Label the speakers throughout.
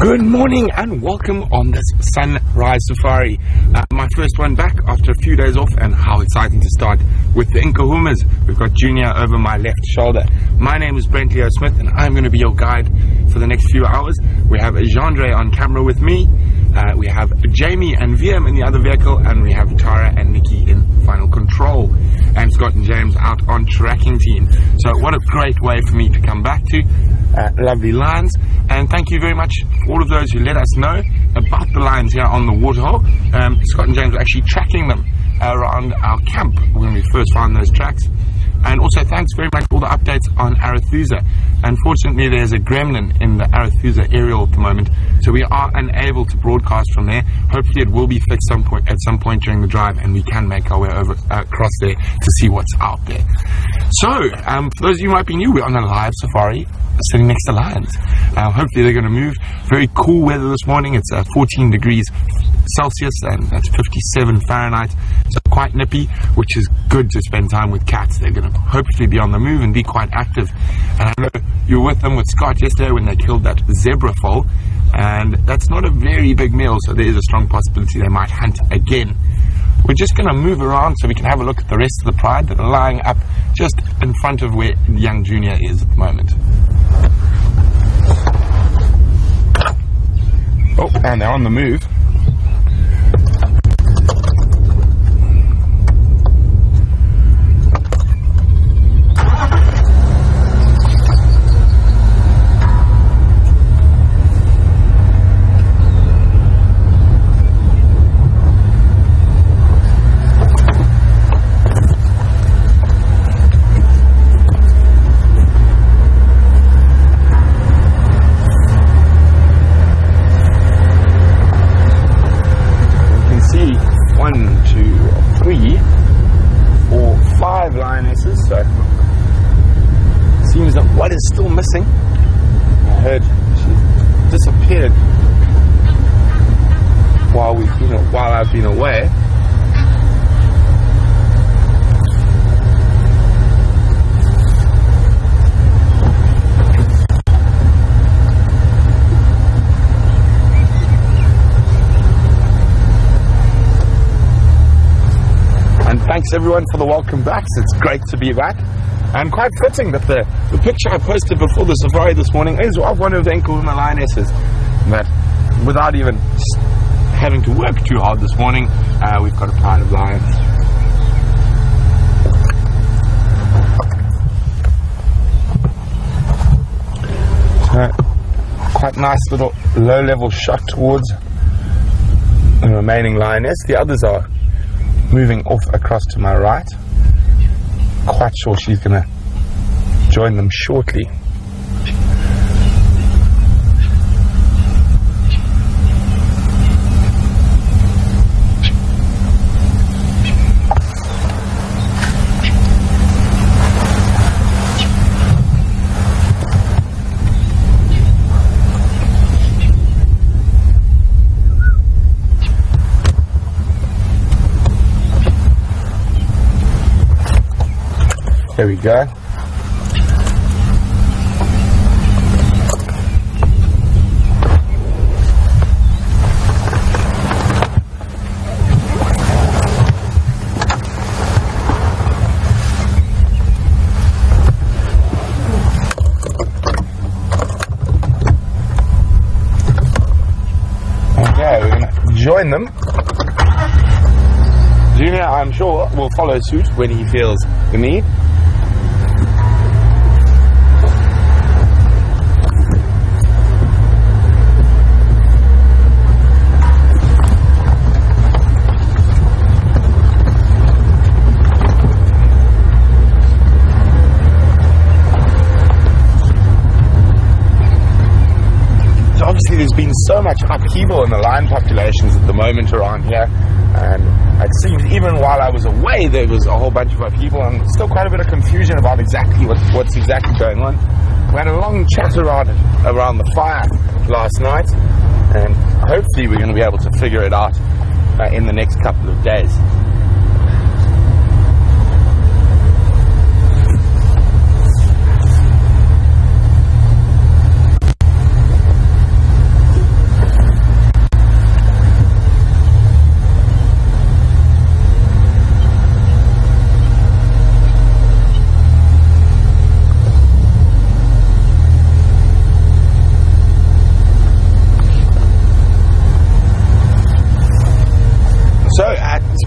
Speaker 1: Good morning and welcome on this sunrise safari. My first one back after a few days off, and how exciting to start with the Nkuhumas. We've got Junior over my left shoulder. My name is Brent Leo Smith and I'm going to be your guide for the next few hours. We have Jandre on camera with me. We have Jamie and VM in the other vehicle, and we have Tara and Nikki in final control, and Scott and James out on tracking team. So what a great way for me to come back to lovely lions, and thank you very much for all of those who let us know about the lions here on the waterhole. Scott and James were actually tracking them around our camp when we first found those tracks. And also thanks very much for all the updates on Arethusa. Unfortunately, there's a gremlin in the Arethusa aerial at the moment, so we are unable to broadcast from there. Hopefully it will be fixed at some point during the drive, and we can make our way over across there to see what's out there. So, for those of you who might be new, we're on a live safari sitting next to lions. Hopefully they're going to move. Very cool weather this morning. It's 14 degrees Celsius, and that's 57 Fahrenheit, so quite nippy, which is good to spend time with cats. They're going to hopefully be on the move and be quite active. And I know you were with them with Scott yesterday when they killed that zebra foal, and that's not a very big meal, so there is a strong possibility they might hunt again. We're just going to move around so we can have a look at the rest of the pride that are lying up just in front of where young Junior is at the moment. Oh, and they're on the move. Seems that one is still missing. I heard she disappeared while I've been away. And thanks everyone for the welcome backs. It's great to be back. And quite fitting that the picture I posted before the safari this morning is of one of the Nkuhumas lionesses. That without even having to work too hard this morning, we've got a pride of lions. So, quite nice little low-level shot towards the remaining lioness. The others are moving off across to my right. Quite sure she's going to join them shortly. There we go. Okay, we're going to join them. Junior, I'm sure, will follow suit when he feels the need. Obviously there's been so much upheaval in the lion populations at the moment around here, and it seems even while I was away there was a whole bunch of upheaval and still quite a bit of confusion about exactly what's exactly going on. We had a long chat around the fire last night, and hopefully we're going to be able to figure it out in the next couple of days.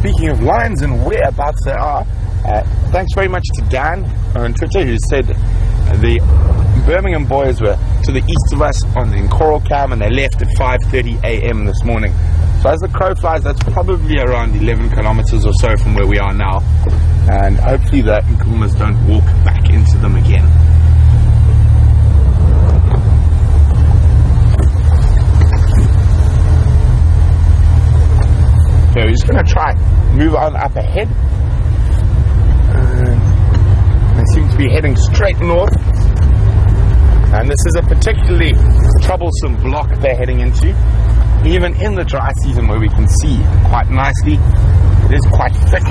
Speaker 1: speaking of lions and whereabouts they are, thanks very much to Dan on Twitter, who said the Birmingham boys were to the east of us in Coral Cam, and they left at 5:30 a.m. this morning. So as the crow flies, that's probably around 11 kilometers or so from where we are now, and hopefully the Nkuhumas don't walk back into them again. So we're just going to try move on up ahead. They seem to be heading straight north, and this is a particularly troublesome block they're heading into. Even in the dry season, where we can see quite nicely, it is quite thick.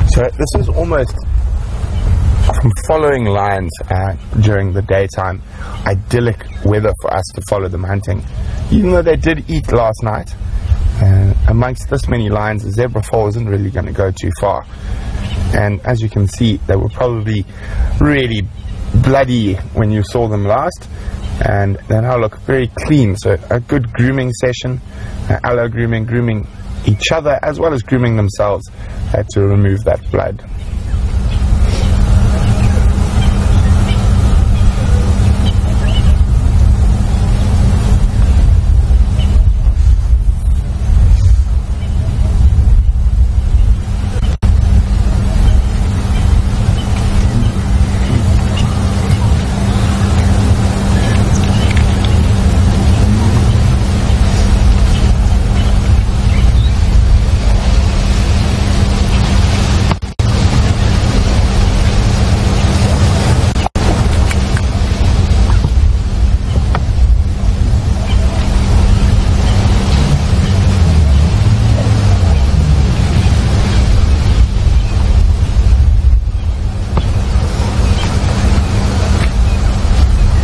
Speaker 1: So this is almost, from following lions during the daytime, idyllic weather for us to follow them hunting. Even though they did eat last night, amongst this many lions, the zebra foal isn't really going to go too far. And as you can see, they were probably really bloody when you saw them last, and they now look very clean. So a good grooming session, aloe grooming each other as well as grooming themselves to remove that blood.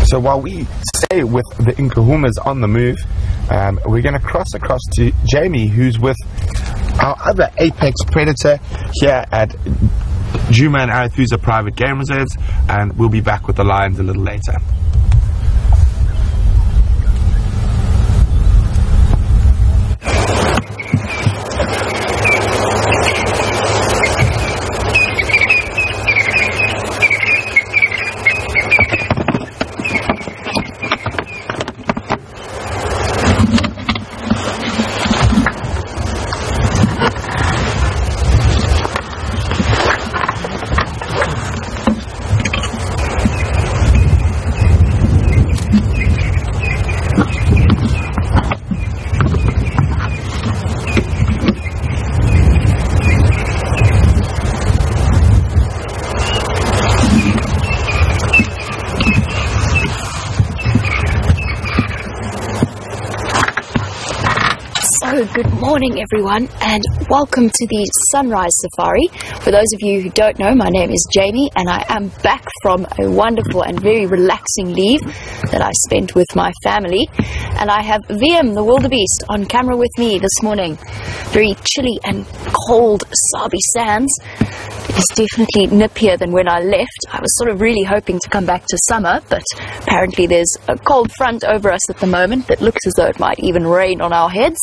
Speaker 1: So while we stay with the Nkuhumas on the move, we're going to cross across to Jamie, who's with our other apex predator here at Juma and Arathusa Private Game Reserves, and we'll be back with the lions a little later.
Speaker 2: Good morning everyone, and welcome to the Sunrise Safari. For those of you who don't know, my name is Jamie and I am back from a wonderful and very relaxing leave that I spent with my family, and I have VM the wildebeest on camera with me this morning. Very chilly and cold Sabi Sands. It's definitely nippier than when I left. I was sort of really hoping to come back to summer, but apparently there's a cold front over us at the moment that looks as though it might even rain on our heads.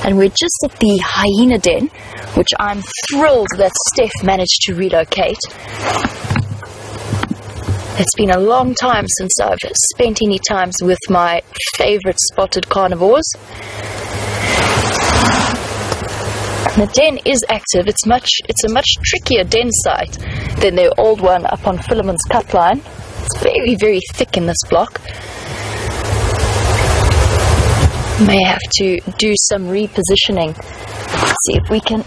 Speaker 2: And we're just at the hyena den, which I'm thrilled that Steph managed to relocate. It's been a long time since I've spent any times with my favorite spotted carnivores. And the den is active. It's a much trickier den site than their old one up on Philemon's cut line. It's very, very thick in this block. May have to do some repositioning. See if we can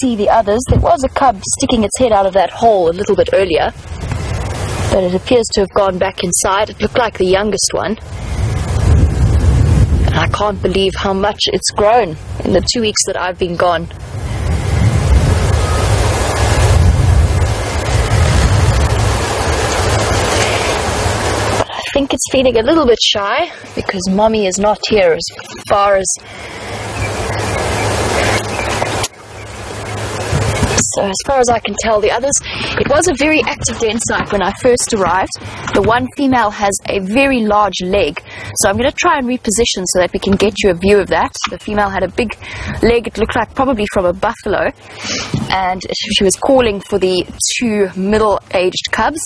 Speaker 2: see the others. There was a cub sticking its head out of that hole a little bit earlier, but it appears to have gone back inside. It looked like the youngest one. And I can't believe how much it's grown in the 2 weeks that I've been gone. But I think it's feeling a little bit shy because Mommy is not here as far as... So as far as I can tell, the others, it was a very active den site when I first arrived. The one female has a very large leg, so I'm going to try and reposition so that we can get you a view of that. The female had a big leg, it looked like probably from a buffalo, and she was calling for the 2 middle-aged cubs.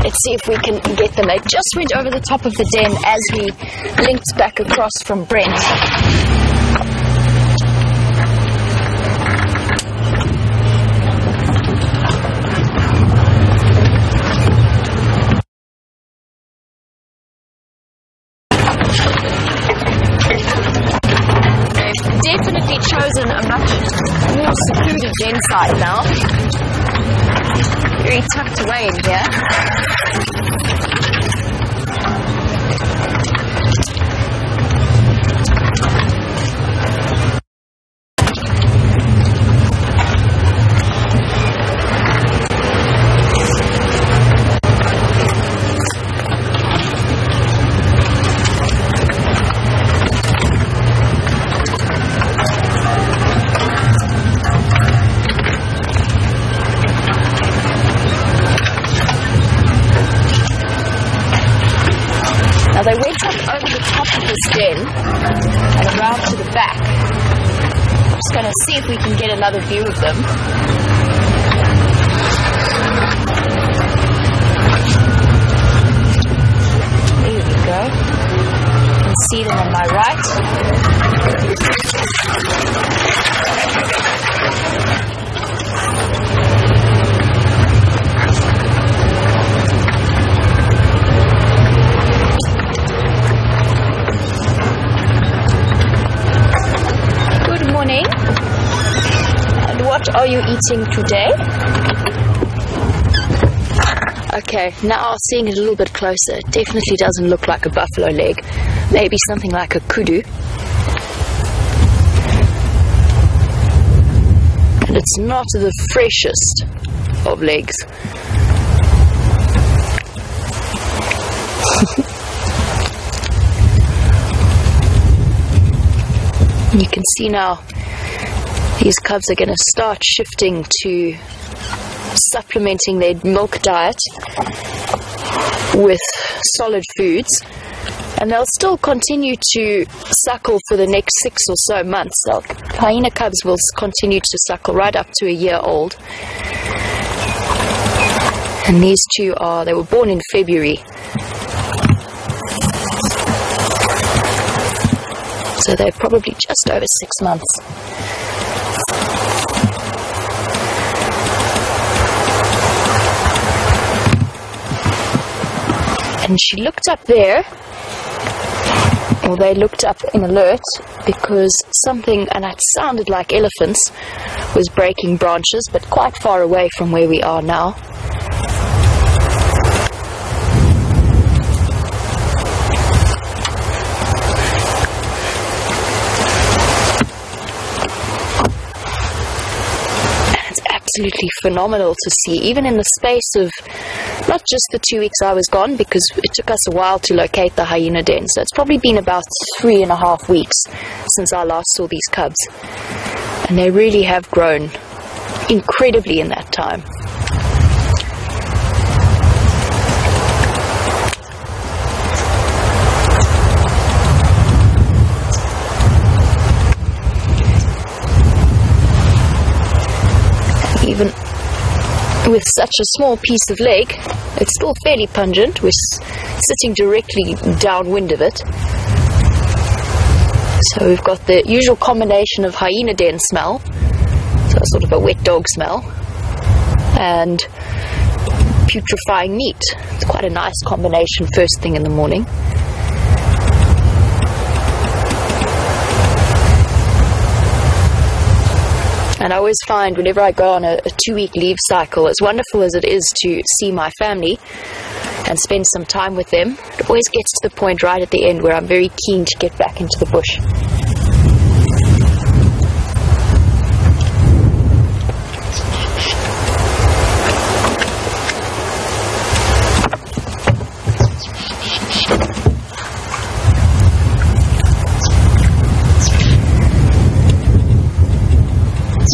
Speaker 2: Let's see if we can get them. They just went over the top of the den as we linked back across from Brent. Definitely chosen a much more secluded den site now. Very tucked away in here. Now they went up over the top of this den and around to the back. I'm just going to see if we can get another view of them. There we go. You can see them on my right. What are you eating today? Okay, now seeing it a little bit closer, it definitely doesn't look like a buffalo leg. Maybe something like a kudu. And it's not the freshest of legs. You can see now these cubs are going to start shifting to supplementing their milk diet with solid foods, and they'll still continue to suckle for the next 6 or so months. Hyena cubs will continue to suckle right up to a year old. And these two they were born in February. So they're probably just over 6 months. And she looked up there, or they looked up in alert, because something, and it sounded like elephants, was breaking branches, but quite far away from where we are now. Absolutely phenomenal to see, even in the space of not just the 2 weeks I was gone, because it took us a while to locate the hyena den, so it's probably been about 3.5 weeks since I last saw these cubs, and they really have grown incredibly in that time. Even with such a small piece of leg, it's still fairly pungent. We're sitting directly downwind of it. So we've got the usual combination of hyena den smell, so sort of a wet dog smell, and putrefying meat. It's quite a nice combination first thing in the morning. And I always find whenever I go on a 2-week leave cycle, as wonderful as it is to see my family and spend some time with them, it always gets to the point right at the end where I'm very keen to get back into the bush.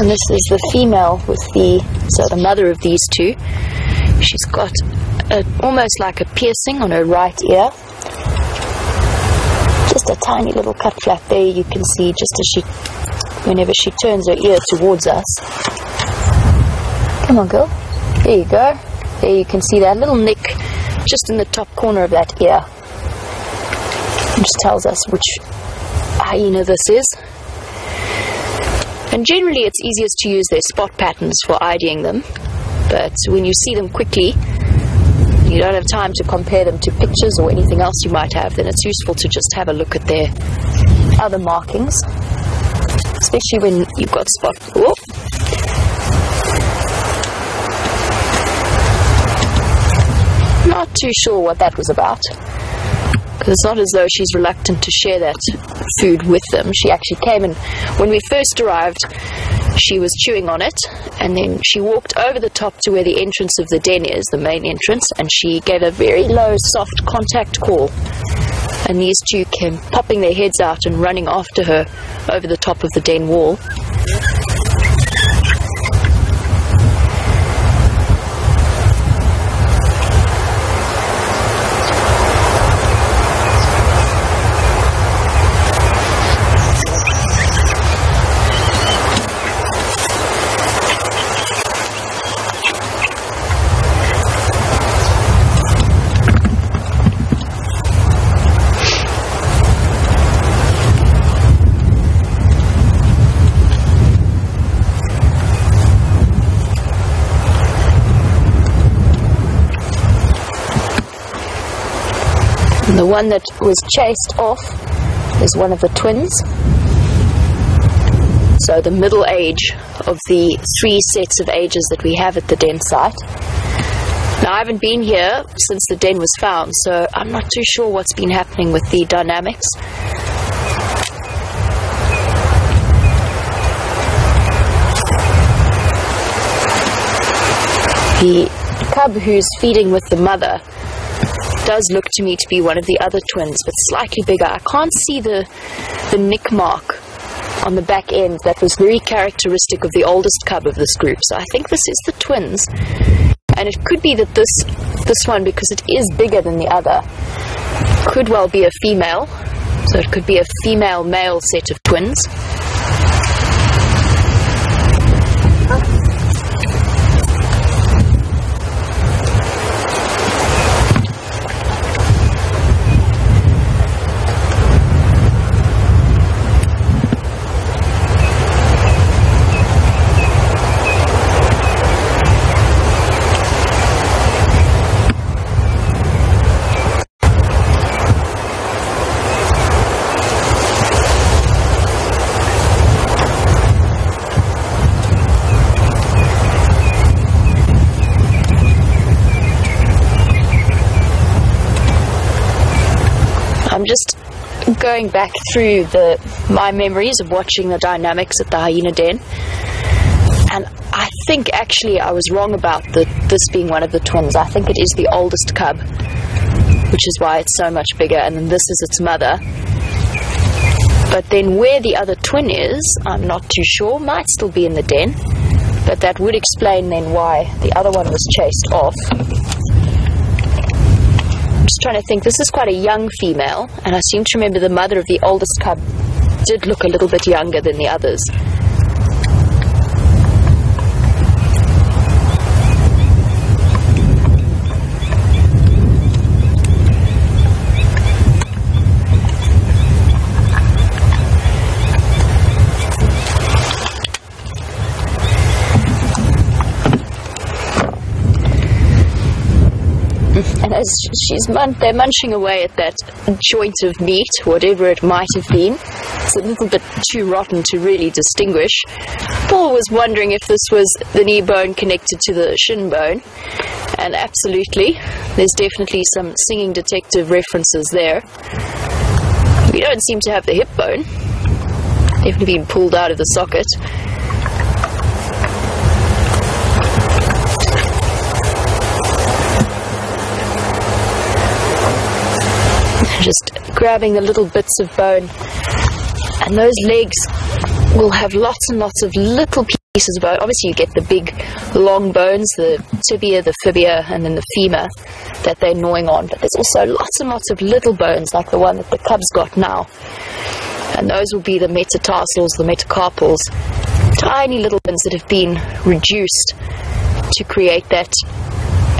Speaker 2: And this is the female with the mother of these two. She's got almost like a piercing on her right ear. Just a tiny little cut flap there you can see just as whenever she turns her ear towards us. Come on, girl. There you go. There you can see that little nick just in the top corner of that ear. Which tells us which hyena this is. And generally it's easiest to use their spot patterns for IDing them, but when you see them quickly, you don't have time to compare them to pictures or anything else you might have, then it's useful to just have a look at their other markings, especially when you've got spot. Whoa. Not too sure what that was about. It's not as though she's reluctant to share that food with them. She actually came, and when we first arrived, she was chewing on it, and then she walked over the top to where the entrance of the den is, the main entrance, and she gave a very low, soft contact call. And these two came popping their heads out and running after her over the top of the den wall. And the one that was chased off is one of the twins. So the middle age of the 3 sets of ages that we have at the den site. Now I haven't been here since the den was found, so I'm not too sure what's been happening with the dynamics. The cub who's feeding with the mother does look to me to be one of the other twins, but slightly bigger. I can't see the nick mark on the back end that was very characteristic of the oldest cub of this group. So I think this is the twins, and it could be that this one, because it is bigger than the other, could well be a female. So it could be a female-male set of twins. I'm just going back through my memories of watching the dynamics at the hyena den, and I think actually I was wrong about this being one of the twins. I think it is the oldest cub, which is why it's so much bigger, and then this is its mother. But then where the other twin is, I'm not too sure. Might still be in the den, but that would explain then why the other one was chased off. I'm just trying to think. This is quite a young female, and I seem to remember the mother of the oldest cub did look a little bit younger than the others. And as they're munching away at that joint of meat, whatever it might have been. It's a little bit too rotten to really distinguish. Paul was wondering if this was the knee bone connected to the shin bone. And absolutely, there's definitely some singing detective references there. We don't seem to have the hip bone. Definitely been pulled out of the socket. Just grabbing the little bits of bone, and those legs will have lots and lots of little pieces of bone. Obviously you get the big long bones, the tibia, the fibia, and then the femur that they're gnawing on, but there's also lots and lots of little bones like the one that the cub's got now, and those will be the metatarsals, the metacarpals, tiny little bones that have been reduced to create that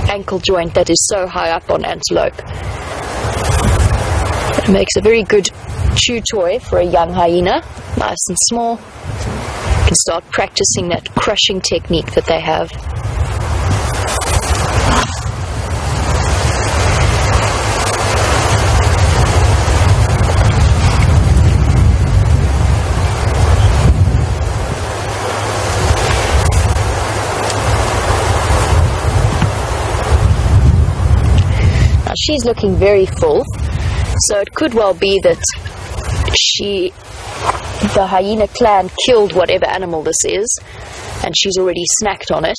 Speaker 2: ankle joint that is so high up on antelope. It makes a very good chew toy for a young hyena, nice and small. You can start practicing that crushing technique that they have. Now she's looking very full. So it could well be that the hyena clan killed whatever animal this is, and she's already snacked on it.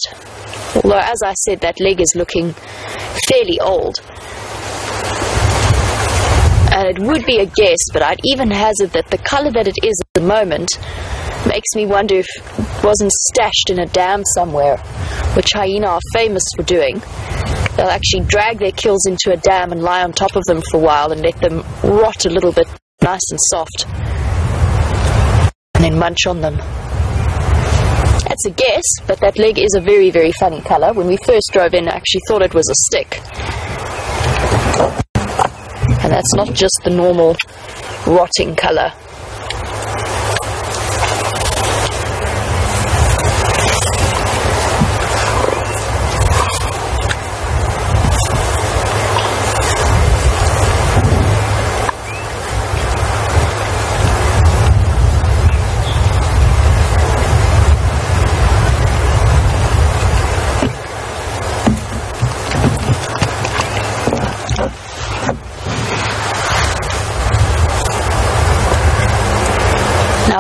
Speaker 2: Although, as I said, that leg is looking fairly old. And it would be a guess, but I'd even hazard that the color that it is at the moment makes me wonder if it wasn't stashed in a dam somewhere, which hyena are famous for doing. They'll actually drag their kills into a dam and lie on top of them for a while and let them rot a little bit, nice and soft, and then munch on them. That's a guess, but that leg is a very, very funny color. When we first drove in, I actually thought it was a stick. And that's not just the normal rotting color.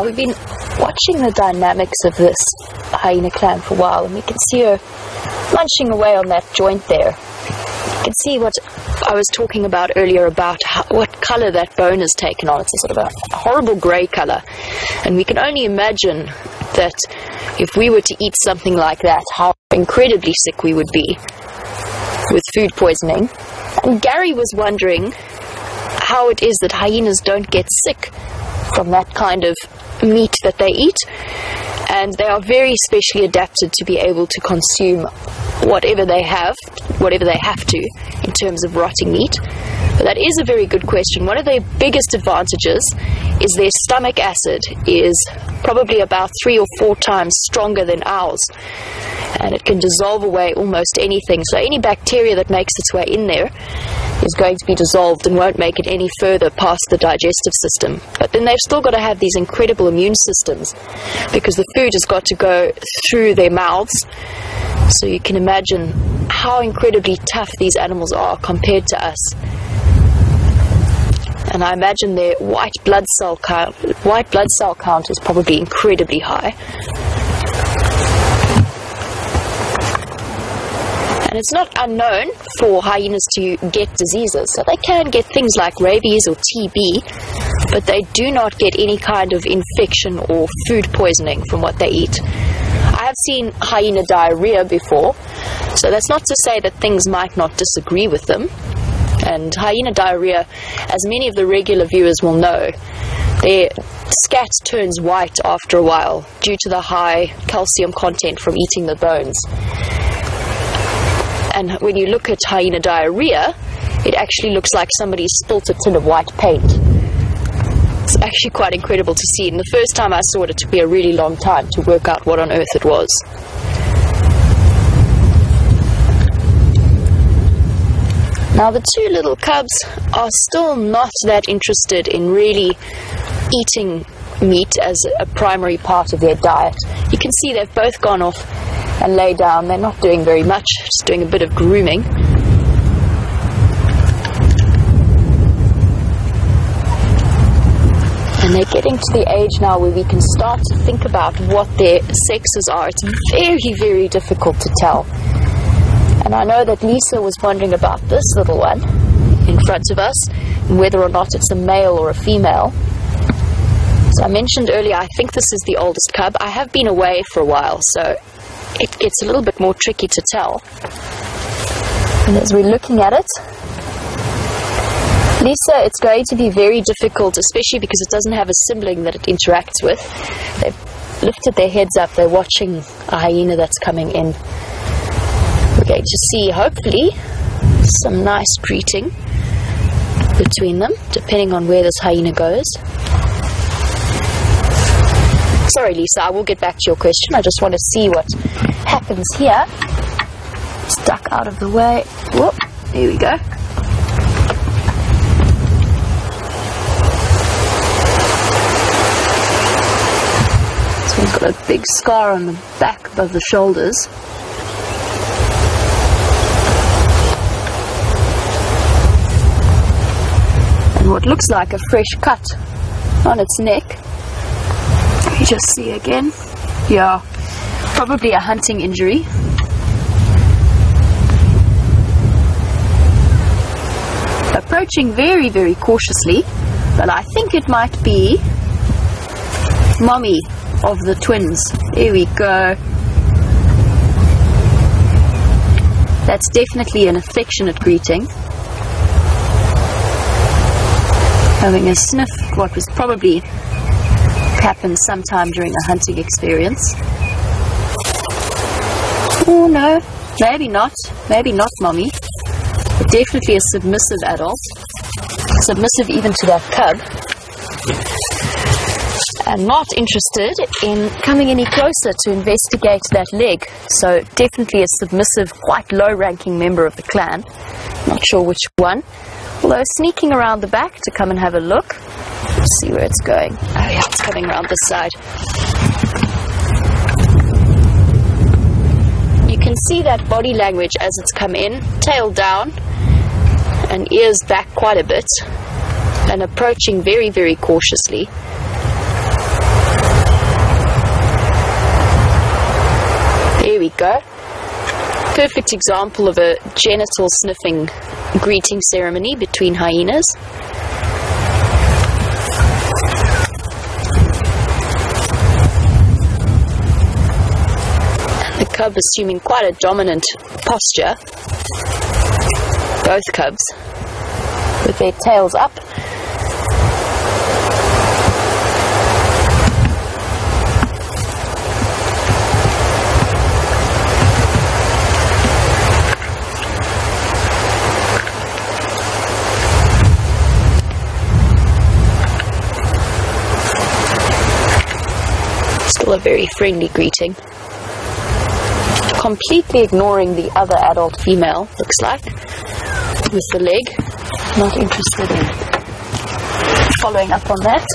Speaker 2: We've been watching the dynamics of this hyena clan for a while, and we can see her munching away on that joint there. You can see what I was talking about earlier about what color that bone has taken on. It's a sort of a horrible grey color, and we can only imagine that if we were to eat something like that, how incredibly sick we would be with food poisoning. And Gary was wondering how it is that hyenas don't get sick from that kind of meat that they eat, and they are very specially adapted to be able to consume whatever they have to in terms of rotting meat. But that is a very good question. One of their biggest advantages is their stomach acid is probably about 3 or 4 times stronger than ours, and it can dissolve away almost anything. So any bacteria that makes its way in there is going to be dissolved and won't make it any further past the digestive system. But then they've still got to have these incredible immune systems because the food has got to go through their mouths. So you can imagine how incredibly tough these animals are compared to us. And I imagine their white blood cell count is probably incredibly high. And it's not unknown for hyenas to get diseases. So they can get things like rabies or TB, but they do not get any kind of infection or food poisoning from what they eat. I have seen hyena diarrhea before, so that's not to say that things might not disagree with them. And hyena diarrhea, as many of the regular viewers will know, their scat turns white after a while due to the high calcium content from eating the bones. And when you look at hyena diarrhea, it actually looks like somebody spilt a tin of white paint. It's actually quite incredible to see. And the first time I saw it, it took me a really long time to work out what on earth it was. Now the two little cubs are still not that interested in really eating meat as a primary part of their diet. You can see they've both gone off and lay down. They're not doing very much, just doing a bit of grooming. And they're getting to the age now where we can start to think about what their sexes are. It's very, very difficult to tell. And I know that Lisa was wondering about this little one in front of us, and whether or not it's a male or a female. So I mentioned earlier, I think this is the oldest cub. I have been away for a while, so it gets a little bit more tricky to tell. And as we're looking at it, Lisa, it's going to be very difficult, especially because it doesn't have a sibling that it interacts with. They've lifted their heads up, they're watching a hyena that's coming in. We're going to see, hopefully, some nice greeting between them, depending on where this hyena goes. Sorry, Lisa, I will get back to your question. I just want to see what happens here. Stuck out of the way. Whoop, there we go. This one's got a big scar on the back above the shoulders. And what looks like a fresh cut on its neck. Let me just see again. Yeah, probably a hunting injury. Approaching very, very cautiously, but I think it might be mommy of the twins. There we go. That's definitely an affectionate greeting. Having a sniff at what was probably happened sometime during a hunting experience. Oh no, maybe not mommy, but definitely a submissive adult, submissive even to that cub, and not interested in coming any closer to investigate that leg. So definitely a submissive, quite low-ranking member of the clan, not sure which one, although sneaking around the back to come and have a look. Let's see where it's going. Oh yeah, it's coming around this side. You can see that body language as it's come in, tail down and ears back quite a bit, and approaching very, very cautiously. There we go. Perfect example of a genital sniffing greeting ceremony between hyenas. The cub assuming quite a dominant posture, both cubs with their tails up. Still a very friendly greeting. Completely ignoring the other adult female, looks like, with the leg. Not interested in following up on that.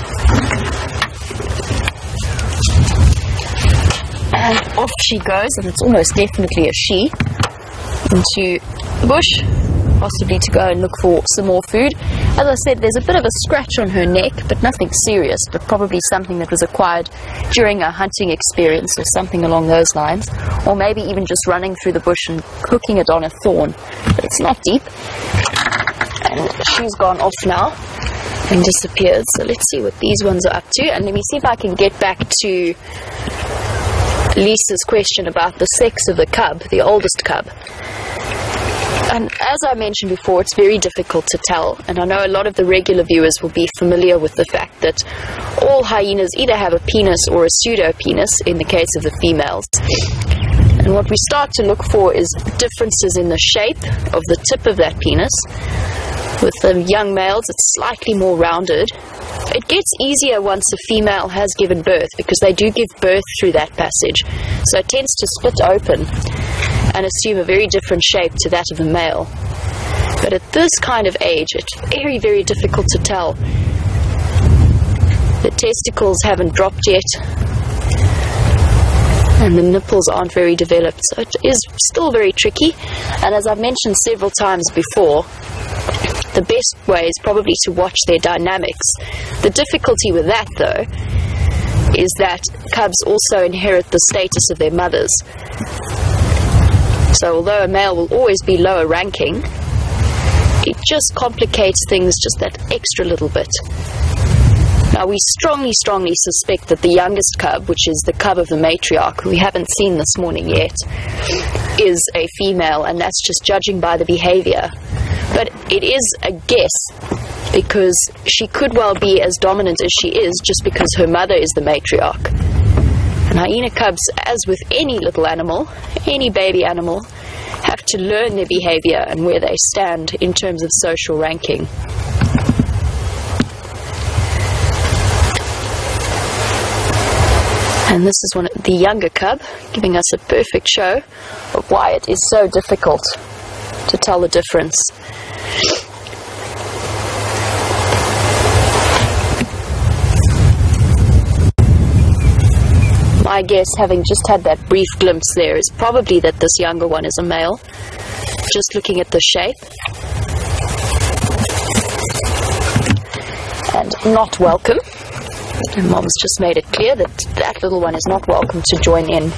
Speaker 2: And off she goes, and it's almost definitely a she, into the bush, possibly to go and look for some more food. As I said, there's a bit of a scratch on her neck, but nothing serious, but probably something that was acquired during a hunting experience or something along those lines, or maybe even just running through the bush and hooking it on a thorn, but it's not deep. And she's gone off now and disappeared, so let's see what these ones are up to, and let me see if I can get back to Lisa's question about the sex of the cub, the oldest cub. And as I mentioned before, it's very difficult to tell, and I know a lot of the regular viewers will be familiar with the fact that all hyenas either have a penis or a pseudo-penis in the case of the females. And what we start to look for is differences in the shape of the tip of that penis. With the young males, it's slightly more rounded. It gets easier once a female has given birth, because they do give birth through that passage. So it tends to split open and assume a very different shape to that of the male. But at this kind of age, it's very, very difficult to tell. The testicles haven't dropped yet, and the nipples aren't very developed, so it is still very tricky. And as I've mentioned several times before, the best way is probably to watch their dynamics. The difficulty with that, though, is that cubs also inherit the status of their mothers. So although a male will always be lower ranking, it just complicates things just that extra little bit. Now, we strongly suspect that the youngest cub, which is the cub of the matriarch, who we haven't seen this morning yet, is a female, and that's just judging by the behavior. But it is a guess, because she could well be as dominant as she is just because her mother is the matriarch. And hyena cubs, as with any little animal, any baby animal, have to learn their behavior and where they stand in terms of social ranking. And this is the younger cub, giving us a perfect show of why it is so difficult to tell the difference. My guess, having just had that brief glimpse there, is probably that this younger one is a male, just looking at the shape. And not welcome. And Mom's just made it clear that that little one is not welcome to join in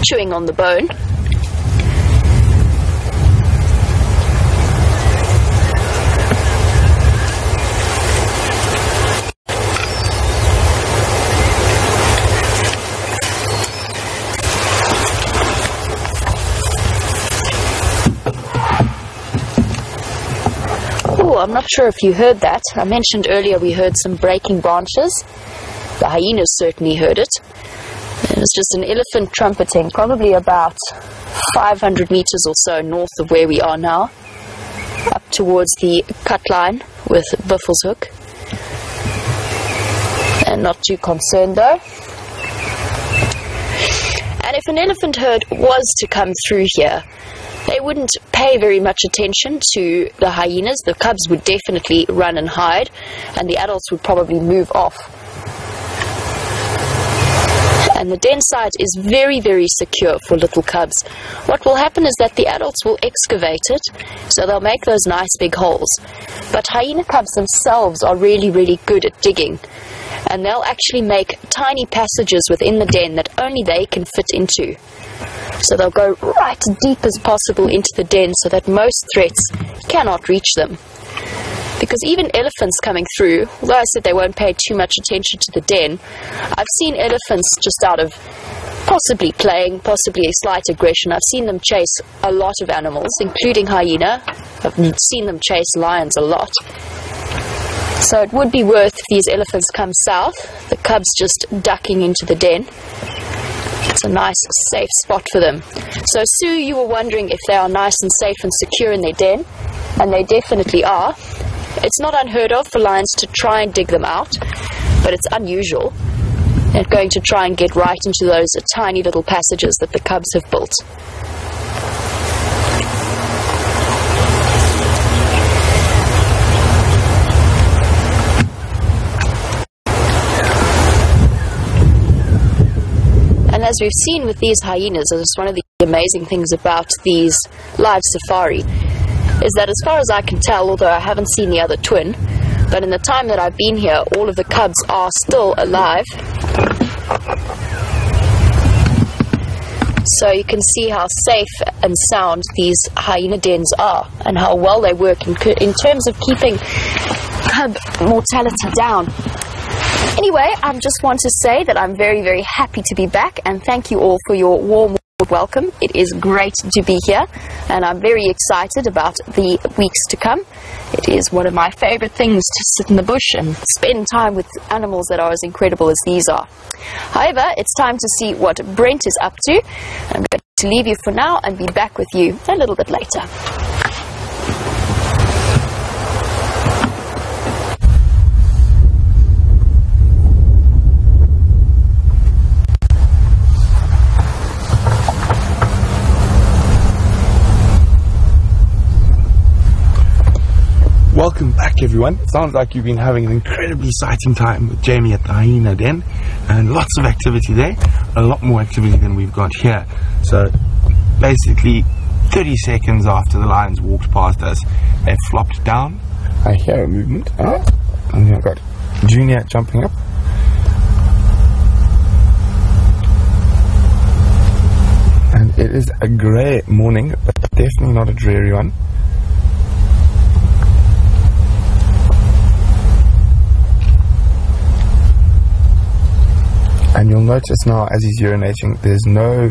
Speaker 2: chewing on the bone. Oh, I'm not sure if you heard that. I mentioned earlier we heard some breaking branches. The hyenas certainly heard it. It was just an elephant trumpeting, probably about 500 meters or so north of where we are now, up towards the cut line with Buffle's hook. And not too concerned though. And if an elephant herd was to come through here, they wouldn't pay very much attention to the hyenas. The cubs would definitely run and hide, and the adults would probably move off. And the den site is very, very secure for little cubs. What will happen is that the adults will excavate it, so they'll make those nice big holes. But hyena cubs themselves are really, really good at digging. And they'll actually make tiny passages within the den that only they can fit into. So they'll go right deep as possible into the den so that most threats cannot reach them. Because even elephants coming through, although I said they won't pay too much attention to the den, I've seen elephants just out of possibly playing, possibly a slight aggression. I've seen them chase a lot of animals, including hyena. I've seen them chase lions a lot. So it would be worth, if these elephants come south, the cubs just ducking into the den. It's a nice, safe spot for them. So Sue, you were wondering if they are nice and safe and secure in their den, and they definitely are. It's not unheard of for lions to try and dig them out, but it's unusual. They're going to try and get right into those tiny little passages that the cubs have built. And as we've seen with these hyenas, it's one of the amazing things about these live safari, is that as far as I can tell, although I haven't seen the other twin, but in the time that I've been here, all of the cubs are still alive. So you can see how safe and sound these hyena dens are, and how well they work in terms of keeping cub mortality down. Anyway, I just want to say that I'm very, very happy to be back, and thank you all for your warm welcome. It is great to be here, and I'm very excited about the weeks to come. It is one of my favorite things to sit in the bush and spend time with animals that are as incredible as these are. However, it's time to see what Brent is up to. I'm going to leave you for now and be back with you a little bit later.
Speaker 1: Welcome back, everyone. It sounds like you've been having an incredibly exciting time with Jamie at the Hyena Den, and lots of activity there, a lot more activity than we've got here. So basically 30 seconds after the lions walked past us, they flopped down. I hear a movement, and I've got Junior jumping up. And it is a grey morning, but definitely not a dreary one. And you'll notice now, as he's urinating, there's no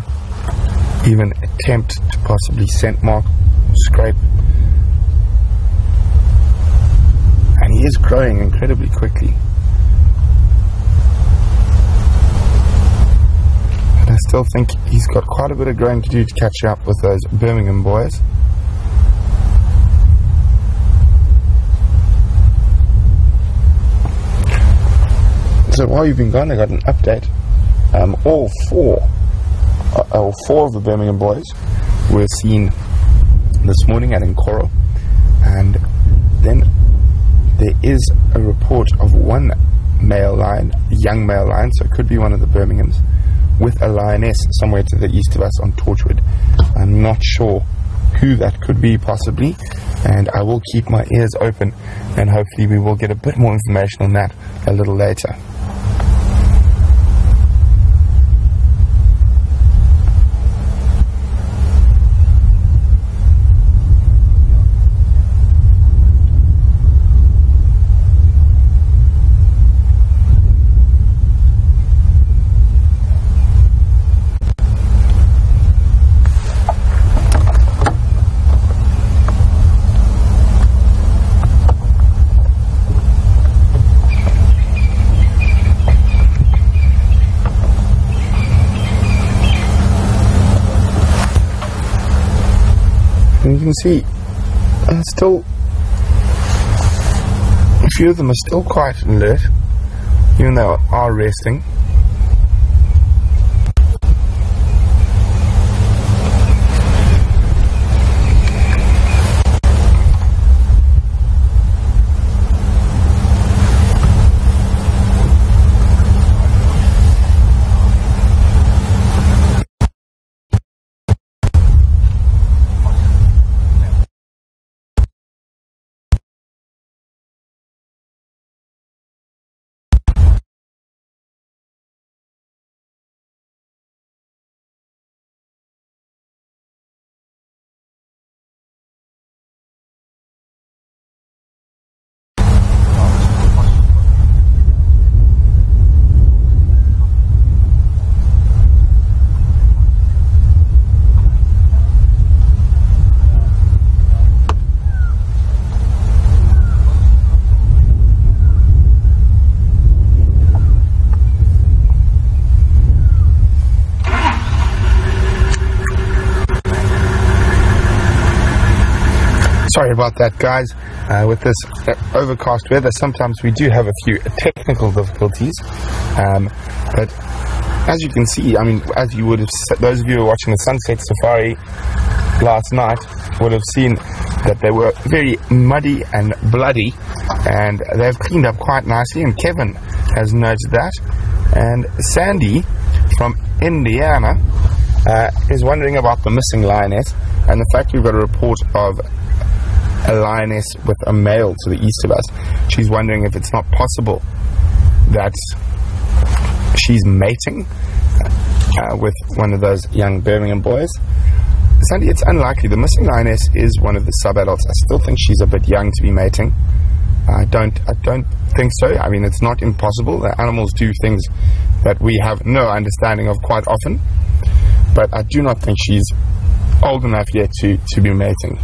Speaker 1: even attempt to possibly scent mark, scrape. And he is growing incredibly quickly. And I still think he's got quite a bit of growing to do to catch up with those Birmingham boys. So while you've been gone, I got an update. All four of the Birmingham boys were seen this morning at Nkoro, and then there is a report of one male lion, a young male lion, so it could be one of the Birminghams, with a lioness somewhere to the east of us on Torchwood. I'm not sure who that could be, possibly, and I will keep my ears open, and hopefully we will get a bit more information on that a little later. And you can see, still, a few of them are still quite alert, even though they are resting. Sorry about that, guys. With this overcast weather, sometimes we do have a few technical difficulties. But as you can see, I mean, as you would have, those of you who were watching the sunset safari last night would have seen that they were very muddy and bloody, and they've cleaned up quite nicely, and Kevin has noted that. And Sandy from Indiana is wondering about the missing lioness, and the fact we've got a report of a lioness with a male to the east of us. She's wondering if it's not possible that she's mating with one of those young Birmingham boys. Sandy, it's unlikely. The missing lioness is one of the sub-adults. I still think she's a bit young to be mating. I don't think so. I mean, it's not impossible. The animals do things that we have no understanding of quite often, but I do not think she's old enough yet to be mating.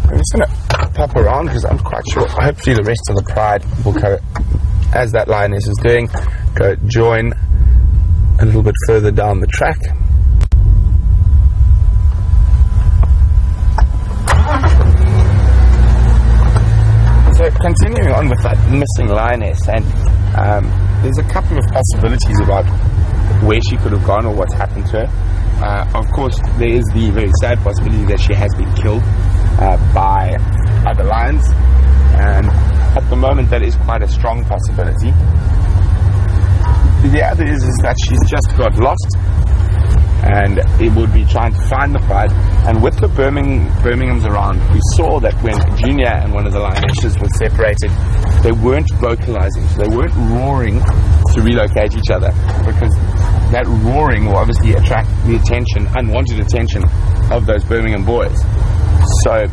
Speaker 1: I'm just going to pop around because I'm quite sure, hopefully the rest of the pride will go, as that lioness is doing, go join a little bit further down the track. So continuing on with that missing lioness, and there's a couple of possibilities about where she could have gone or what's happened to her. Of course, there is the very sad possibility that she has been killed by other lions, and at the moment that is quite a strong possibility. The other is that she's just got lost, and it would be trying to find the pride. And with the Birminghams around, we saw that when Junior and one of the lionesses were separated, they weren't vocalizing, so they weren't roaring to relocate each other, because that roaring will obviously attract the attention, unwanted attention, of those Birmingham boys. So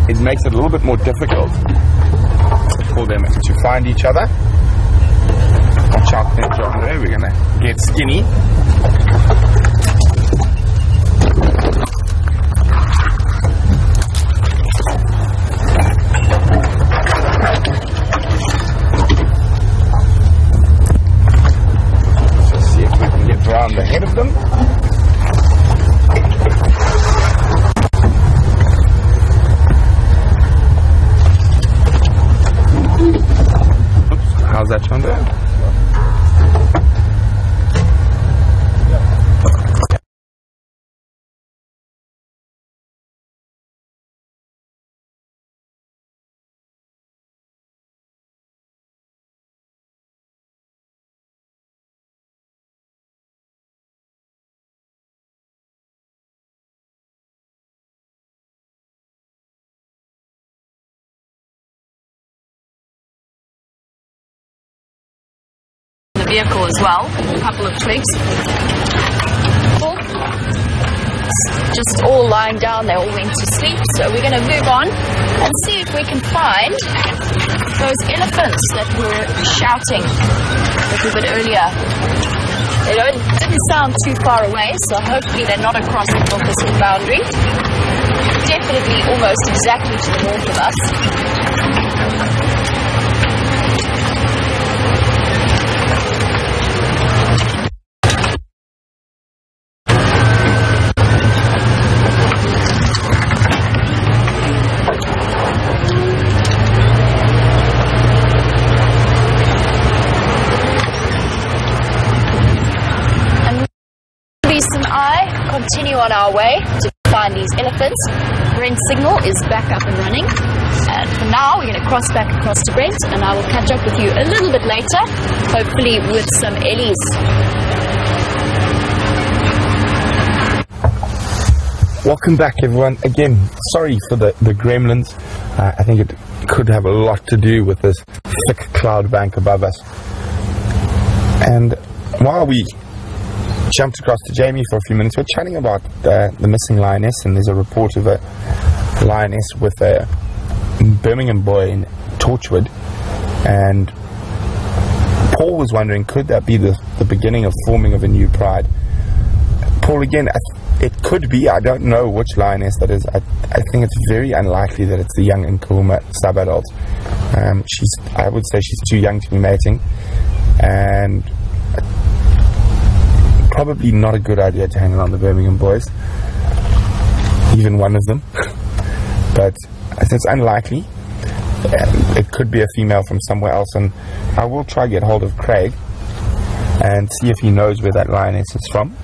Speaker 1: it makes it a little bit more difficult for them to find each other. Watch out there, John, there, we're gonna get skinny. Around the head of them. Oops, how's that turned out?
Speaker 2: Vehicle as well, a couple of twigs. Cool. Just all lying down, they all went to sleep, so we're going to move on and see if we can find those elephants that were shouting a little bit earlier. They didn't sound too far away, so hopefully they're not across the Nkuhumas boundary. Definitely almost exactly to the north of us. Continue on our way to find these elephants. Brent's signal is back up and running, and for now we're going to cross back across to Brent, and I will catch up with you a little bit later, hopefully with some ellies.
Speaker 1: Welcome back, everyone. Again, sorry for the gremlins. I think it could have a lot to do with this thick cloud bank above us. And while we jumped across to Jamie for a few minutes, we're chatting about the missing lioness, and there's a report of a lioness with a Birmingham boy in Torchwood, and Paul was wondering, could that be the beginning of forming of a new pride? Paul, again, it could be. I don't know which lioness that is. I think it's very unlikely that it's the young Nkuhumas sub-adult. I would say she's too young to be mating, and probably not a good idea to hang around the Birmingham boys, even one of them. But it's unlikely. It could be a female from somewhere else, and I will try to get hold of Craig and see if he knows where that lioness is from.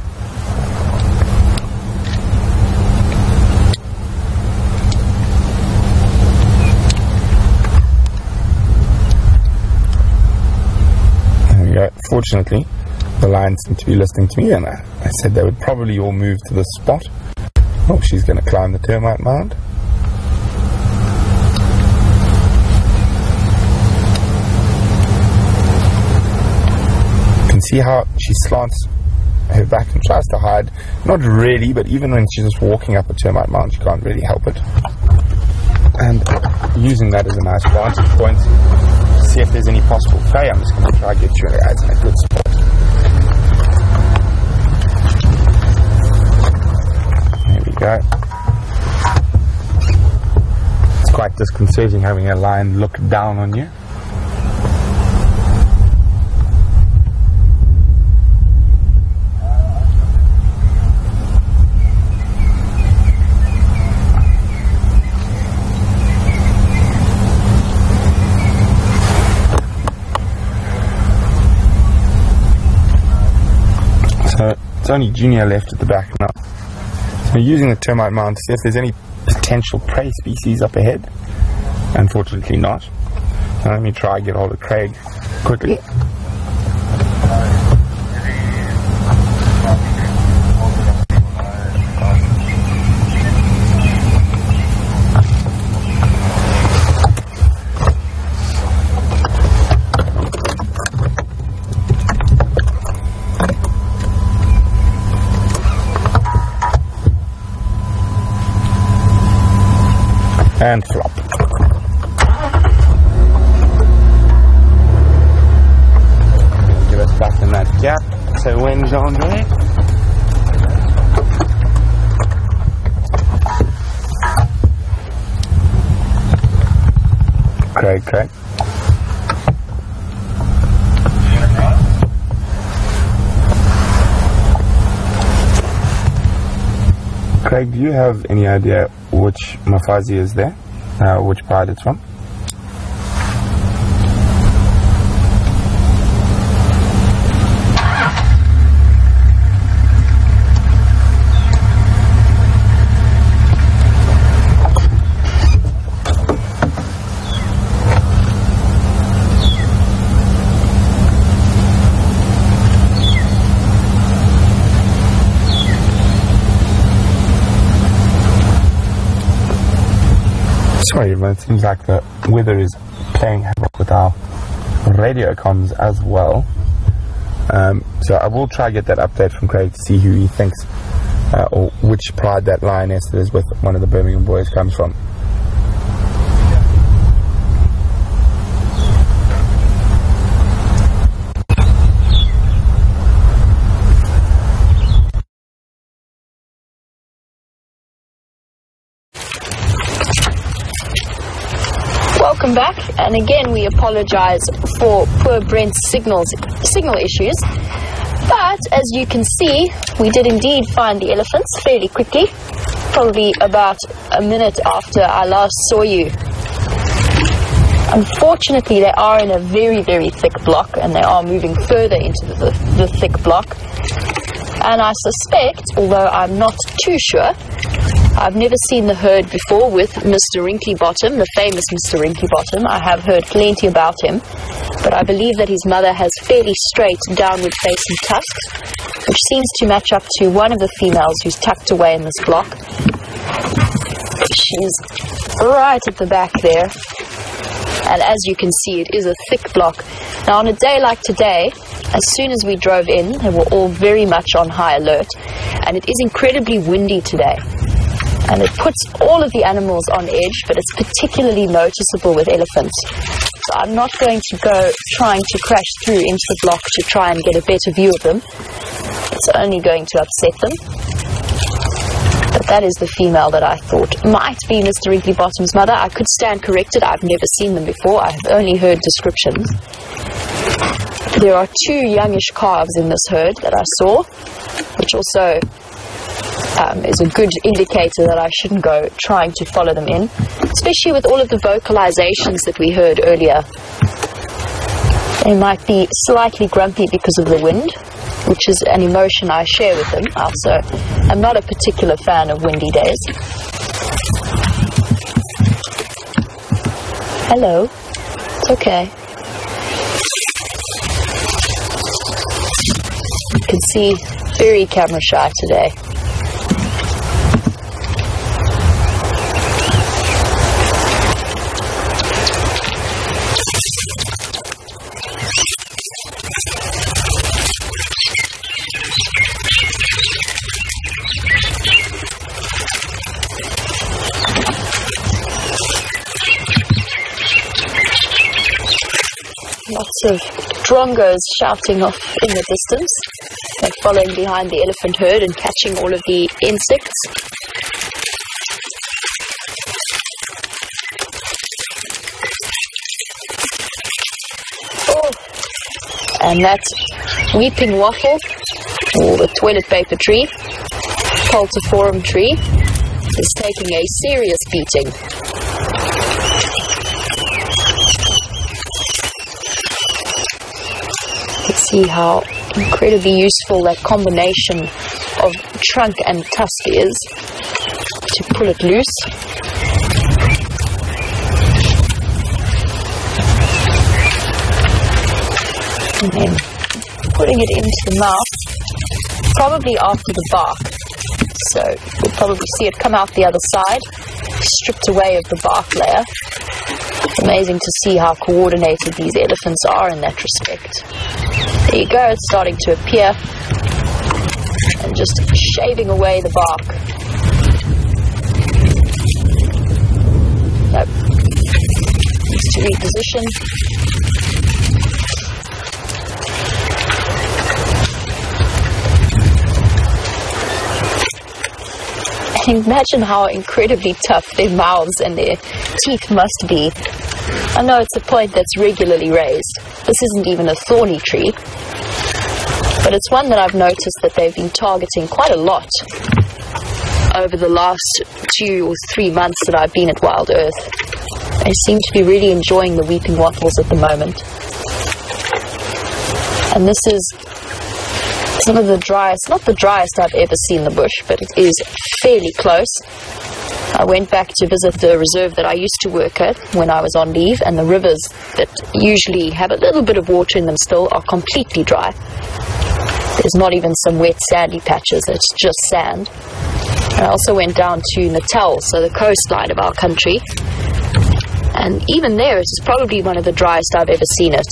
Speaker 1: There we go. Fortunately, the lions seem to be listening to me, and I said they would probably all move to this spot. Oh, she's going to climb the termite mound. You can see how she slants her back and tries to hide. Not really, but even when she's just walking up a termite mound, she can't really help it. And using that as a nice vantage point to see if there's any possible prey. I'm just going to try to get you in a good spot. Go. It's quite disconcerting having a lion look down on you. So It's only Junior left at the back now. So we're using the termite mount to see if there's any potential prey species up ahead. Unfortunately not. Now let me try and get hold of Craig quickly. And flop. Get us back in that gap. So when Jean there. Craig. Craig, do you have any idea which Mafazi is there? Which part it's from? Sorry, but it seems like the weather is playing havoc with our radio comms as well. So I will try to get that update from Craig to see who he thinks or which pride that lioness that is with one of the Birmingham boys comes from.
Speaker 2: Welcome back, and again we apologize for poor Brent's signal issues, but as you can see, we did indeed find the elephants fairly quickly, probably about a minute after I last saw you. Unfortunately, they are in a very, very thick block, and they are moving further into the thick block, and I suspect, although I'm not too sure, I've never seen the herd before with Mr. Wrinkly Bottom, the famous Mr. Wrinkly Bottom. I have heard plenty about him, but I believe that his mother has fairly straight, downward-facing tusks, which seems to match up to one of the females who's tucked away in this block. She's right at the back there, and as you can see, it is a thick block. Now, on a day like today, as soon as we drove in, they were all very much on high alert, and it is incredibly windy today. And it puts all of the animals on edge, but it's particularly noticeable with elephants. So I'm not going to go trying to crash through into the block to try and get a better view of them. It's only going to upset them. But that is the female that I thought might be Mr. Wrinkly Bottom's mother. I could stand corrected. I've never seen them before. I have only heard descriptions. There are two youngish calves in this herd that I saw, which also is a good indicator that I shouldn't go trying to follow them in, especially with all of the vocalizations that we heard earlier. They might be slightly grumpy because of the wind, which is an emotion I share with them. Also, I'm not a particular fan of windy days. Hello. It's okay. You can see very camera shy today. Lots of drongos shouting off in the distance. They're following behind the elephant herd and catching all of the insects. Oh, and that weeping waffle, or the toilet paper tree, Cultiforum tree, is taking a serious beating. See how incredibly useful that combination of trunk and tusk is to pull it loose. And then putting it into the mouth, probably after the bark. So we'll probably see it come out the other side, stripped away of the bark layer. It's amazing to see how coordinated these elephants are in that respect. There you go, it's starting to appear. And just shaving away the bark. Nope. Needs to reposition. Imagine how incredibly tough their mouths and their teeth must be. I know it's a point that's regularly raised. This isn't even a thorny tree, but it's one that I've noticed that they've been targeting quite a lot over the last 2 or 3 months that I've been at Wild Earth. They seem to be really enjoying the weeping wattles at the moment. And this is some of the driest, not the driest I've ever seen the bush, but it is fairly close. I went back to visit the reserve that I used to work at when I was on leave, and the rivers that usually have a little bit of water in them still are completely dry. There's not even some wet sandy patches, it's just sand. And I also went down to Natal, so the coastline of our country, and even there it is probably one of the driest I've ever seen it.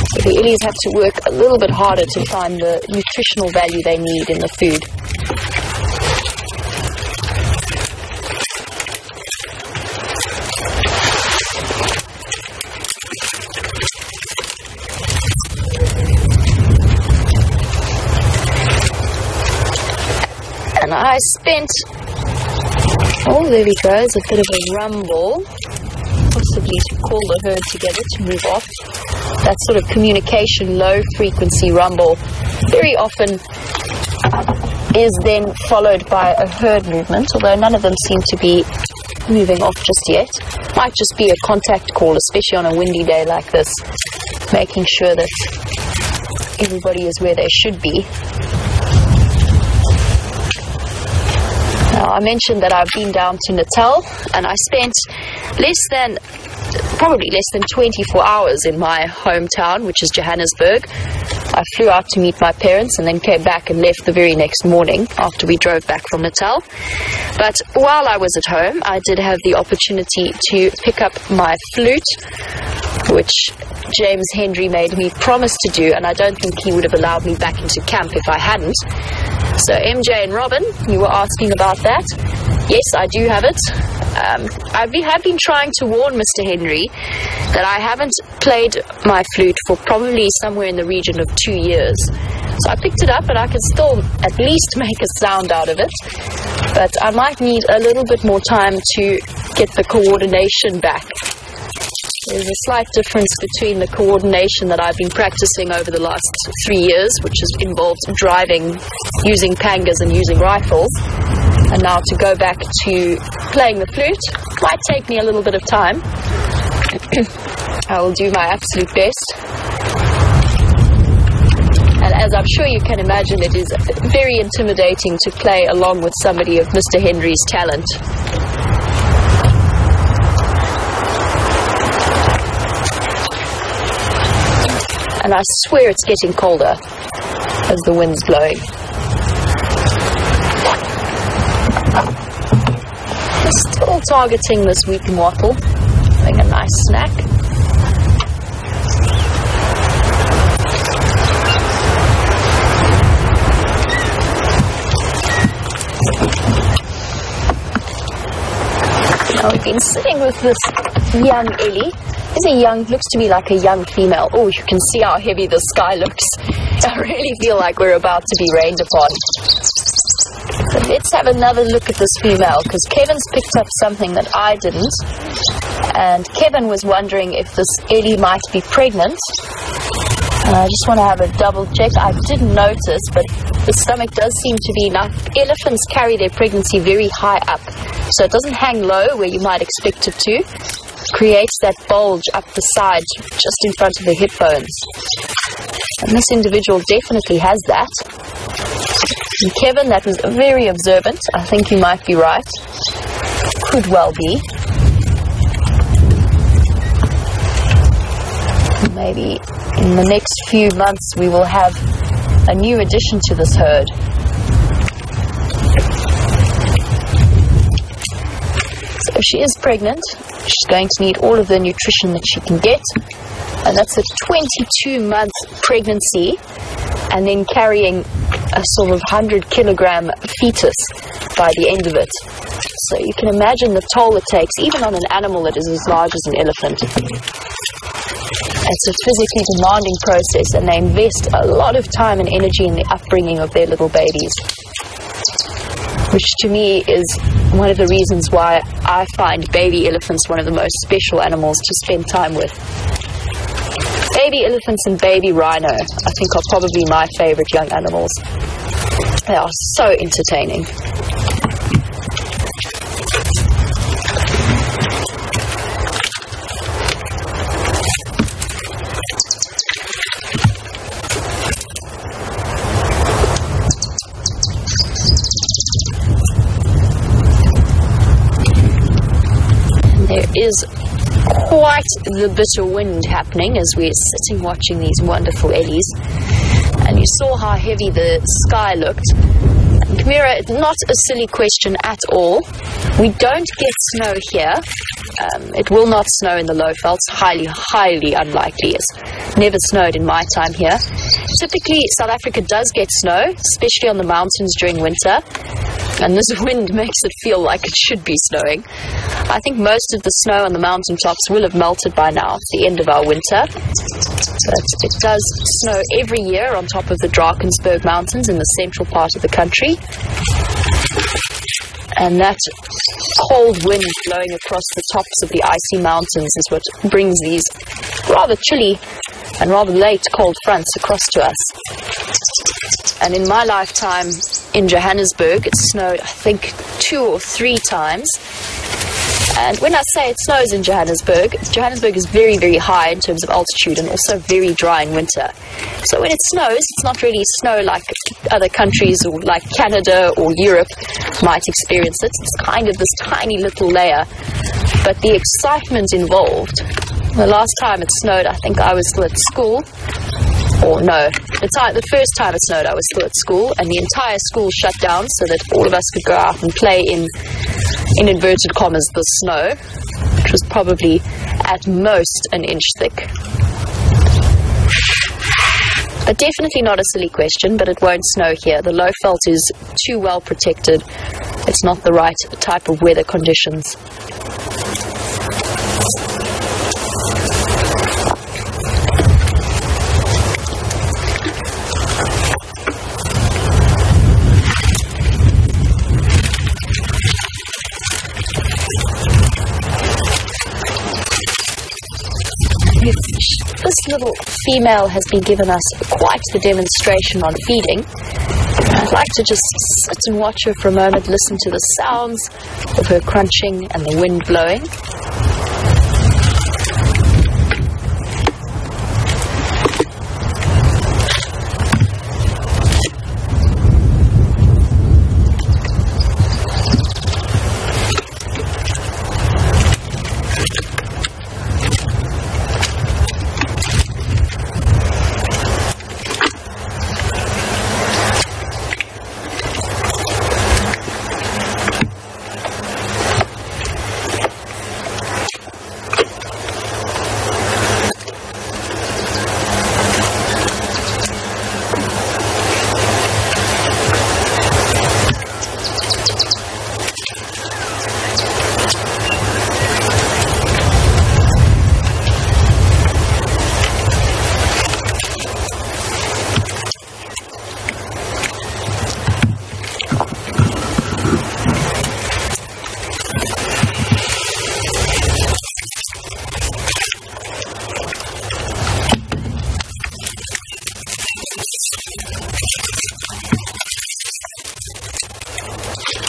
Speaker 2: So the illies have to work a little bit harder to find the nutritional value they need in the food. And I spent, oh, there we go, there's a bit of a rumble, possibly to call the herd together to move off. That sort of communication, low frequency rumble very often is then followed by a herd movement, although none of them seem to be moving off just yet. Might just be a contact call, especially on a windy day like this, making sure that everybody is where they should be. Now, I mentioned that I've been down to Natal, and I spent probably less than 24 hours in my hometown, which is Johannesburg. I flew out to meet my parents and then came back and left the very next morning after we drove back from Natal. But while I was at home, I did have the opportunity to pick up my flute, which James Hendry made me promise to do, and I don't think he would have allowed me back into camp if I hadn't. So MJ and Robin, you were asking about that. Yes, I do have it. I have been trying to warn Mr. Henry that I haven't played my flute for probably somewhere in the region of 2 years. So I picked it up and I can still at least make a sound out of it. But I might need a little bit more time to get the coordination back. There's a slight difference between the coordination that I've been practicing over the last 3 years, which has involved driving, using pangas and using rifles, and now to go back to playing the flute might take me a little bit of time. I will do my absolute best. And as I'm sure you can imagine, it is very intimidating to play along with somebody of Mr. Henry's talent. And I swear it's getting colder as the wind's blowing. Still targeting this weeping wattle, having a nice snack. Now we've been sitting with this young Ellie. Looks to me like a young female. Oh, you can see how heavy the sky looks. I really feel like we're about to be rained upon. So let's have another look at this female, because Kevin's picked up something that I didn't. And Kevin was wondering if this Ellie might be pregnant. And I just want to have a double check. I didn't notice, but the stomach does seem to be... Now, elephants carry their pregnancy very high up, so it doesn't hang low where you might expect it to. creates that bulge up the side just in front of the hip bones. And this individual definitely has that. And Kevin, that was very observant. I think you might be right. Could well be. Maybe in the next few months we will have a new addition to this herd. So she is pregnant. She's going to need all of the nutrition that she can get. And that's a 22-month pregnancy, and then carrying a sort of 100-kilogram fetus by the end of it. So you can imagine the toll it takes, even on an animal that is as large as an elephant. It's a physically demanding process, and they invest a lot of time and energy in the upbringing of their little babies, which to me is one of the reasons why I find baby elephants one of the most special animals to spend time with. Baby elephants and baby rhino, I think, are probably my favorite young animals. They are so entertaining. There is quite the bitter wind happening as we're sitting watching these wonderful ellies. And you saw how heavy the sky looked. And Kamira, not a silly question at all. We don't get snow here. It will not snow in the low velds. Highly, highly unlikely. It's never snowed in my time here. Typically, South Africa does get snow, especially on the mountains during winter. And this wind makes it feel like it should be snowing. I think most of the snow on the mountaintops will have melted by now. It's the end of our winter. But it does snow every year on top of the Drakensberg Mountains in the central part of the country. And that cold wind blowing across the tops of the icy mountains is what brings these rather chilly and rather late cold fronts across to us. And in my lifetime in Johannesburg, it snowed, I think, 2 or 3 times. And when I say it snows in Johannesburg is very, very high in terms of altitude and also very dry in winter. So when it snows, it's not really snow like other countries or like Canada or Europe might experience it. It's kind of this tiny little layer. But the excitement involved, the last time it snowed, I think I was still at school. Or no, the first time it snowed, I was still at school, and the entire school shut down so that all of us could go out and play in inverted commas, the snow, which was probably at most an inch thick. But definitely not a silly question, but it won't snow here. The low veld is too well protected. It's not the right type of weather conditions. This little female has been given us quite the demonstration on feeding. I'd like to just sit and watch her for a moment, listen to the sounds of her crunching and the wind blowing.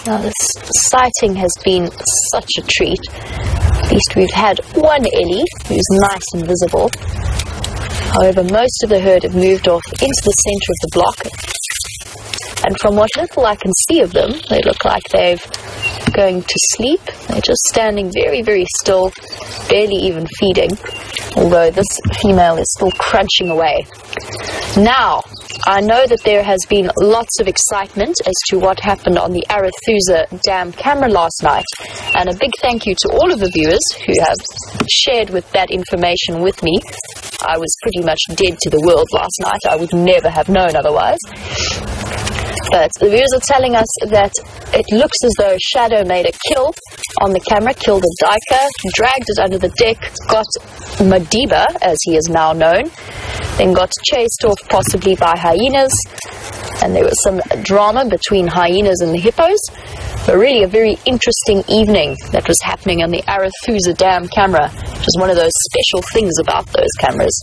Speaker 2: Now this sighting has been such a treat. At least we've had one Ellie who's nice and visible. However, most of the herd have moved off into the center of the block. And from what little I can see of them, they look like they're going to sleep. They're just standing very, very still, barely even feeding, although this female is still crunching away. Now, I know that there has been lots of excitement as to what happened on the Arathusa Dam camera last night, and a big thank you to all of the viewers who have shared that information with me. I was pretty much dead to the world last night. I would never have known otherwise. But the viewers are telling us that it looks as though Shadow made a kill on the camera, killed a diker, dragged it under the deck, got Madiba, as he is now known, then got chased off possibly by hyenas, and there was some drama between hyenas and the hippos. But really a very interesting evening that was happening on the Arathusa Dam camera, which is one of those special things about those cameras.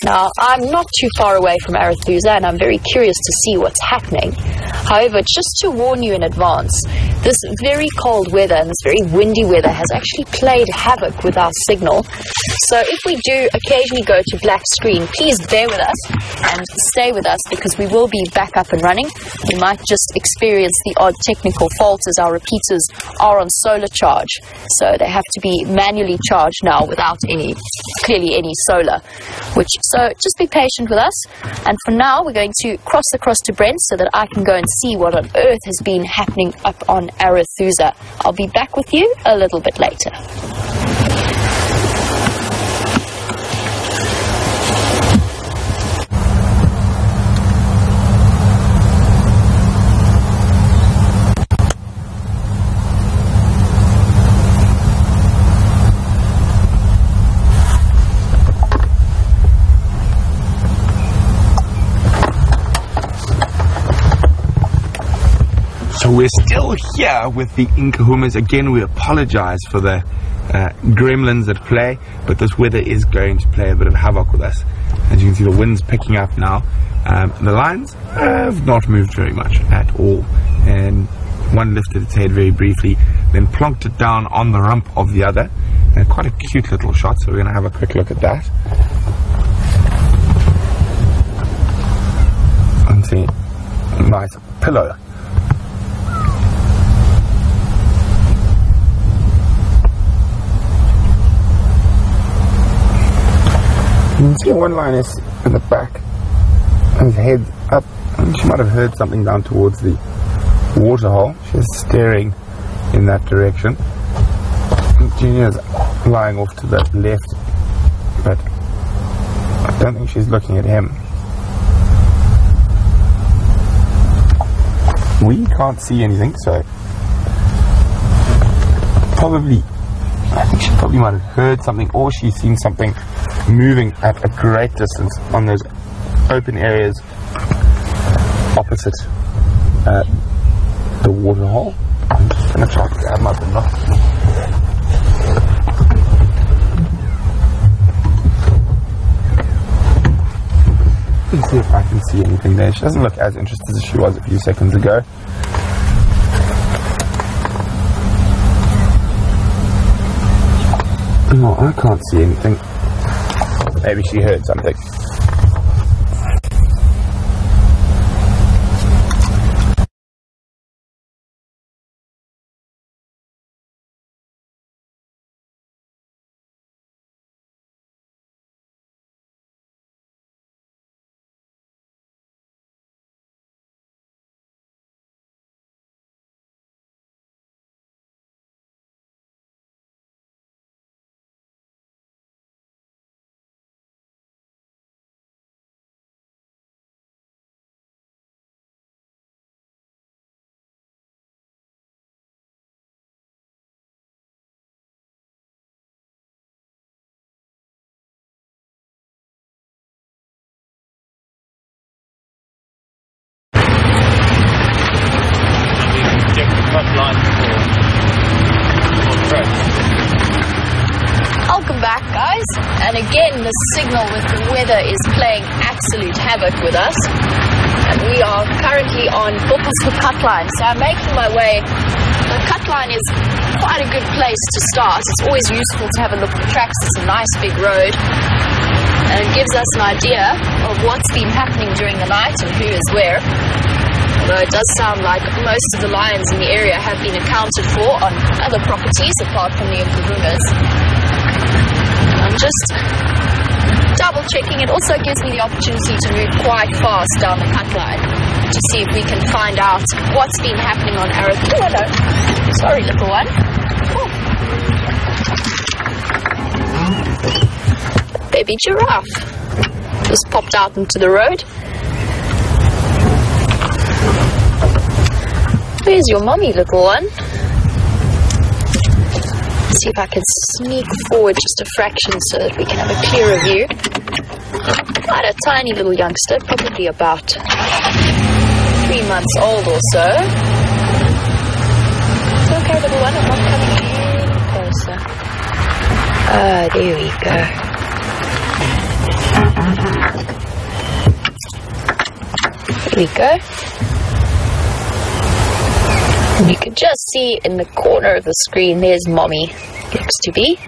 Speaker 2: Now, I'm not too far away from Arathusa, and I'm very curious to see what's happening. However, just to warn you in advance, this very cold weather and this very windy weather has actually played havoc with our signal. So if we do occasionally go to black screen, please bear with us and stay with us, because we will be back up and running. We might just experience the odd technical fault as our repeaters are on solar charge. So they have to be manually charged now without clearly any solar. So just be patient with us. And for now, we're going to cross across to Brent so that I can go and see what on earth has been happening up on Arathusa. I'll be back with you a little bit later.
Speaker 1: So we're still here with the Nkuhumas. Again, we apologize for the gremlins at play, but this weather is going to play a bit of havoc with us. As you can see, the wind's picking up now. The lines have not moved very much at all, and one lifted its head very briefly, then plonked it down on the rump of the other. And quite a cute little shot, so we're going to have a quick look at that. And see, nice pillow. You can see one lioness in the back, his head up, and she might have heard something down towards the waterhole. She's staring in that direction. Junior's lying off to the left, but I don't think she's looking at him. We can't see anything, so I think she probably might have heard something, or she's seen something moving at a great distance on those open areas opposite the waterhole. I'm just going to try to grab my binoculars. Let's see if I can see anything there. She doesn't look as interested as she was a few seconds ago. No, I can't see anything. Maybe she heard something.
Speaker 2: Welcome back, guys, and again the signal with the weather is playing absolute havoc with us, and we are currently on Boppelshoek cut line. So I'm making my way. The cut line is quite a good place to start. It's always useful to have a look at the tracks. It's a nice big road, and it gives us an idea of what's been happening during the night and who is where. Although it does sound like most of the lions in the area have been accounted for on other properties apart from the Nkuhumas. I'm just double checking. It also gives me the opportunity to move quite fast down the cut line to see if we can find out what's been happening on Arab. Oh, hello. Sorry, little one. Oh. Baby giraffe just popped out into the road. Where's your mommy, little one? Let's see if I can sneak forward just a fraction so that we can have a clearer view. Quite a tiny little youngster, probably about 3 months old or so. It's okay, little one, I'm not coming any closer. Ah, there we go. There we go. And you can just see in the corner of the screen, there's mommy, looks to be.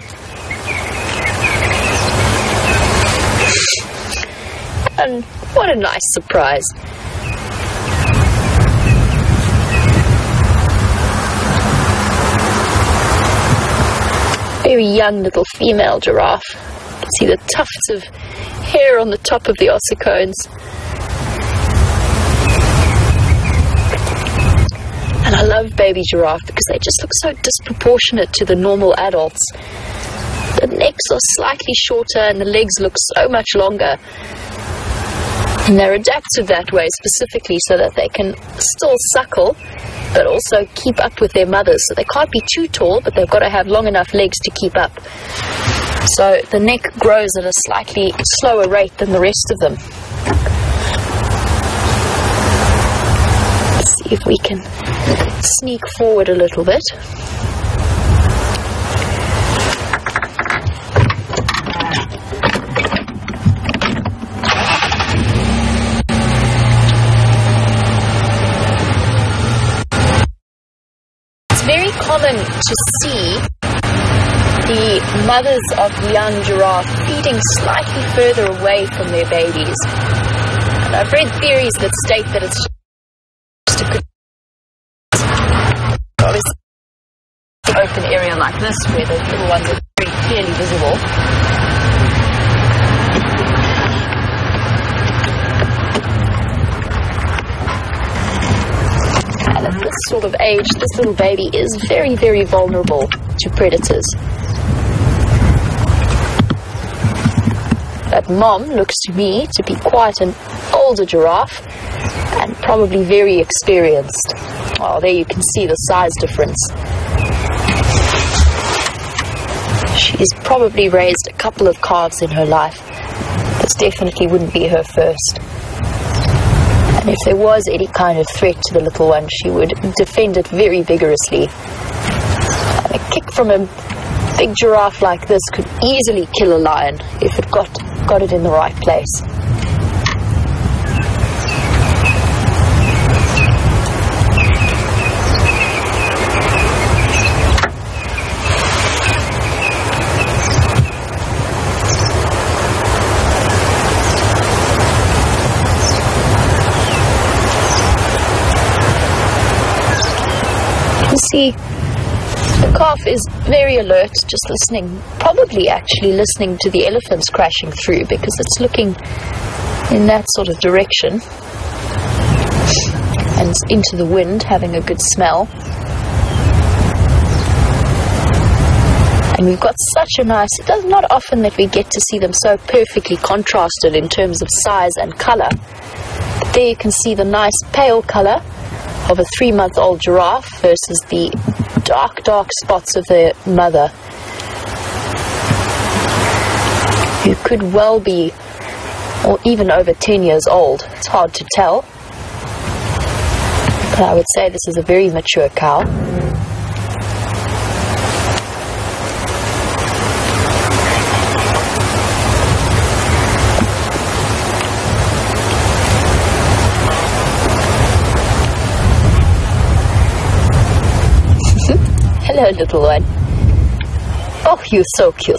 Speaker 2: And what a nice surprise. Very young little female giraffe. You can see the tufts of hair on the top of the ossicones. And I love baby giraffe because they just look so disproportionate to the normal adults. The necks are slightly shorter and the legs look so much longer. And they're adapted that way specifically so that they can still suckle but also keep up with their mothers. So they can't be too tall, but they've got to have long enough legs to keep up. So the neck grows at a slightly slower rate than the rest of them. Let's see if we can sneak forward a little bit. It's very common to see the mothers of young giraffe feeding slightly further away from their babies. And I've read theories that state that it's just a good obviously open area like this where the little ones are very clearly visible. And at this sort of age, this little baby is very, very vulnerable to predators. That mom looks to me to be quite an older giraffe and probably very experienced. Oh, there you can see the size difference. She's probably raised a couple of calves in her life. This definitely wouldn't be her first. And if there was any kind of threat to the little one, she would defend it very vigorously. And a kick from a big giraffe like this could easily kill a lion if it got it in the right place. See, the calf is very alert, just listening, probably actually listening to the elephants crashing through because it's looking in that sort of direction and into the wind, having a good smell. And we've got such a nice, it's not often that we get to see them so perfectly contrasted in terms of size and color. But there you can see the nice pale color of a 3-month-old giraffe versus the dark spots of their mother, who could well be or even over 10 years old. It's hard to tell, but I would say this is a very mature cow. Hello, little one. Oh, you're so cute.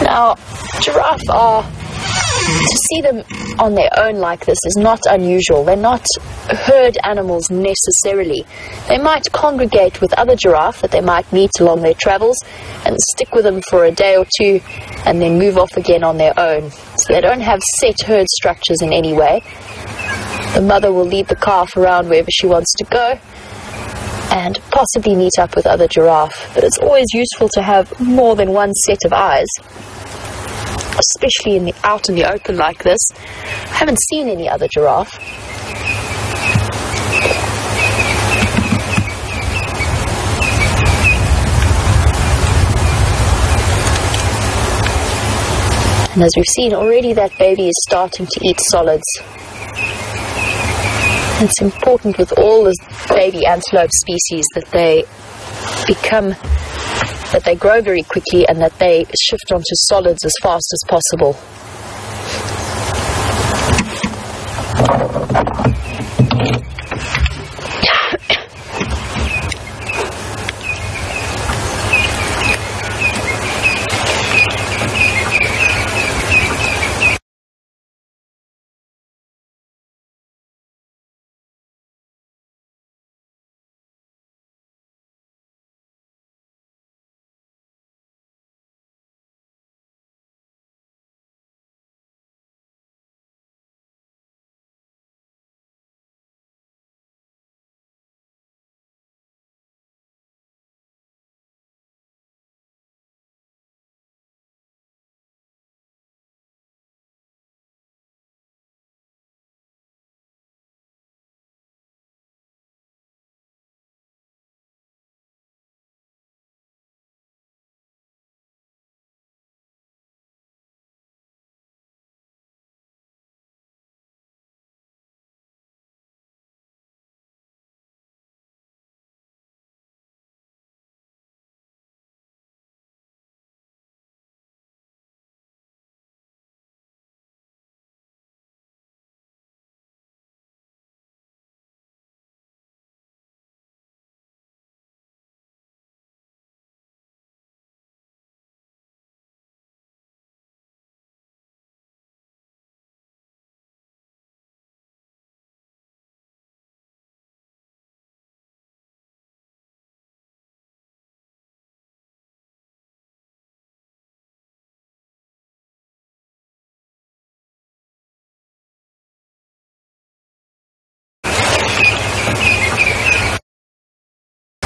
Speaker 2: Now, giraffe to see them on their own like this is not unusual. They're not herd animals necessarily. They might congregate with other giraffe that they might meet along their travels and stick with them for a day or two and then move off again on their own. So they don't have set herd structures in any way. The mother will lead the calf around wherever she wants to go and possibly meet up with other giraffe. But it's always useful to have more than one set of eyes, especially out in the open like this. I haven't seen any other giraffe. And as we've seen already, that baby is starting to eat solids. It's important with all the baby antelope species that they grow very quickly and that they shift onto solids as fast as possible.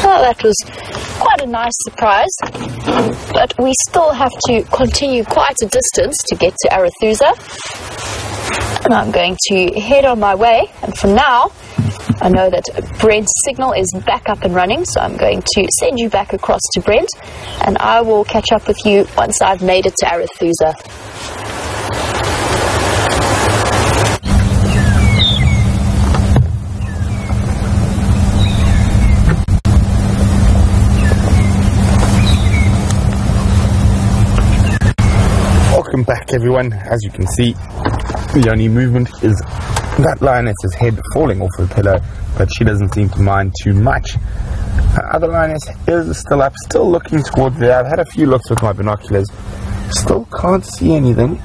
Speaker 2: Well, that was quite a nice surprise, but we still have to continue quite a distance to get to Arathusa, and I'm going to head on my way. And for now, I know that Brent's signal is back up and running, so I'm going to send you back across to Brent, and I will catch up with you once I've made it to Arathusa.
Speaker 1: Welcome back, everyone. As you can see, the only movement is that lioness's head falling off her pillow, but she doesn't seem to mind too much. Her other lioness is still up, still looking towards there. I've had a few looks with my binoculars, still can't see anything.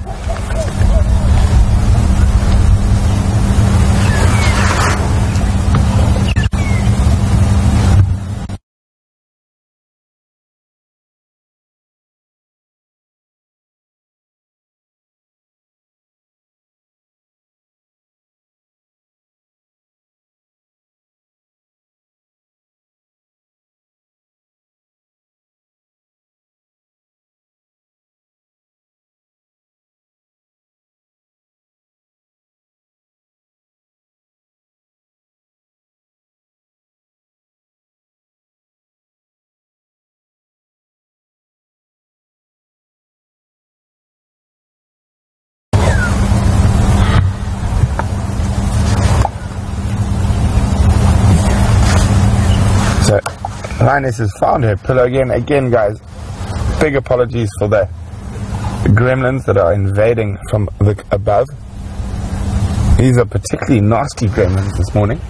Speaker 1: So, Lioness has found her pillow again. Again, guys, big apologies for the gremlins that are invading from the above. These are particularly nasty gremlins this morning.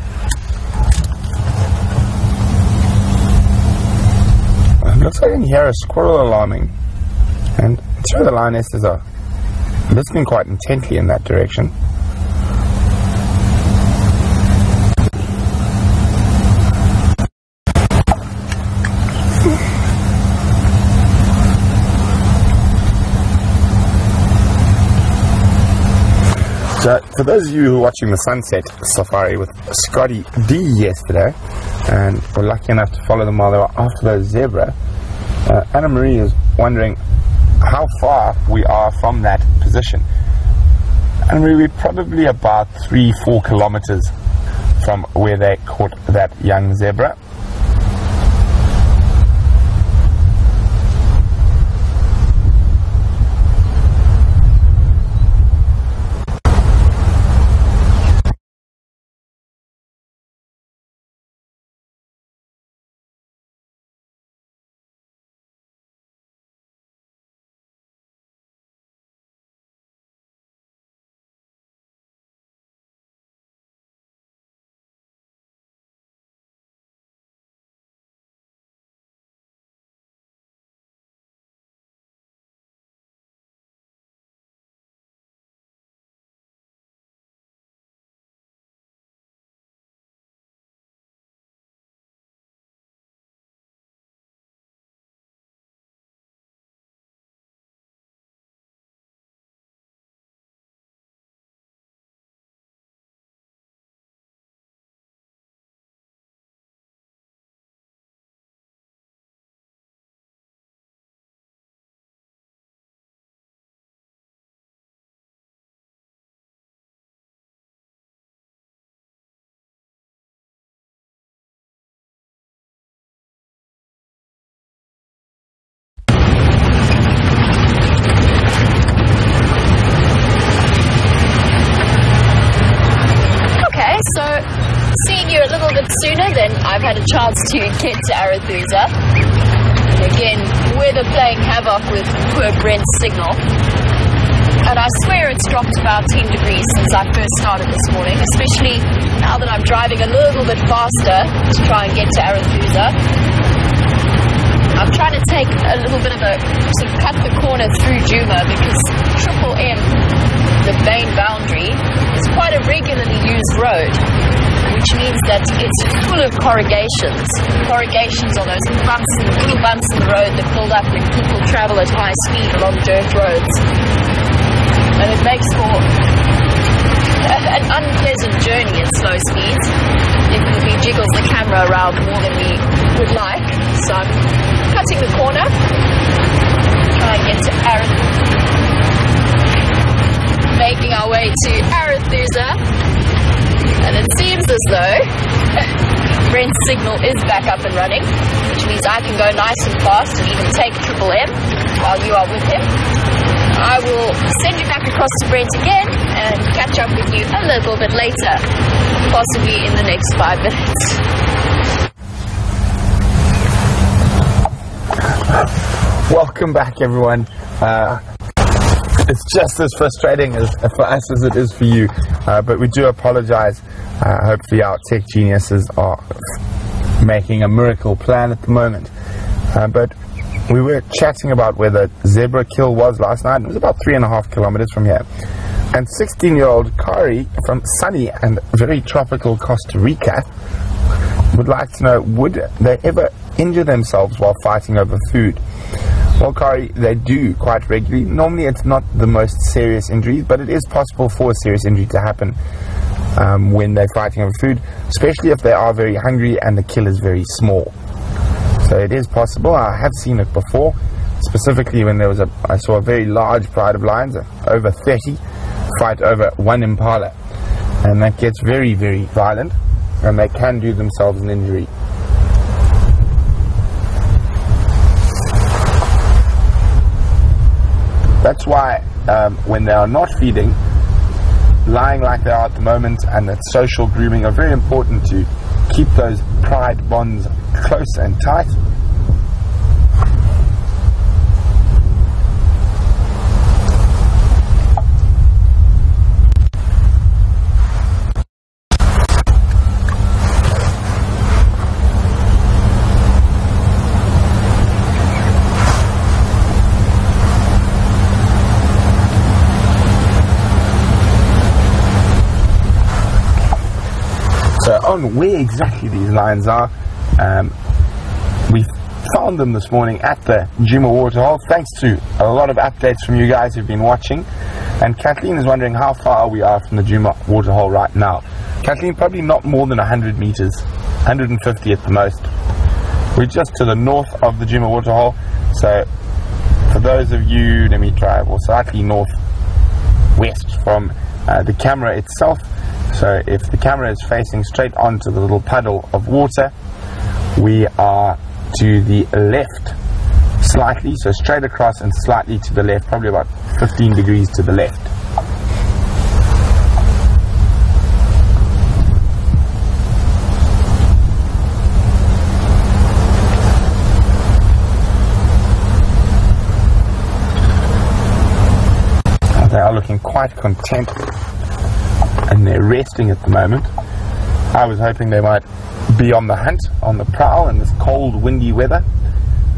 Speaker 1: It looks like I can hear a squirrel alarming, and two of the lionesses are listening quite intently in that direction. So, for those of you who were watching the sunset safari with Scotty D yesterday, and were lucky enough to follow them while they were after those zebra, Anna Marie is wondering how far we are from that position. Anna Marie, we're probably about 3-4 kilometers from where they caught that young zebra.
Speaker 2: Seeing you a little bit sooner than I've had a chance to get to Arathusa. And again, weather playing havoc with poor Brent's signal. And I swear it's dropped about 10 degrees since I first started this morning, especially now that I'm driving a little bit faster to try and get to Arathusa. I'm trying to take a little bit of a, sort of cut the corner through Djuma because Triple M, the main boundary, is quite a regularly used road, which means that it's full of corrugations. Corrugations are those bumps, little bumps in the road that build up when people travel at high speed along dirt roads. And it makes for an unpleasant journey at slow speeds. It really jiggles the camera around more than we would like. So I'm cutting the corner, try and get to making our way to Arathusa. And it seems as though Brent's signal is back up and running, which means I can go nice and fast and even take Triple M while you are with him. I will send you back across to Brent again and catch up with you a little bit later, possibly in the next 5 minutes.
Speaker 1: Welcome back, everyone. It's just as frustrating for us as it is for you, but we do apologize. Hopefully our tech geniuses are making a miracle plan at the moment. But we were chatting about where the zebra kill was last night. It was about 3.5 kilometers from here. And 16-year-old Kari from sunny and very tropical Costa Rica would like to know, would they ever injure themselves while fighting over food? Well, Kari, they do quite regularly. Normally it's not the most serious injuries, but it is possible for a serious injury to happen when they're fighting over food, especially if they are very hungry and the kill is very small. So it is possible. I have seen it before, specifically when I saw a very large pride of lions, over 30, fight over one impala. And that gets very, very violent, and they can do themselves an injury. That's why when they are not feeding, lying like they are at the moment, and that social grooming are very important to keep those pride bonds close and tight. on where exactly these lions are. We found them this morning at the Nkuhumas waterhole, thanks to a lot of updates from you guys who've been watching. And Kathleen is wondering how far we are from the Nkuhumas waterhole right now. Kathleen, probably not more than 100 meters, 150 at the most. We're just to the north of the Nkuhumas waterhole, so for those of you, let me try, well, slightly northwest from the camera itself. So if the camera is facing straight onto the little puddle of water, we are to the left slightly, so straight across and slightly to the left, probably about 15 degrees to the left. They are looking quite content and they're resting at the moment. I was hoping they might be on the hunt, on the prowl in this cold, windy weather.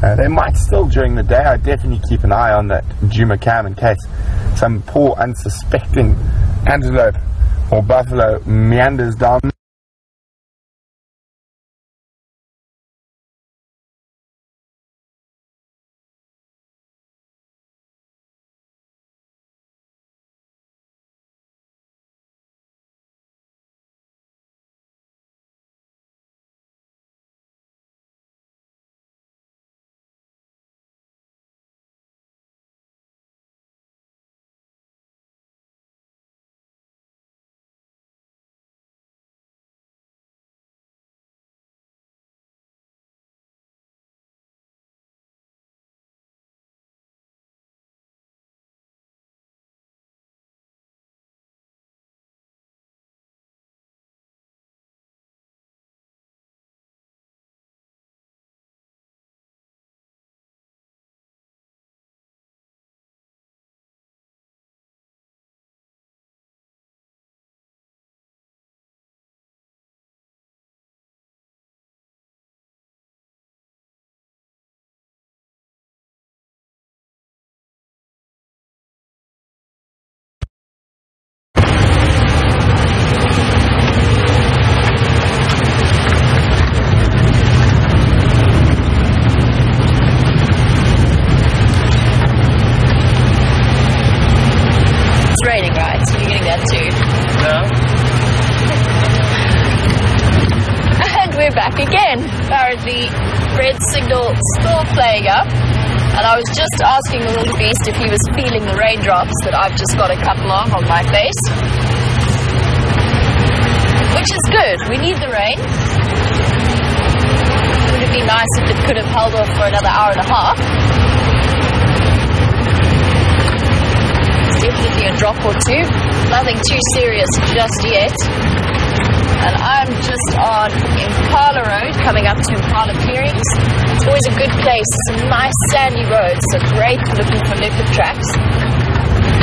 Speaker 1: They might still during the day. I definitely keep an eye on that Nkuhumas cam in case some poor unsuspecting antelope or buffalo meanders down.
Speaker 2: Back again. Apparently red signal still playing up, and I was just asking the little beast if he was feeling the raindrops that I've just got a couple of on my face, which is good. We need the rain. Would it be nice if it could have held off for another hour and a half? It's definitely a drop or two, nothing too serious just yet. And I'm just on Impala Road, coming up to Impala Clearings. It's always a good place, some nice sandy roads, so great for looking for leopard tracks,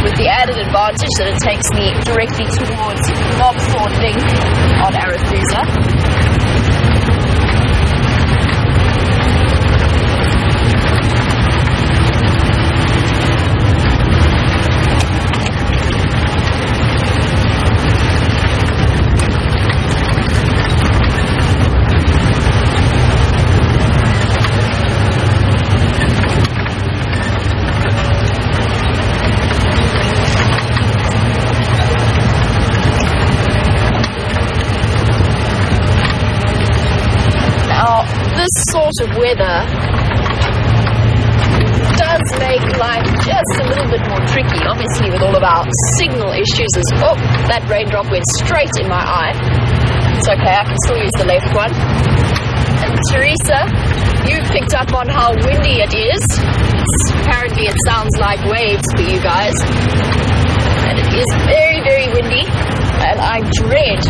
Speaker 2: with the added advantage that it takes me directly towards Mobthorn Link on Arethusa. This sort of weather does make life just a little bit more tricky, obviously with all of our signal issues. Oh, that raindrop went straight in my eye. It's okay, I can still use the left one. And Teresa, you've picked up on how windy it is. Apparently it sounds like waves for you guys. And it is very, very windy, and I dread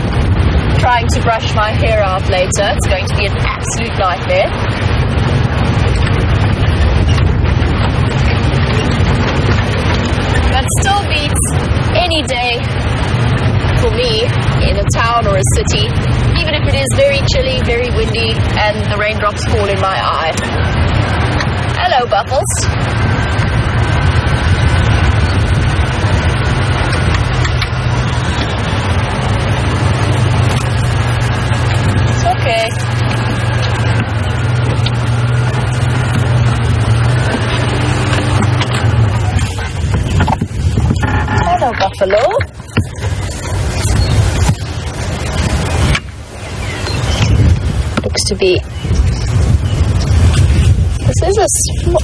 Speaker 2: trying to brush my hair out later. It's going to be an absolute nightmare. But still beats any day for me in a town or a city, even if it is very chilly, very windy, and the raindrops fall in my eye. Hello, Buffles. Hello, buffalo. Looks to be...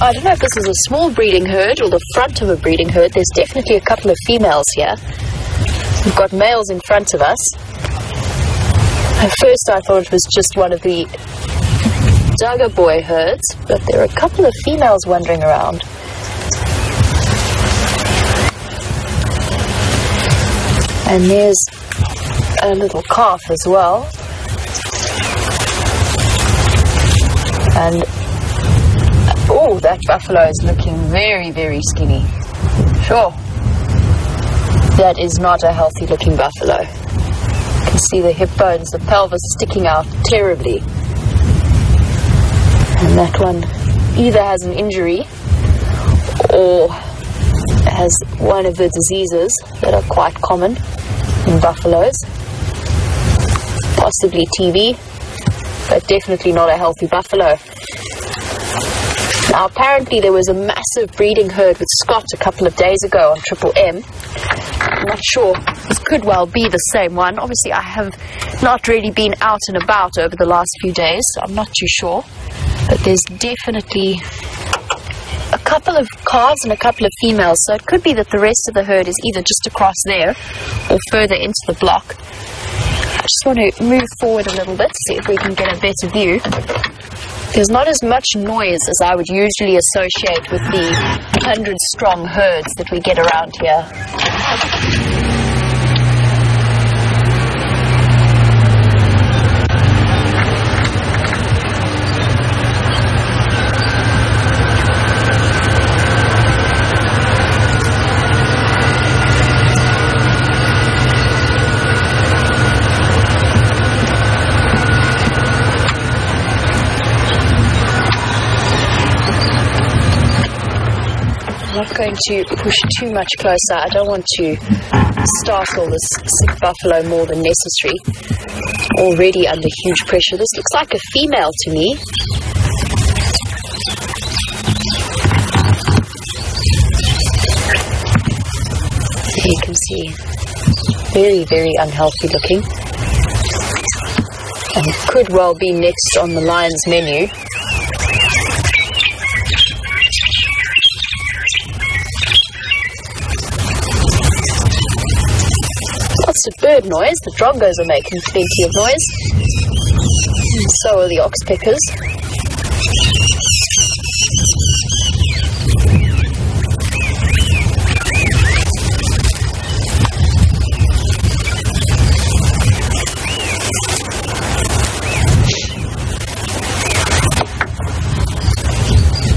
Speaker 2: I don't know if this is a small breeding herd or the front of a breeding herd. There's definitely a couple of females here. We've got males in front of us. At first I thought it was just one of the Duggar boy herds, but there are a couple of females wandering around. And there's a little calf as well. And oh, that buffalo is looking very, very skinny. Sure. That is not a healthy looking buffalo. You can see the hip bones, the pelvis sticking out terribly. And that one either has an injury or has one of the diseases that are quite common in buffaloes. Possibly TB, but definitely not a healthy buffalo. Now, apparently there was a massive breeding herd with Scott a couple of days ago on Triple M. I'm not sure. This could well be the same one. Obviously, I have not really been out and about over the last few days, so I'm not too sure. But there's definitely a couple of calves and a couple of females, so it could be that the rest of the herd is either just across there or further into the block. I just want to move forward a little bit, see if we can get a better view. There's not as much noise as I would usually associate with the 100-strong herds that we get around here. I'm not going to push too much closer. I don't want to startle this sick buffalo more than necessary. Already under huge pressure. This looks like a female to me. There you can see. Very, very unhealthy looking. And could well be next on the lion's menu. Lots of bird noise. The drongos are making plenty of noise. And so are the oxpeckers.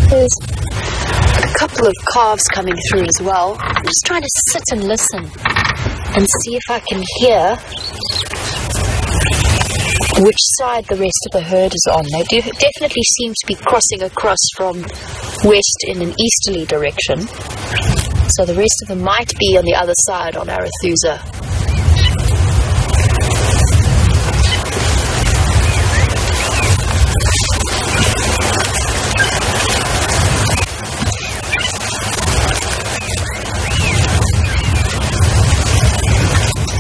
Speaker 2: There's a couple of calves coming through as well. I'm just trying to sit and listen and see if I can hear which side the rest of the herd is on. They do definitely seem to be crossing across from west in an easterly direction. So the rest of them might be on the other side on Arethusa.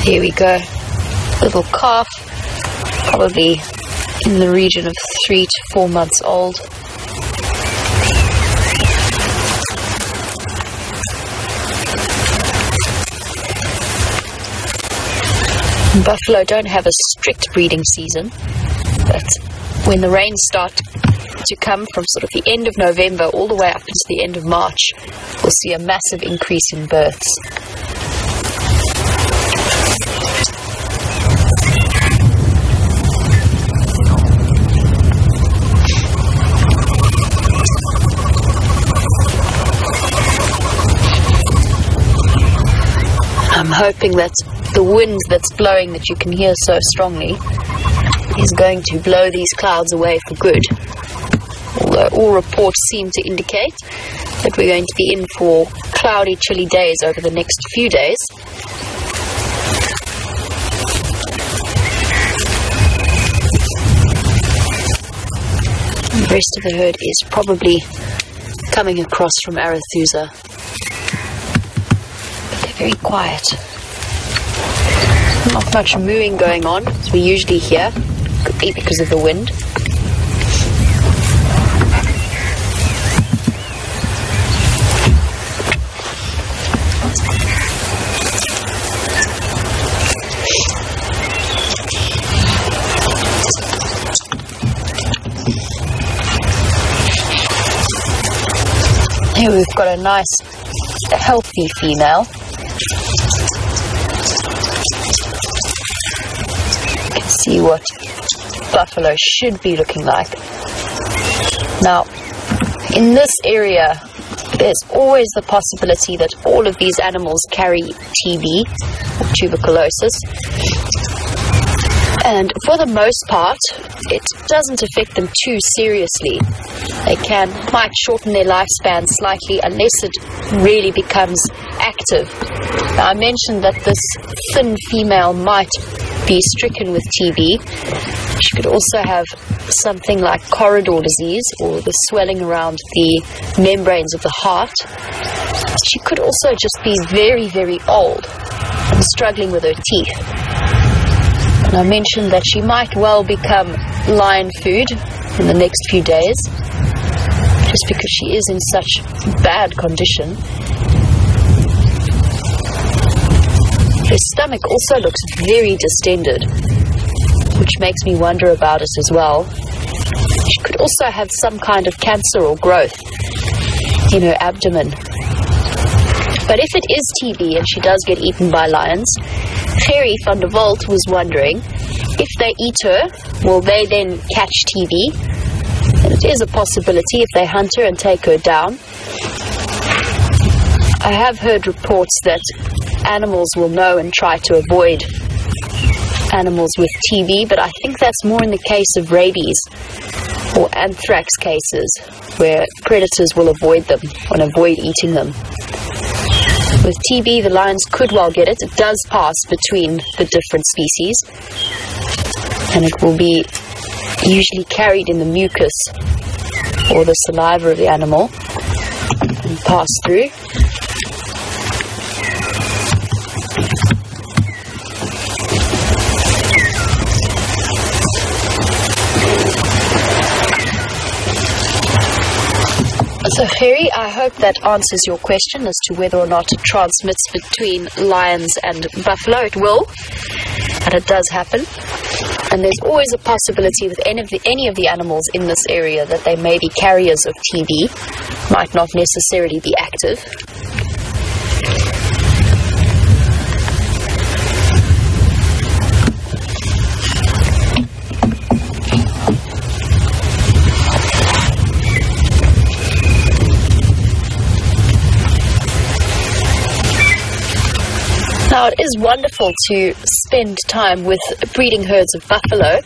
Speaker 2: Here we go. Little calf, probably in the region of 3 to 4 months old. Buffalo don't have a strict breeding season, but when the rains start to come from sort of the end of November all the way up into the end of March, we'll see a massive increase in births. I'm hoping that the wind that's blowing that you can hear so strongly is going to blow these clouds away for good. Although all reports seem to indicate that we're going to be in for cloudy, chilly days over the next few days. The rest of the herd is probably coming across from Arethusa. They're very quiet. Not much mooing going on as we usually hear. Could be because of the wind. Here we've got a nice, healthy female. You can see what buffalo should be looking like. Now, in this area, there's always the possibility that all of these animals carry TB, or tuberculosis. And for the most part, it doesn't affect them too seriously. They might shorten their lifespan slightly unless it really becomes active. Now, I mentioned that this thin female might be stricken with TB. She could also have something like corridor disease, or the swelling around the membranes of the heart. She could also just be very, very old and struggling with her teeth. And I mentioned that she might well become lion food in the next few days, just because she is in such bad condition. Her stomach also looks very distended, which makes me wonder about it as well. She could also have some kind of cancer or growth in her abdomen. But if it is TB and she does get eaten by lions, Ferry van der Walt was wondering, if they eat her, will they then catch TB? And it is a possibility if they hunt her and take her down. I have heard reports that animals will know and try to avoid animals with TB, but I think that's more in the case of rabies or anthrax cases, where predators will avoid them and avoid eating them. With TB, the lions could well get it. It does pass between the different species, and it will be usually carried in the mucus or the saliva of the animal and pass through. So, Ferry, I hope that answers your question as to whether or not it transmits between lions and buffalo. It will, and it does happen. And there's always a possibility with any of the animals in this area that they may be carriers of TB, might not necessarily be active. Now, it is wonderful to spend time with breeding herds of buffalo.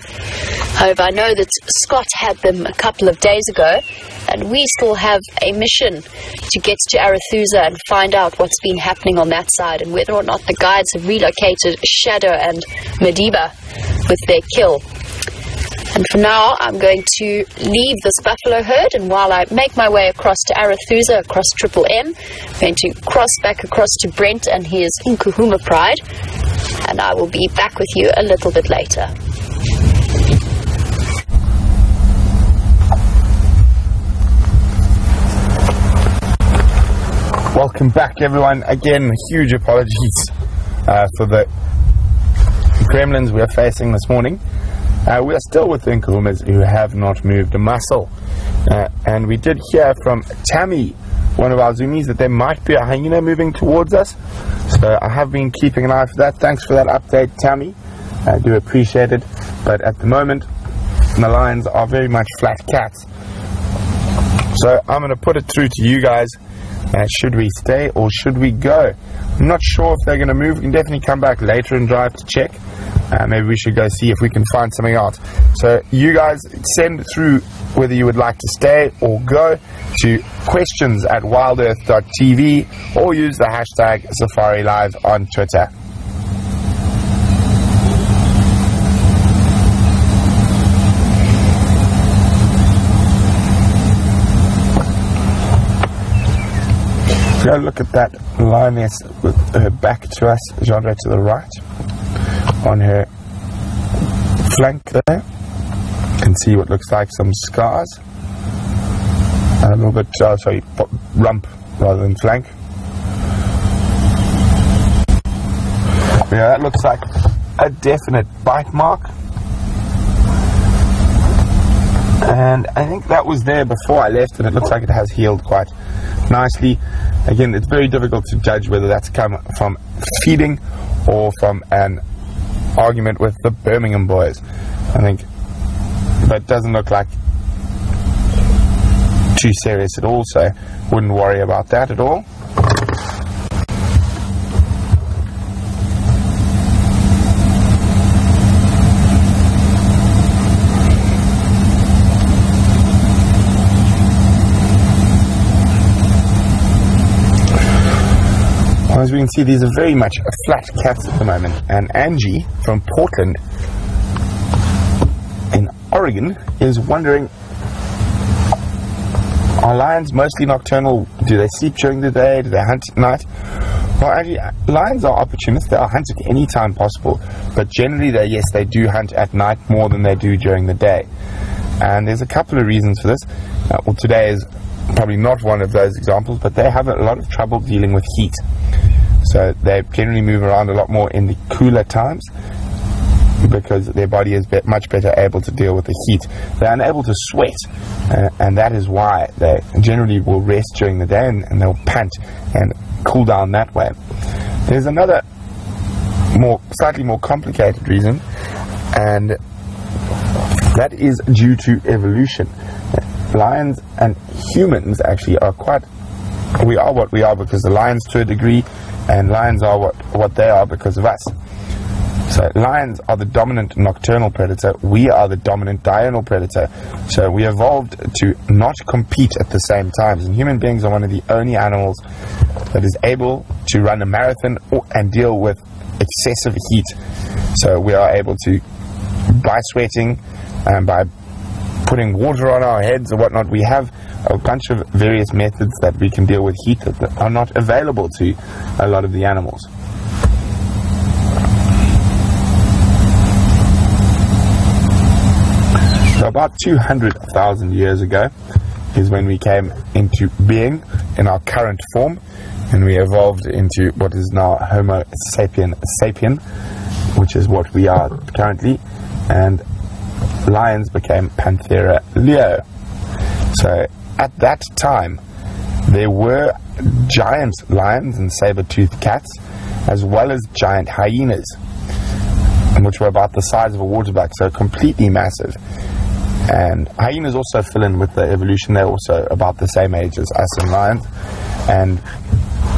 Speaker 2: However, I know that Scott had them a couple of days ago, and we still have a mission to get to Arathusa and find out what's been happening on that side and whether or not the guides have relocated Shadow and Madiba with their kill. And for now, I'm going to leave this buffalo herd, and while I make my way across to Arathusa, across Triple M, I'm going to cross back across to Brent and his Nkuhumas pride, and I will be back with you a little bit later.
Speaker 1: Welcome back, everyone. Again, huge apologies for the gremlins we are facing this morning. We are still with the Nkuhumas, who have not moved a muscle. And we did hear from Tammy, one of our zoomies, that there might be a hyena moving towards us. So I have been keeping an eye for that. Thanks for that update, Tammy. I do appreciate it. But at the moment, the lions are very much flat cats. So I'm going to put it through to you guys. Should we stay or should we go? I'm not sure if they're going to move. We can definitely come back later and drive to check. Maybe we should go see if we can find something out. So you guys send through whether you would like to stay or go to questions@wildearth.tv or use the hashtag SafariLive on Twitter. we go look at that lioness with her back to us, Genre to the right, on her flank there, you can see what looks like some scars, and a little bit, sorry, rump rather than flank. Yeah, that looks like a definite bite mark, and I think that was there before I left, and it looks like it has healed quite nicely. Again, it's very difficult to judge whether that's come from feeding or from an argument with the Birmingham boys, I think, but it doesn't look like too serious at all, so wouldn't worry about that at all. As we can see, these are very much flat cats at the moment, and Angie from Portland in Oregon is wondering, are lions mostly nocturnal? Do they sleep during the day? Do they hunt at night? Well, actually, lions are opportunists. They'll hunt at any time possible, but generally they do hunt at night more than they do during the day, and there's a couple of reasons for this. Well, today is probably not one of those examples, but they have a lot of trouble dealing with heat. So they generally move around a lot more in the cooler times because their body is much better able to deal with the heat. They're unable to sweat, and that is why they generally will rest during the day, and they'll pant and cool down that way. There's another slightly more complicated reason, and that is due to evolution. Lions and humans actually we are what we are because of lions to a degree, and lions are what they are because of us. So lions are the dominant nocturnal predator, we are the dominant diurnal predator. So we evolved to not compete at the same times, and human beings are one of the only animals that is able to run a marathon and deal with excessive heat. So we are able to, by sweating and by putting water on our heads or whatnot, we have a bunch of various methods that we can deal with heat that are not available to a lot of the animals. So about 200,000 years ago is when we came into being in our current form, and we evolved into what is now Homo sapien, which is what we are currently, and lions became Panthera leo. So at that time there were giant lions and saber-toothed cats, as well as giant hyenas, which were about the size of a waterbuck, so completely massive. And hyenas also fill in with the evolution. They're also about the same age as us and lions. And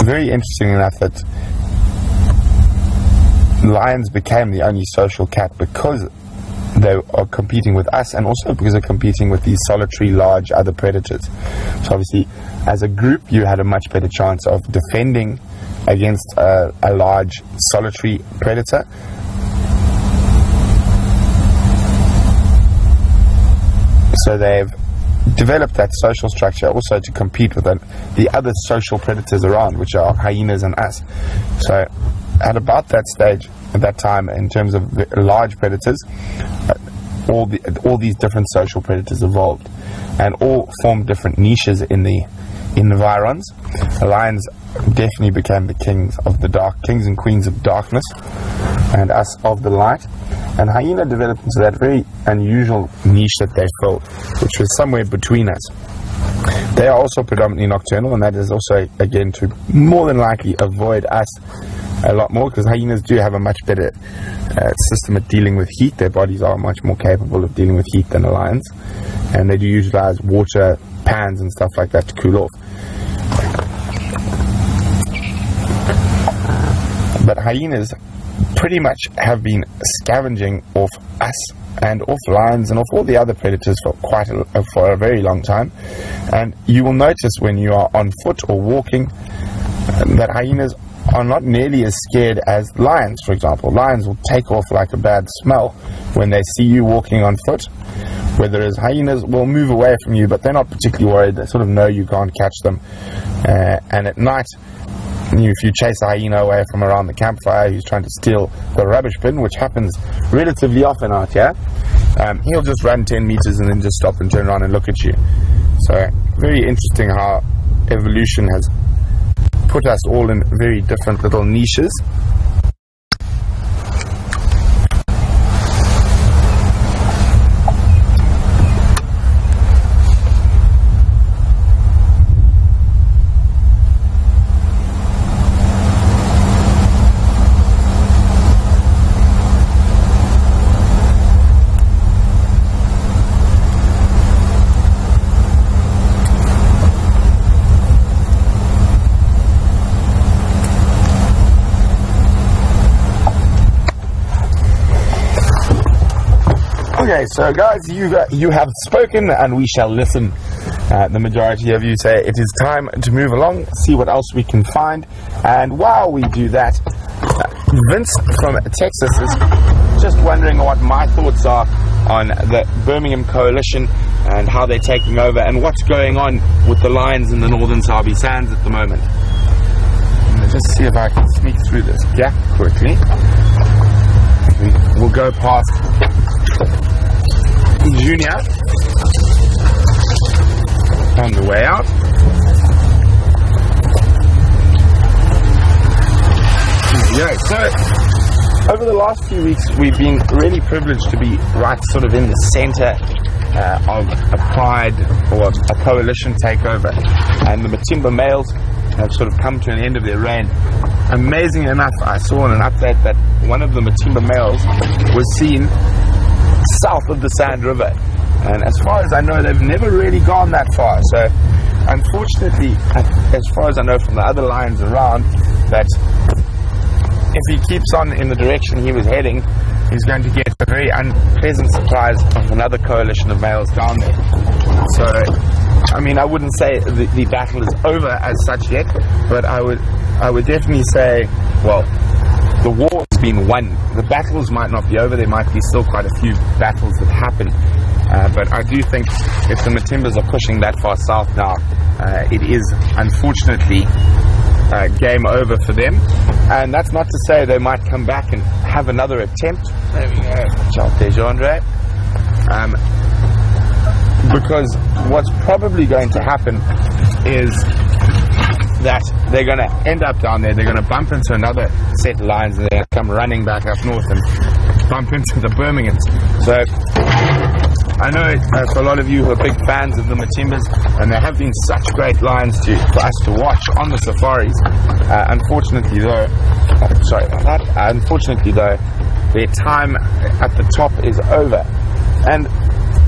Speaker 1: very interesting enough that lions became the only social cat because they are competing with us, and also because they're competing with these solitary large other predators. So obviously as a group you had a much better chance of defending against a large solitary predator. So they've developed that social structure also to compete with the other social predators around, which are hyenas and us. So at about that stage, at that time, in terms of the large predators, all these different social predators evolved, and all formed different niches in the environs. The lions definitely became the kings and queens of darkness, and us of the light. And hyena developed into that very unusual niche that they filled, which was somewhere between us. They are also predominantly nocturnal, and that is also, again, to more than likely avoid us a lot more, because hyenas do have a much better system at dealing with heat. Their bodies are much more capable of dealing with heat than the lions, and they do utilize water pans and stuff like that to cool off. But hyenas pretty much have been scavenging off us and off lions and off all the other predators for a very long time. And you will notice when you are on foot or walking that hyenas are not nearly as scared as lions, for example. Lions will take off like a bad smell when they see you walking on foot, whereas hyenas will move away from you, but they're not particularly worried. They sort of know you can't catch them. and at night, if you chase a hyena away from around the campfire who's trying to steal the rubbish bin, which happens relatively often out here, he'll just run 10 meters and then just stop and turn around and look at you. So very interesting how evolution has put us all in very different little niches. Okay, so guys, you have spoken and we shall listen. The majority of you say it is time to move along, see what else we can find. And while we do that, Vince from Texas is just wondering what my thoughts are on the Birmingham Coalition and how they're taking over and what's going on with the lions in the Northern Sabi Sands at the moment. Let's just see if I can sneak through this gap quickly. We'll go past Junior on the way out. Yeah, so over the last few weeks we've been really privileged to be right sort of in the center of a pride or a coalition takeover, and the Madiba males have sort of come to an end of their reign. Amazingly enough, I saw in an update that one of the Madiba males was seen south of the Sand River, and as far as I know they've never really gone that far. So unfortunately, as far as I know from the other lions around, that if he keeps on in the direction he was heading, he's going to get a very unpleasant surprise of another coalition of males down there. So I mean, I wouldn't say the battle is over as such yet, but I would definitely say, well, the war has been won. The battles might not be over. There might be still quite a few battles that happen. But I do think if the Matimbas are pushing that far south now, it is unfortunately game over for them. And that's not to say they might come back and have another attempt. There we go. Ciao, Andre. Because what's probably going to happen is that they're going to end up down there, they're going to bump into another set of lions, and they're going to come running back up north and bump into the Birminghams. So I know for a lot of you who are big fans of the Matimbas, and there have been such great lions for us to watch on the safaris. Unfortunately though, their time at the top is over. And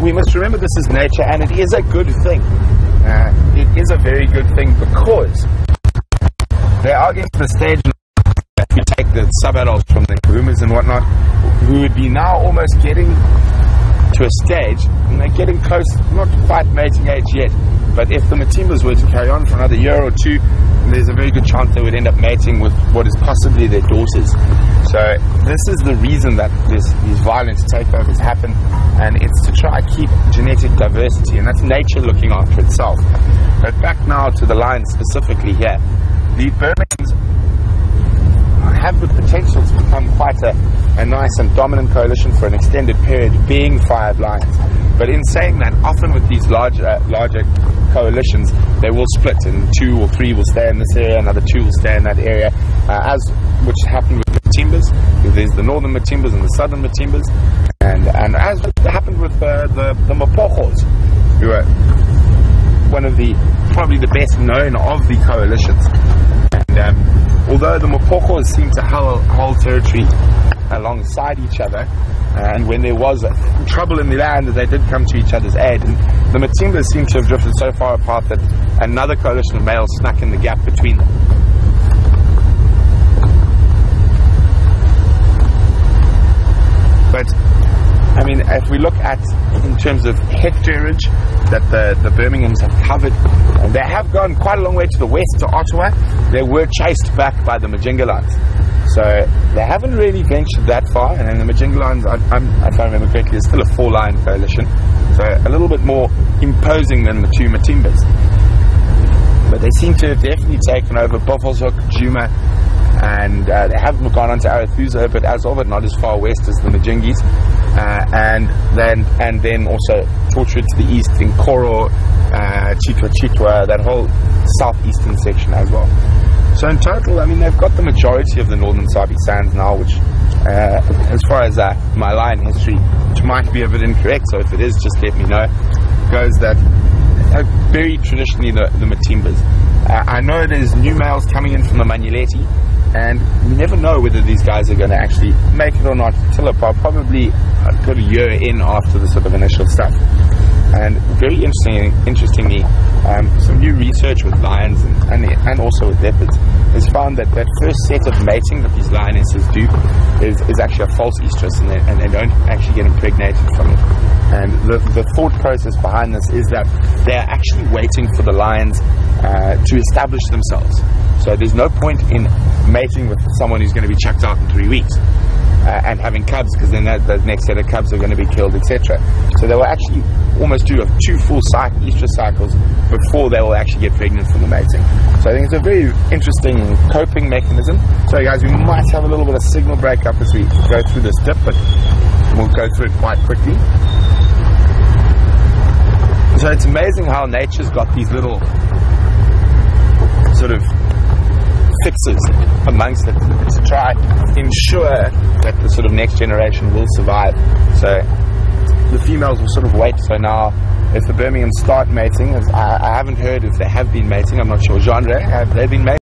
Speaker 1: we must remember this is nature, and it is a good thing. It is a very good thing, because they are getting to the stage that we take the sub-adults from the Nkuhumas and whatnot, who would be now almost getting to a stage, and they're getting close, not quite mating age yet, but if the Matimbas were to carry on for another year or two, there's a very good chance they would end up mating with what is possibly their daughters. So this is the reason that these violent takeovers happen, and it's to try to keep genetic diversity, and that's nature looking after itself. But back now to the lions specifically here. The Birminghams have the potential to become quite a nice and dominant coalition for an extended period, being 5 lions. But in saying that, often with these larger coalitions, they will split, and 2 or 3 will stay in this area, another 2 will stay in that area, which happened with the Matimbas. There's the northern Matimbas and the southern Matimbas, and as happened with the Mapojos, who are one of probably the best known of the coalitions. And although the Mapojos seem to hold territory alongside each other, and when there was trouble in the land, they did come to each other's aid, and the Matimbas seem to have drifted so far apart that another coalition of males snuck in the gap between them. But I mean, if we look at in terms of hectareage that the Birminghams have covered, and they have gone quite a long way to the west to Ottawa, they were chased back by the Majingalans. So they haven't really ventured that far, and the Majingalans, if I remember correctly, is still a 4-lion coalition, so a little bit more imposing than the 2 Matimbas. but they seem to have definitely taken over Buffelshoek, Djuma, and they haven't gone on to Arathusa, but as of it, not as far west as the Majingis, and then also Torchwood to the east in Koro, Chitwa, that whole southeastern section as well. So in total, I mean, they've got the majority of the northern Sabi sands now, which, as far as my lion history, which might be a bit incorrect, so if it is, just let me know, goes that very traditionally the Matimbas. I know there's new males coming in from the Manyeleti, and we never know whether these guys are going to actually make it or not till about probably a good year in after the sort of initial stuff. And very interestingly, some new research with lions and also with leopards has found that first set of mating that these lionesses do is actually a false estrus, and they don't actually get impregnated from it. And the thought process behind this is that they're actually waiting for the lions to establish themselves. So there's no point in mating with someone who's going to be chucked out in 3 weeks and having cubs, because then the next set of cubs are going to be killed, etc. So they will actually almost do 2 full estrus cycles before they will actually get pregnant from the mating. So I think it's a very interesting coping mechanism. So guys, we might have a little bit of signal breakup as we go through this dip, but we'll go through it quite quickly. So it's amazing how nature's got these little sort of fixes amongst it to try ensure that the sort of next generation will survive. So the females will sort of wait. So now if the Birmingham start mating, I haven't heard if they have been mating, I'm not sure. Genre, have they been mating?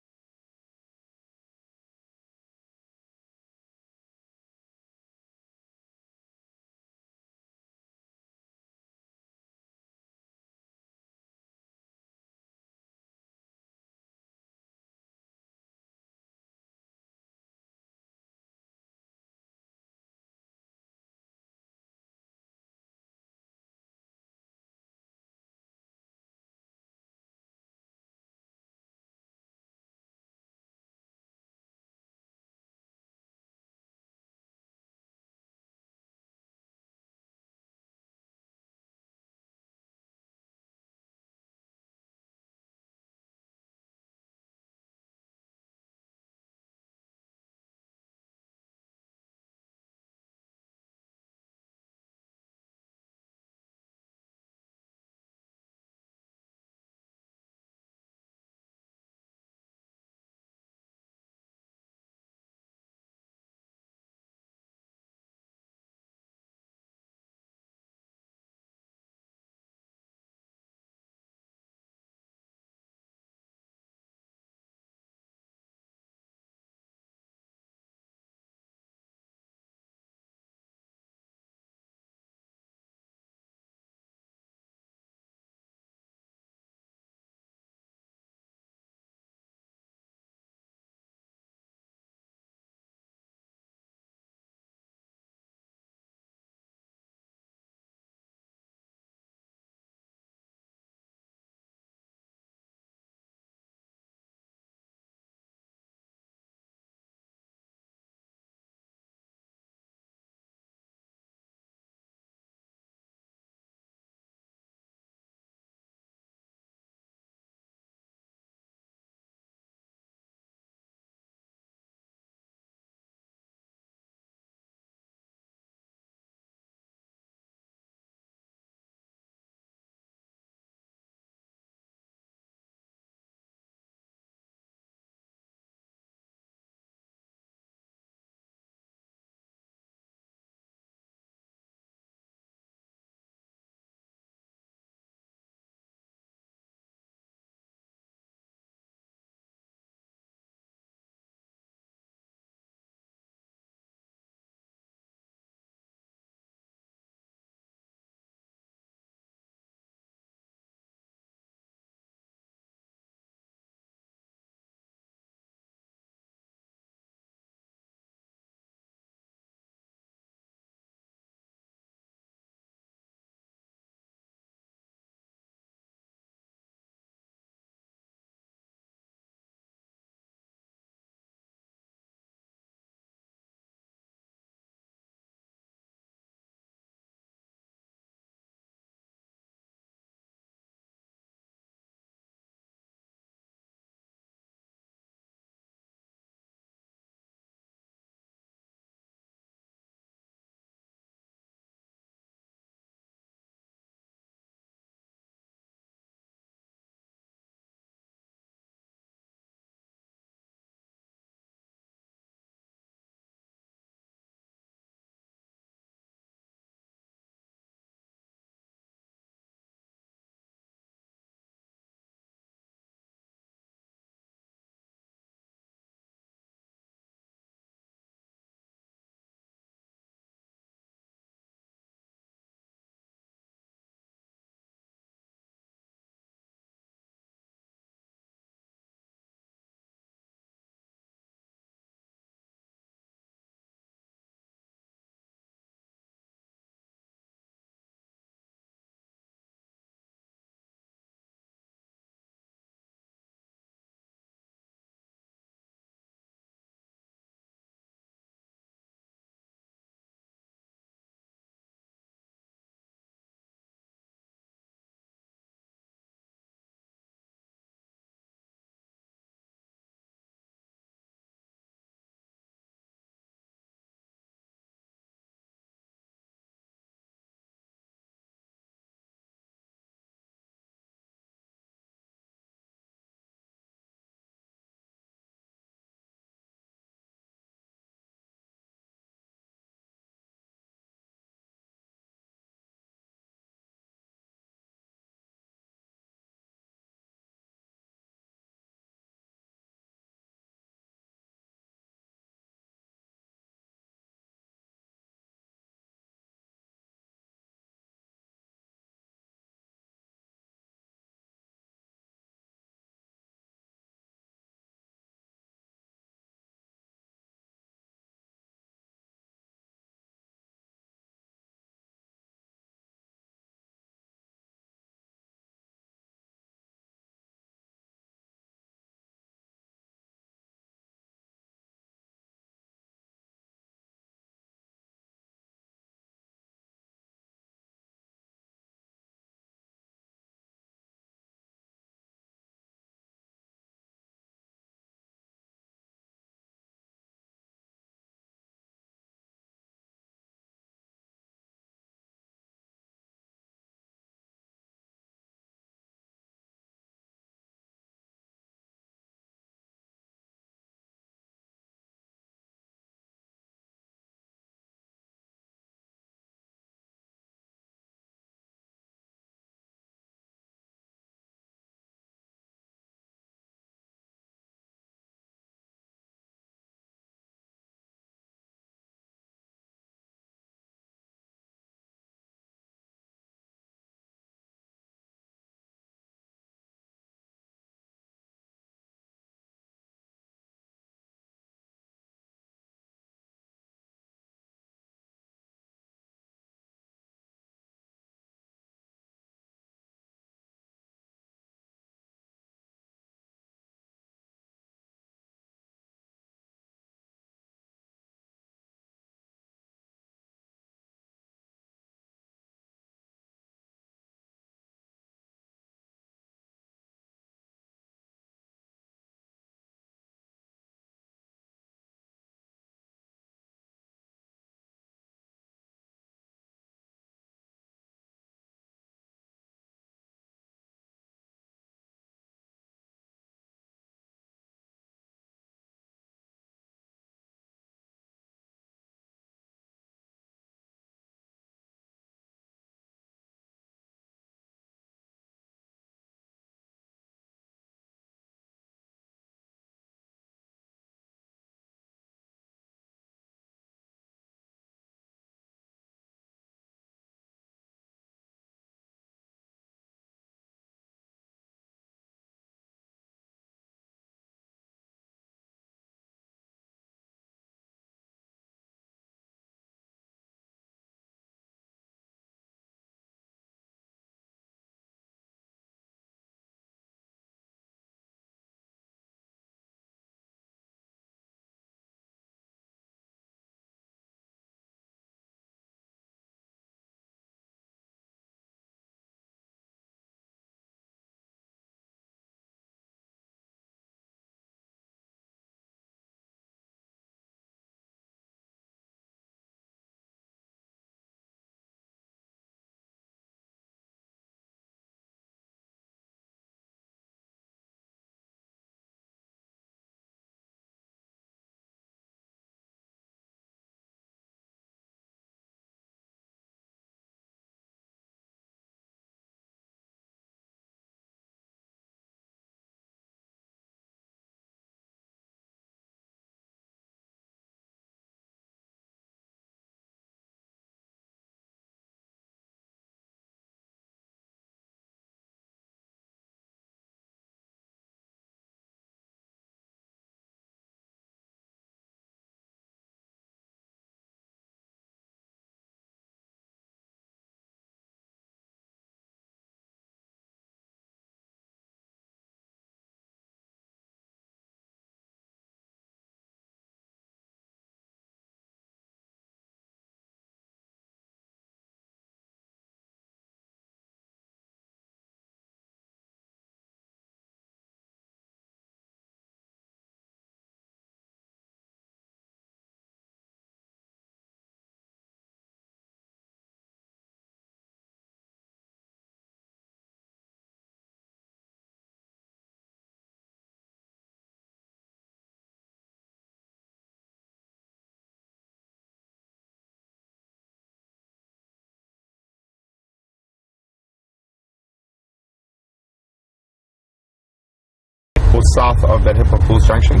Speaker 1: or south of that Hippo Pools junction.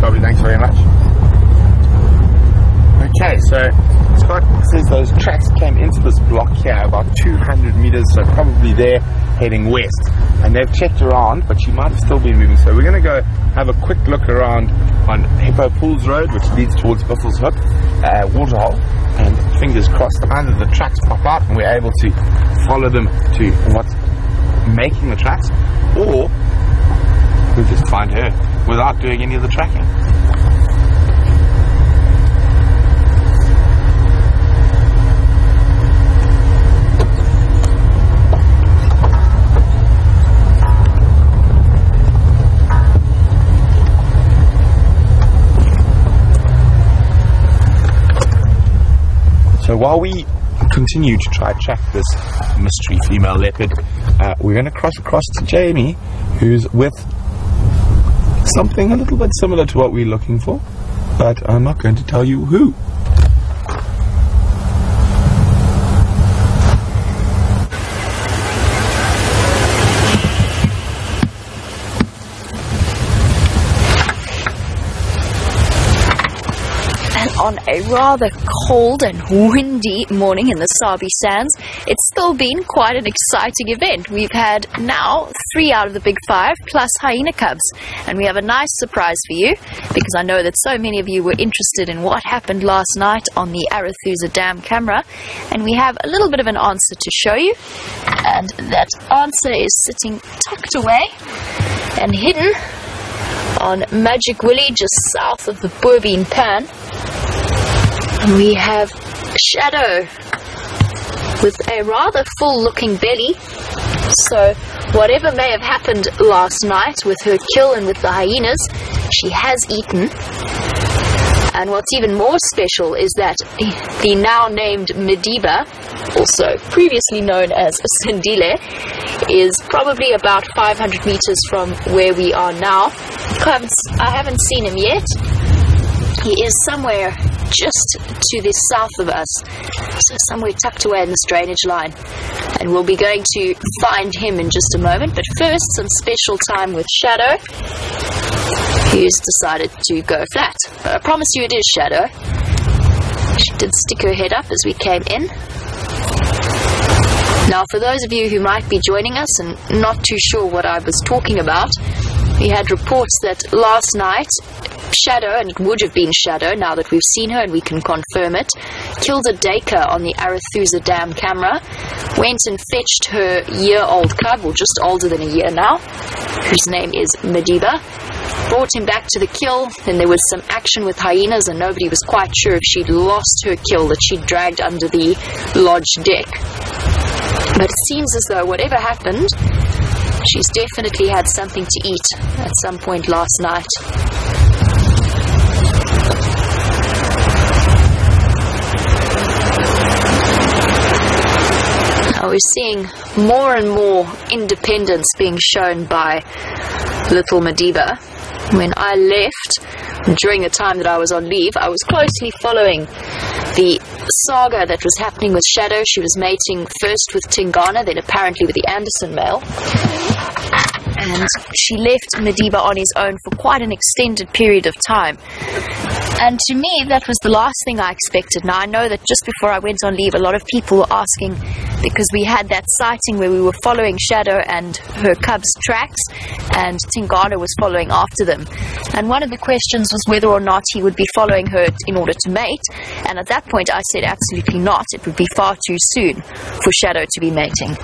Speaker 1: Lovely, thanks very much. Okay, so Scott says those tracks came into this block here about 200 meters, so probably they're heading west. And they've checked around, but she might have still been moving. So we're going to go have a quick look around on Hippo Pools Road, which leads towards Biffle's Hook, Waterhole, and fingers crossed either the tracks pop out and we're able to follow them to what's making the tracks, or we'll just find her without doing any of the tracking. So while we continue to try to track this mystery female leopard, we're going to cross across to Jamie, who's with something a little bit similar to what we're looking for, but I'm not going to tell you who.
Speaker 2: On a rather cold and windy morning in the Sabi Sands, it's still been quite an exciting event. We've had now 3 out of the big 5 plus hyena cubs, and we have a nice surprise for you, because I know that so many of you were interested in what happened last night on the Arathusa Dam camera, and we have a little bit of an answer to show you, and that answer is sitting tucked away and hidden on Magic Willie, just south of the Boerbean Pan. We have Shadow with a rather full looking belly, so whatever may have happened last night with her kill and with the hyenas, she has eaten. And what's even more special is that the now named Madiba, also previously known as Sindile, is probably about 500 meters from where we are now. I haven't seen him yet. He is somewhere just to the south of us, so somewhere tucked away in this drainage line, and we'll be going to find him in just a moment. But first, some special time with Shadow, who's decided to go flat. But I promise you it is Shadow. She did stick her head up as we came in. Now, for those of you who might be joining us and not too sure what I was talking about, we had reports that last night Shadow, and it would have been Shadow now that we've seen her and we can confirm it, killed a daker on the Arathusa Dam camera, went and fetched her year-old cub, or just older than a year now, whose name is Madiba, brought him back to the kill. Then there was some action with hyenas and nobody was quite sure if she'd lost her kill that she'd dragged under the lodge deck. But it seems as though whatever happened, she's definitely had something to eat at some point last night. Now we're seeing more and more independence being shown by little Madiba. When I left, during the time that I was on leave, I was closely following the saga that was happening with Shadow. She was mating first with Tingana, then apparently with the Anderson male. And she left Madiba on his own for quite an extended period of time. And to me, that was the last thing I expected. Now, I know that just before I went on leave, a lot of people were asking, because we had that sighting where we were following Shadow and her cubs' tracks, and Tingana was following after them. And one of the questions was whether or not he would be following her in order to mate. And at that point, I said absolutely not. It would be far too soon for Shadow to be mating.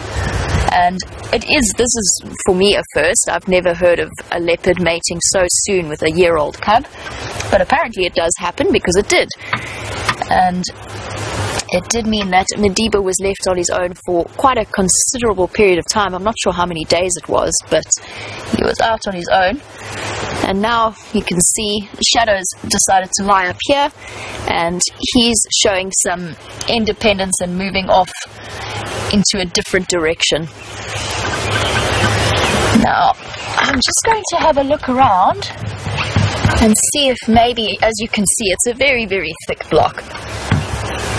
Speaker 2: And this is for me a first. I've never heard of a leopard mating so soon with a year-old cub, but apparently it does happen, because it did. And it did mean that Madiba was left on his own for quite a considerable period of time. I'm not sure how many days it was, but he was out on his own. And now you can see Shadow's decided to lie up here, and he's showing some independence and moving off into a different direction. Now, I'm just going to have a look around and see if maybe, as you can see, it's a very, very thick block.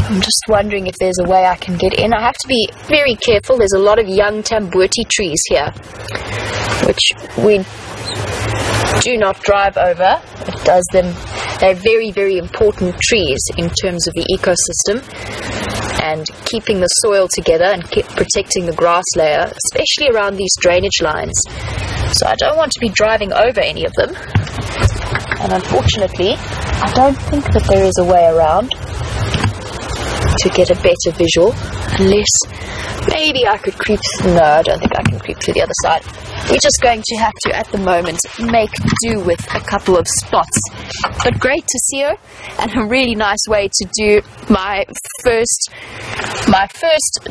Speaker 2: I'm just wondering if there's a way I can get in. I have to be very careful. There's a lot of young tambuti trees here, which we do not drive over. It does them. They're very, very important trees in terms of the ecosystem and keeping the soil together and protecting the grass layer, especially around these drainage lines. So I don't want to be driving over any of them. And unfortunately, I don't think that there is a way around to get a better visual, unless maybe I could creep. No, I don't think I can creep through the other side. We're just going to have to, at the moment, make do with a couple of spots. But great to see her, and a really nice way to do my first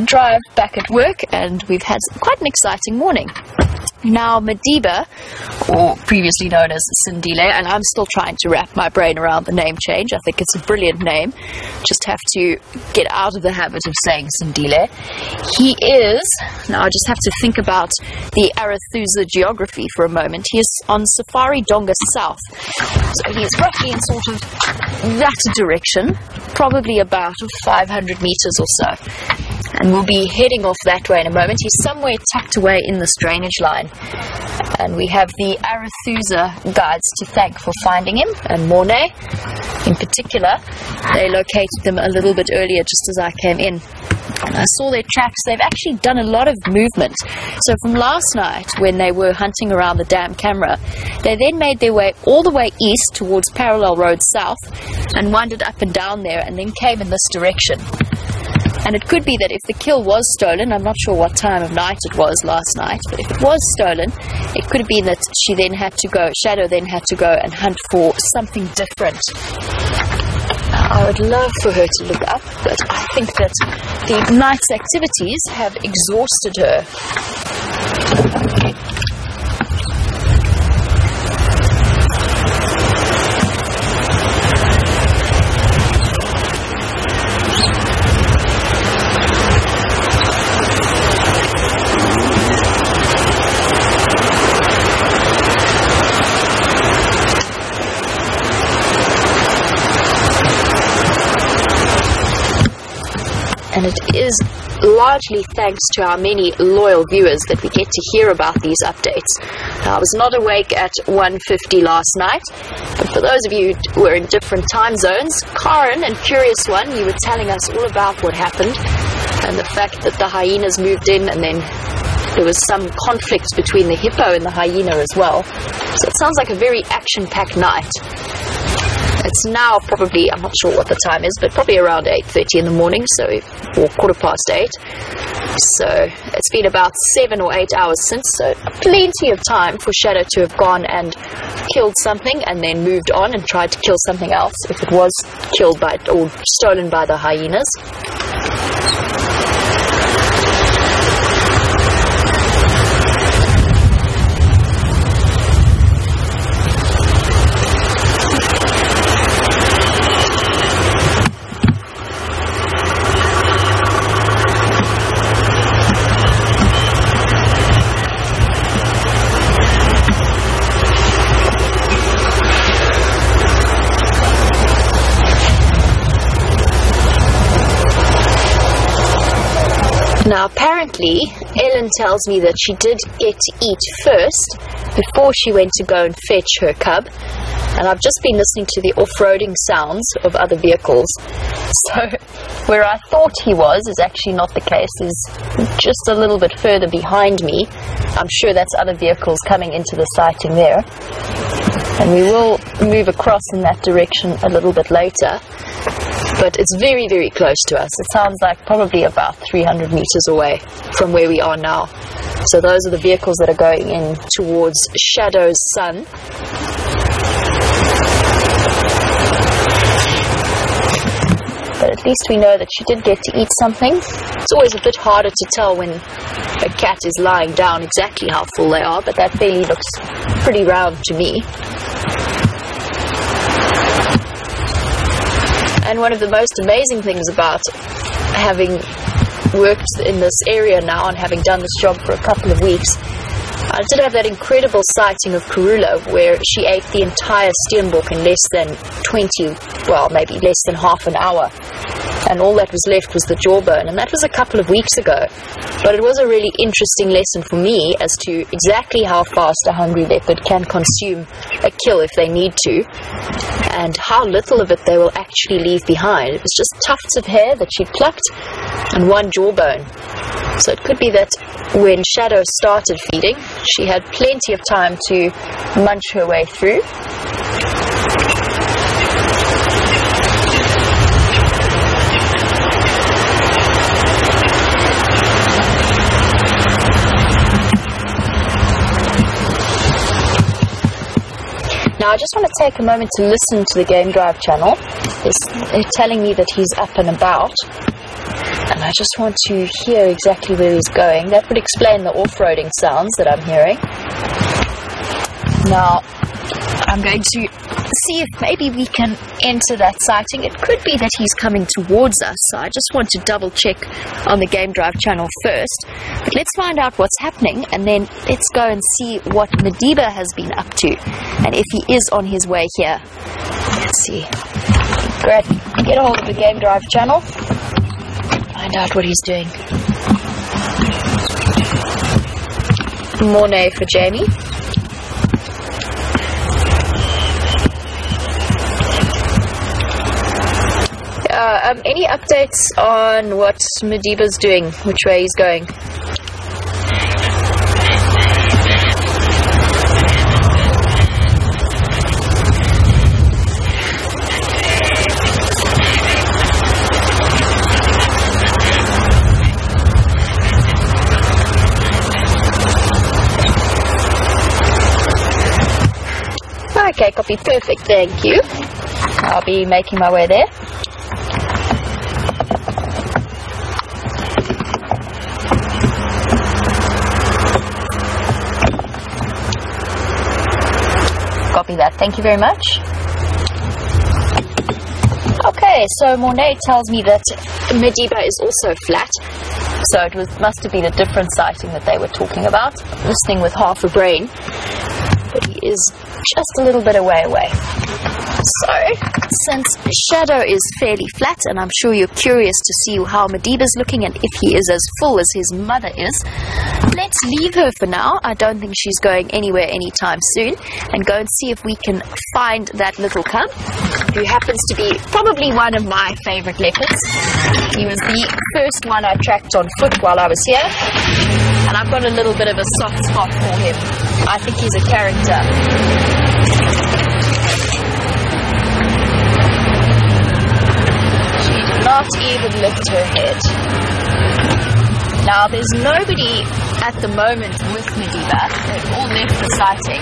Speaker 2: drive back at work, and we've had quite an exciting morning. Now, Madiba, or previously known as Sindile, and I'm still trying to wrap my brain around the name change. I think it's a brilliant name. Just have to get out of the habit of saying Sindile. He is, now I just have to think about the Arathusa geography for a moment. He is on Safari Donga South. So he is roughly in sort of that direction, probably about 500 meters or so. And we'll be heading off that way in a moment. He's somewhere tucked away in this drainage line. And we have the Arathusa guides to thank for finding him, and Mornay in particular. They located them a little bit earlier just as I came in. And I saw their tracks. They've actually done a lot of movement. So from last night, when they were hunting around the dam camera, they then made their way all the way east towards Parallel Road South and wandered up and down there and then came in this direction. And it could be that if the kill was stolen, I'm not sure what time of night it was last night, but if it was stolen, it could have been that she then had to go, Shadow then had to go and hunt for something different. I would love for her to look up, but I think that the night's activities have exhausted her. And it is largely thanks to our many loyal viewers that we get to hear about these updates. Now, I was not awake at 1:50 last night, but for those of you who were in different time zones, Karen and Curious One, you were telling us all about what happened and the fact that the hyenas moved in, and then there was some conflict between the hippo and the hyena as well. So it sounds like a very action-packed night. It's now probably, I'm not sure what the time is, but probably around 8:30 in the morning, so, or 8:15. So it's been about 7 or 8 hours since, so plenty of time for Shadow to have gone and killed something and then moved on and tried to kill something else if it was killed by or stolen by the hyenas. Now, apparently, Ellen tells me that she did get to eat first before she went to go and fetch her cub. And I've just been listening to the off-roading sounds of other vehicles. So, where I thought he was is actually not the case. He's just a little bit further behind me. I'm sure that's other vehicles coming into the sighting there. And we will move across in that direction a little bit later. But it's very, very close to us. It sounds like probably about 300 meters away from where we are now. So those are the vehicles that are going in towards Shadow's son. But at least we know that she did get to eat something. It's always a bit harder to tell when a cat is lying down exactly how full they are, but that belly looks pretty round to me. And one of the most amazing things about having worked in this area now and having done this job for a couple of weeks, I did have that incredible sighting of Karula where she ate the entire steenbok in less than 20, well, maybe less than half an hour. and all that was left was the jawbone, and that was a couple of weeks ago. But it was a really interesting lesson for me as to exactly how fast a hungry leopard can consume a kill if they need to, and how little of it they will actually leave behind. It was just tufts of hair that she plucked and one jawbone. So it could be that when Shadow started feeding, she had plenty of time to munch her way through. Now I just want to take a moment to listen to the Game Drive channel. They're telling me that he's up and about, and I just want to hear exactly where he's going. That would explain the off-roading sounds that I'm hearing. Now I'm going to see if maybe we can enter that sighting. It could be that he's coming towards us, so I just want to double check on the Game Drive channel first. But let's find out what's happening, and then let's go and see what Madiba has been up to, and if he is on his way here. Let's see. Great. Get a hold of the Game Drive channel, find out what he's doing. Mornay for Jamie. Any updates on what Madiba's doing, which way he's going? Okay, copy, perfect, thank you. I'll be making my way there. Copy that, thank you very much. Okay, so Mornay tells me that Madiba is also flat, so it must have been a different sighting that they were talking about. Listening with half a brain, but he is just a little bit away. So, since Shadow is fairly flat, and I'm sure you're curious to see how Madiba's looking and if he is as full as his mother is, let's leave her for now. I don't think she's going anywhere anytime soon, and go and see if we can find that little cub, who happens to be probably one of my favorite leopards. He was the first one I tracked on foot while I was here, and I've got a little bit of a soft spot for him. I think he's a character. Not even lift her head. Now there's nobody at the moment with Madiba. They've all left the sighting,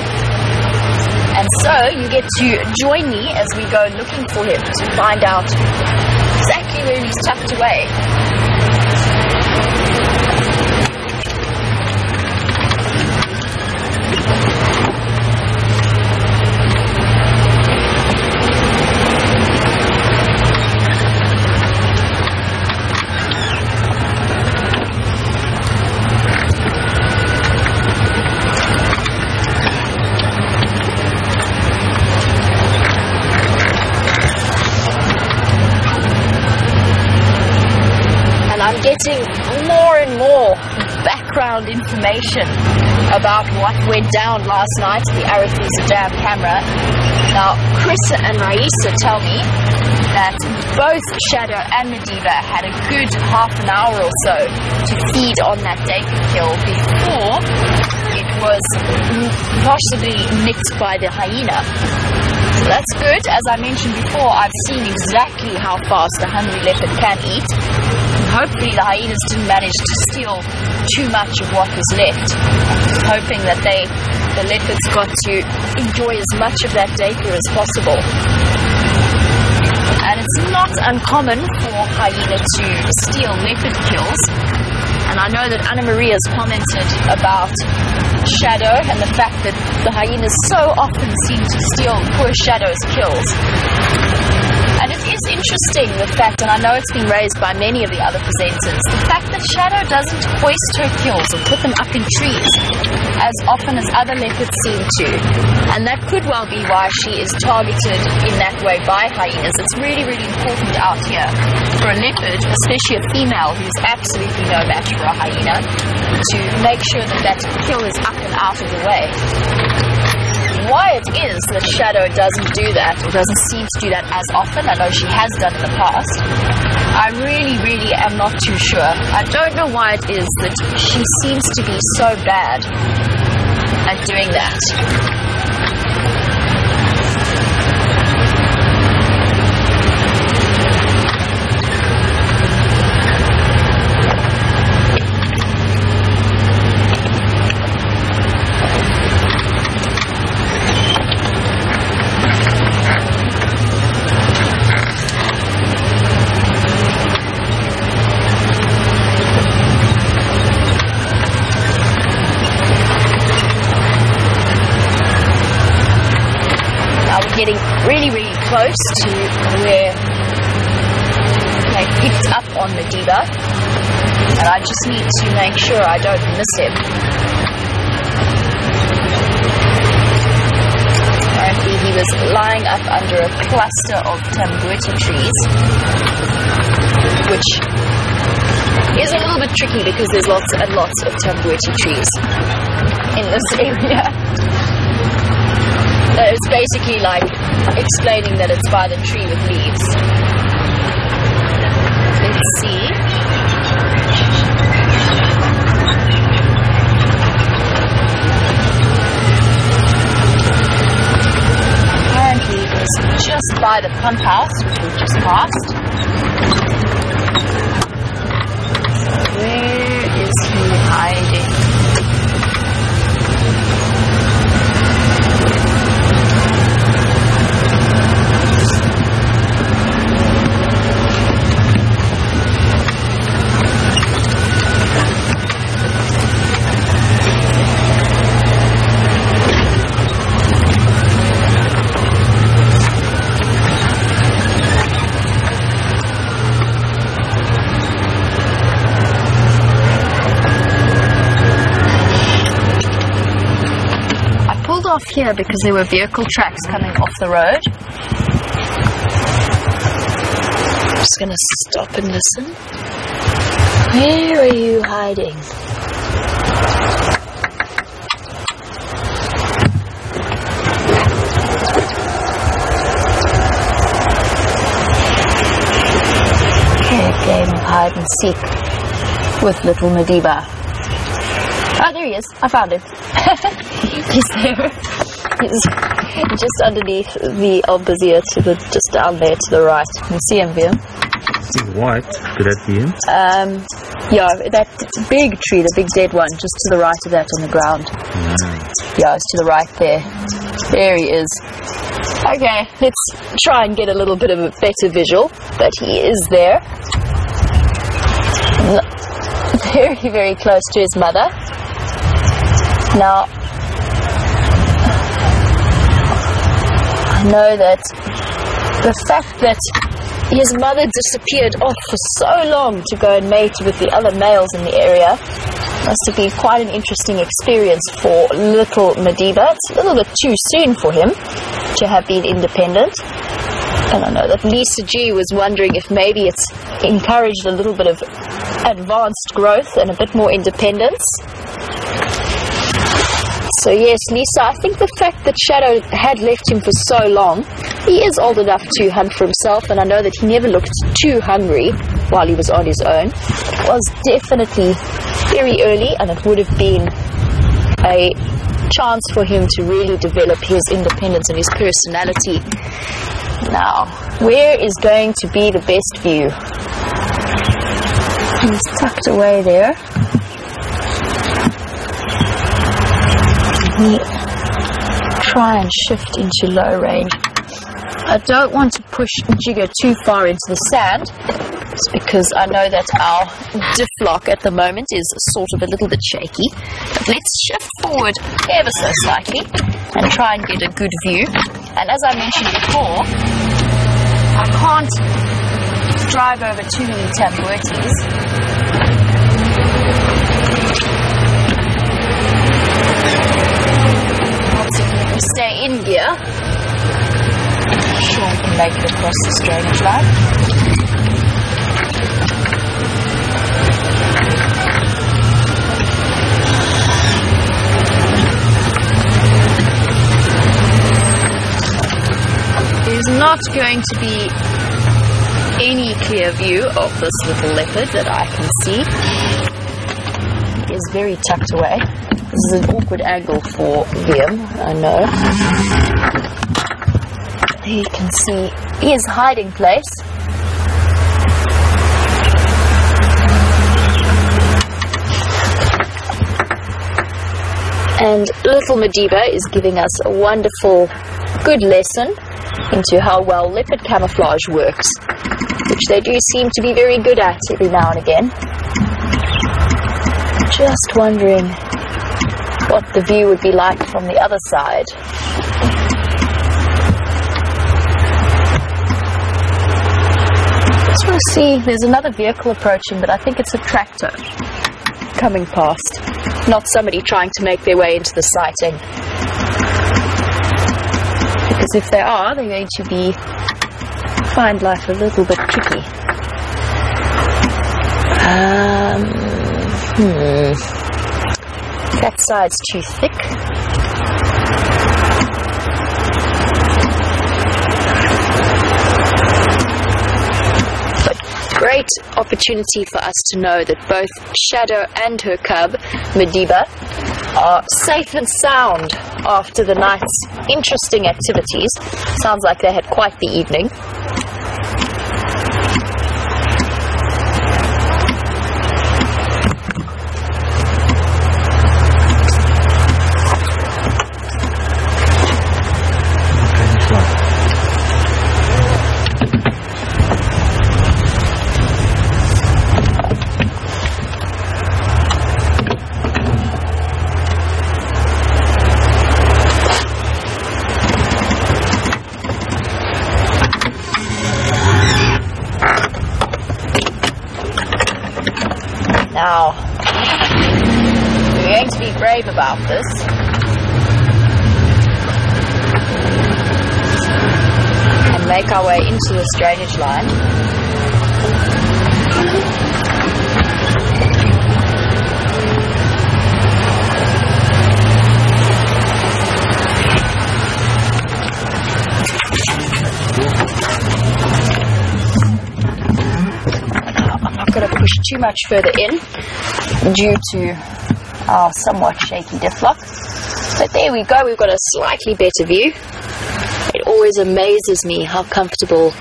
Speaker 2: and so you get to join me as we go looking for him to find out exactly where he's tucked away. Getting more and more background information about what went down last night at the Arethusa Dam camera. Now, Chris and Raisa tell me that both Shadow and Madiba had a good half an hour or so to feed on that data kill before it was possibly nicked by the hyena. So that's good. As I mentioned before, I've seen exactly how fast a hungry leopard can eat. Hopefully the hyenas didn't manage to steal too much of what was left. I'm hoping that the leopards got to enjoy as much of that data as possible. And it's not uncommon for hyena to steal leopard kills. And I know that Anna Maria's commented about Shadow and the fact that the hyenas so often seem to steal poor Shadow's kills. And it is interesting the fact, and I know it's been raised by many of the other presenters, the fact that Shadow doesn't hoist her kills or put them up in trees as often as other leopards seem to. And that could well be why she is targeted in that way by hyenas. It's really, really important out here for a leopard, especially a female who's absolutely no match for a hyena, to make sure that that kill is up and out of the way. Why it is that Shadow doesn't do that, or doesn't seem to do that as often, I know she has done in the past, I really, really am not too sure. I don't know why it is that she seems to be so bad at doing that. Getting really, really close to where they picked up on Madiba, and I just need to make sure I don't miss him. Apparently he was lying up under a cluster of tambuti trees, which is a little bit tricky because there's lots and lots of tambuti trees in this area. It's basically like explaining that it's by the tree with leaves. Let's see. Apparently it was just by the pump house, which we've just passed. Where is he hiding? Off here because there were vehicle tracks coming off the road. I'm just going to stop and listen. Where are you hiding? Okay, game of hide and seek with little Madiba. Oh, there he is. I found him. He's there. He's just underneath the albizia, just down there to the right. You can see him, Vian.
Speaker 3: See white? Could that be him?
Speaker 2: Yeah, that big tree, the big dead one, just to the right of that on the ground. Yeah, it's to the right there. There he is. Okay, let's try and get a little bit of a better visual, but he is there. Very, very close to his mother. Now, I know that the fact that his mother disappeared off for so long to go and mate with the other males in the area must have been quite an interesting experience for little Madiba. It's a little bit too soon for him to have been independent. And I know that Lisa G was wondering if maybe it's encouraged a little bit of advanced growth and a bit more independence. So yes, Lisa, I think the fact that Shadow had left him for so long, he is old enough to hunt for himself, and I know that he never looked too hungry while he was on his own. It was definitely very early, and it would have been a chance for him to really develop his independence and his personality. Now, where is going to be the best view? He's tucked away there. We try and shift into low range. I don't want to push Jigger too far into the sand, just because I know that our diff lock at the moment is sort of a little bit shaky. But let's shift forward ever so slightly and try and get a good view. And as I mentioned before, I can't drive over too many tambuertes. If we stay in gear, I'm sure we can make it across this drainage line. There's not going to be any clear view of this little leopard that I can see. He is very tucked away. This is an awkward angle for Liam, I know. You can see his hiding place. And little Madiba is giving us a wonderful, good lesson into how well leopard camouflage works, which they do seem to be very good at every now and again. Just wondering what the view would be like from the other side. Just want to see, there's another vehicle approaching, but I think it's a tractor coming past, not somebody trying to make their way into the sighting. Because if they are, they're going to find life a little bit tricky. That side's too thick. But great opportunity for us to know that both Shadow and her cub, Madiba, are safe and sound after the night's interesting activities. Sounds like they had quite the evening. Now, we're going to be brave about this. And make our way into this drainage line. Going to push too much further in due to our somewhat shaky diff lock. But there we go, we've got a slightly better view. It always amazes me how comfortable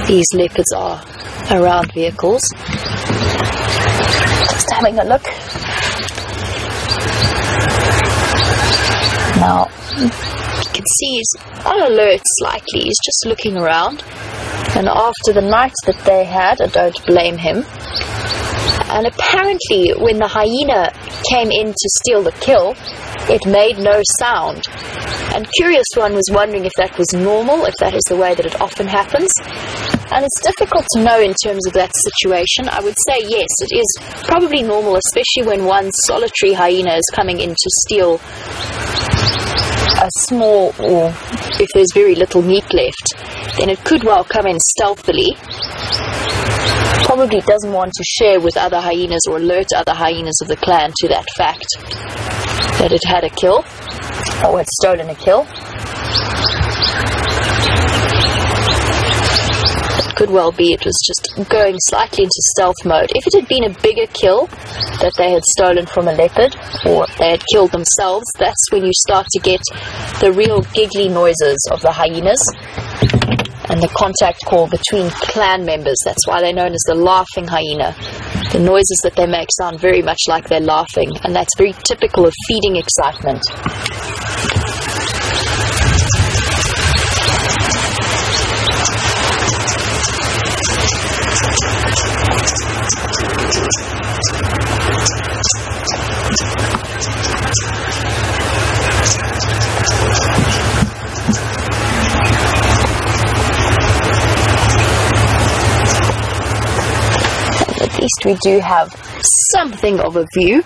Speaker 2: these leopards are around vehicles. Just having a look. Now, you can see he's on alert slightly, he's just looking around. And after the night that they had, I don't blame him. And apparently when the hyena came in to steal the kill, it made no sound. And Curious One was wondering if that was normal, if that is the way that it often happens. And it's difficult to know in terms of that situation. I would say yes, it is probably normal, especially when one solitary hyena is coming in to steal a small, or if there's very little meat left, then it could well come in stealthily. Probably doesn't want to share with other hyenas or alert other hyenas of the clan to that fact that it had a kill, or had stolen a kill. It could well be it was just going slightly into stealth mode. If it had been a bigger kill that they had stolen from a leopard, or they had killed themselves, that's when you start to get the real giggly noises of the hyenas and the contact call between clan members. That's why they're known as the laughing hyena. The noises that they make sound very much like they're laughing, and that's very typical of feeding excitement. least we do have something of a view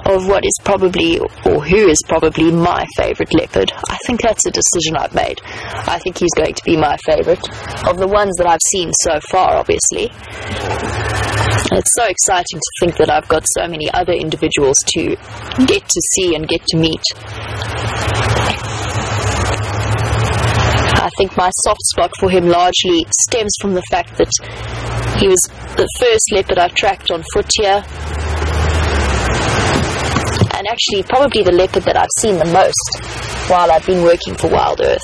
Speaker 2: of what is probably, or who is probably, my favorite leopard. I think that's a decision I've made. I think he's going to be my favorite of the ones that I've seen so far, obviously. It's so exciting to think that I've got so many other individuals to get to see and get to meet. I think my soft spot for him largely stems from the fact that he was the first leopard I tracked on foot here, and actually probably the leopard that I've seen the most while I've been working for Wild Earth.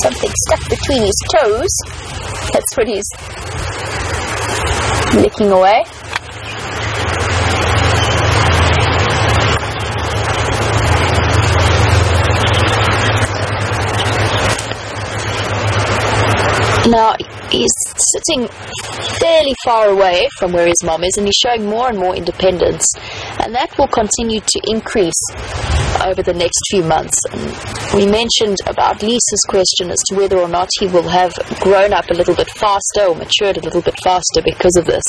Speaker 2: Something stuck between his toes. That's what he's licking away. Now, he's sitting fairly far away from where his mom is, and he's showing more and more independence, and that will continue to increase over the next few months. And we mentioned about Lisa's question as to whether or not he will have grown up a little bit faster or matured a little bit faster because of this.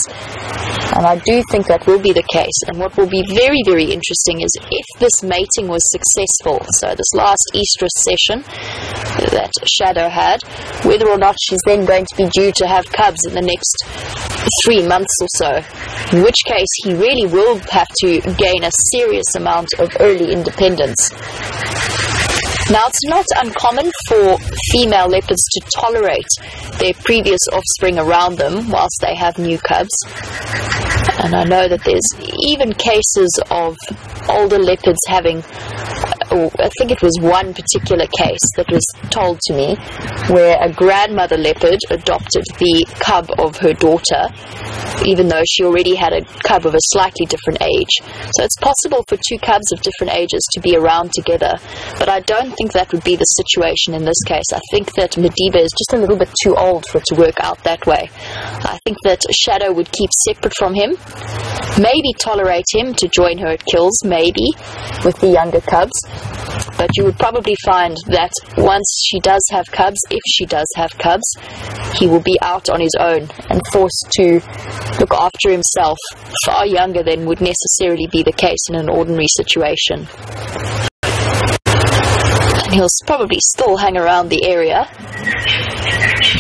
Speaker 2: And I do think that will be the case. And what will be very, very interesting is if this mating was successful, so this last estrus session that Shadow had, whether or not she's then going to be due to have cubs in the next 3 months or so, in which case he really will have to gain a serious amount of early independence. Now, it's not uncommon for female leopards to tolerate their previous offspring around them whilst they have new cubs. And I know that there's even cases of older leopards having, I think it was one particular case that was told to me, where a grandmother leopard adopted the cub of her daughter, even though she already had a cub of a slightly different age. So it's possible for two cubs of different ages to be around together, but I don't think that would be the situation in this case. I think that Madiba is just a little bit too old for it to work out that way. I think that Shadow would keep separate from him, maybe tolerate him to join her at kills, maybe, with the younger cubs. But you would probably find that once she does have cubs, if she does have cubs, he will be out on his own and forced to look after himself far younger than would necessarily be the case in an ordinary situation. And he'll probably still hang around the area.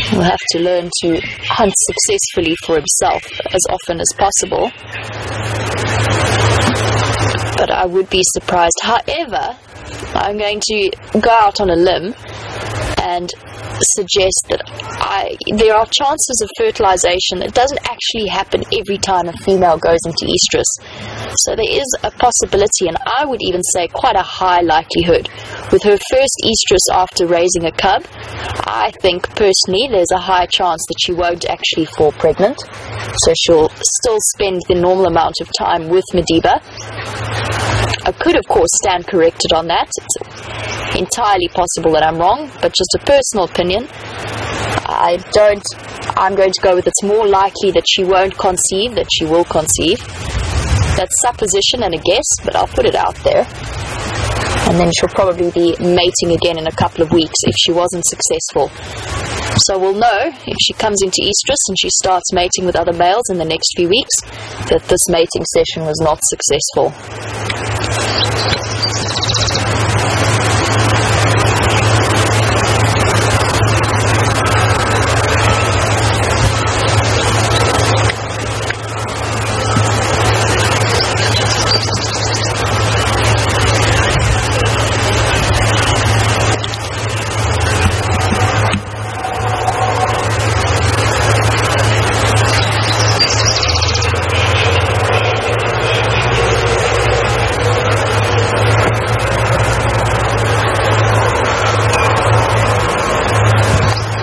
Speaker 2: He'll have to learn to hunt successfully for himself as often as possible. But I would be surprised. However, I'm going to go out on a limb and suggest that there are chances of fertilization. It doesn't actually happen every time a female goes into estrus. So there is a possibility, and I would even say quite a high likelihood. With her first estrus after raising a cub, I think personally there's a high chance that she won't actually fall pregnant. So she'll still spend the normal amount of time with Madiba. I could, of course, stand corrected on that. It's entirely possible that I'm wrong, but just a personal opinion. I'm going to go with it's more likely that she won't conceive, that she will conceive. That's supposition and a guess, but I'll put it out there. And then she'll probably be mating again in a couple of weeks if she wasn't successful. So we'll know if she comes into estrus and she starts mating with other males in the next few weeks that this mating session was not successful.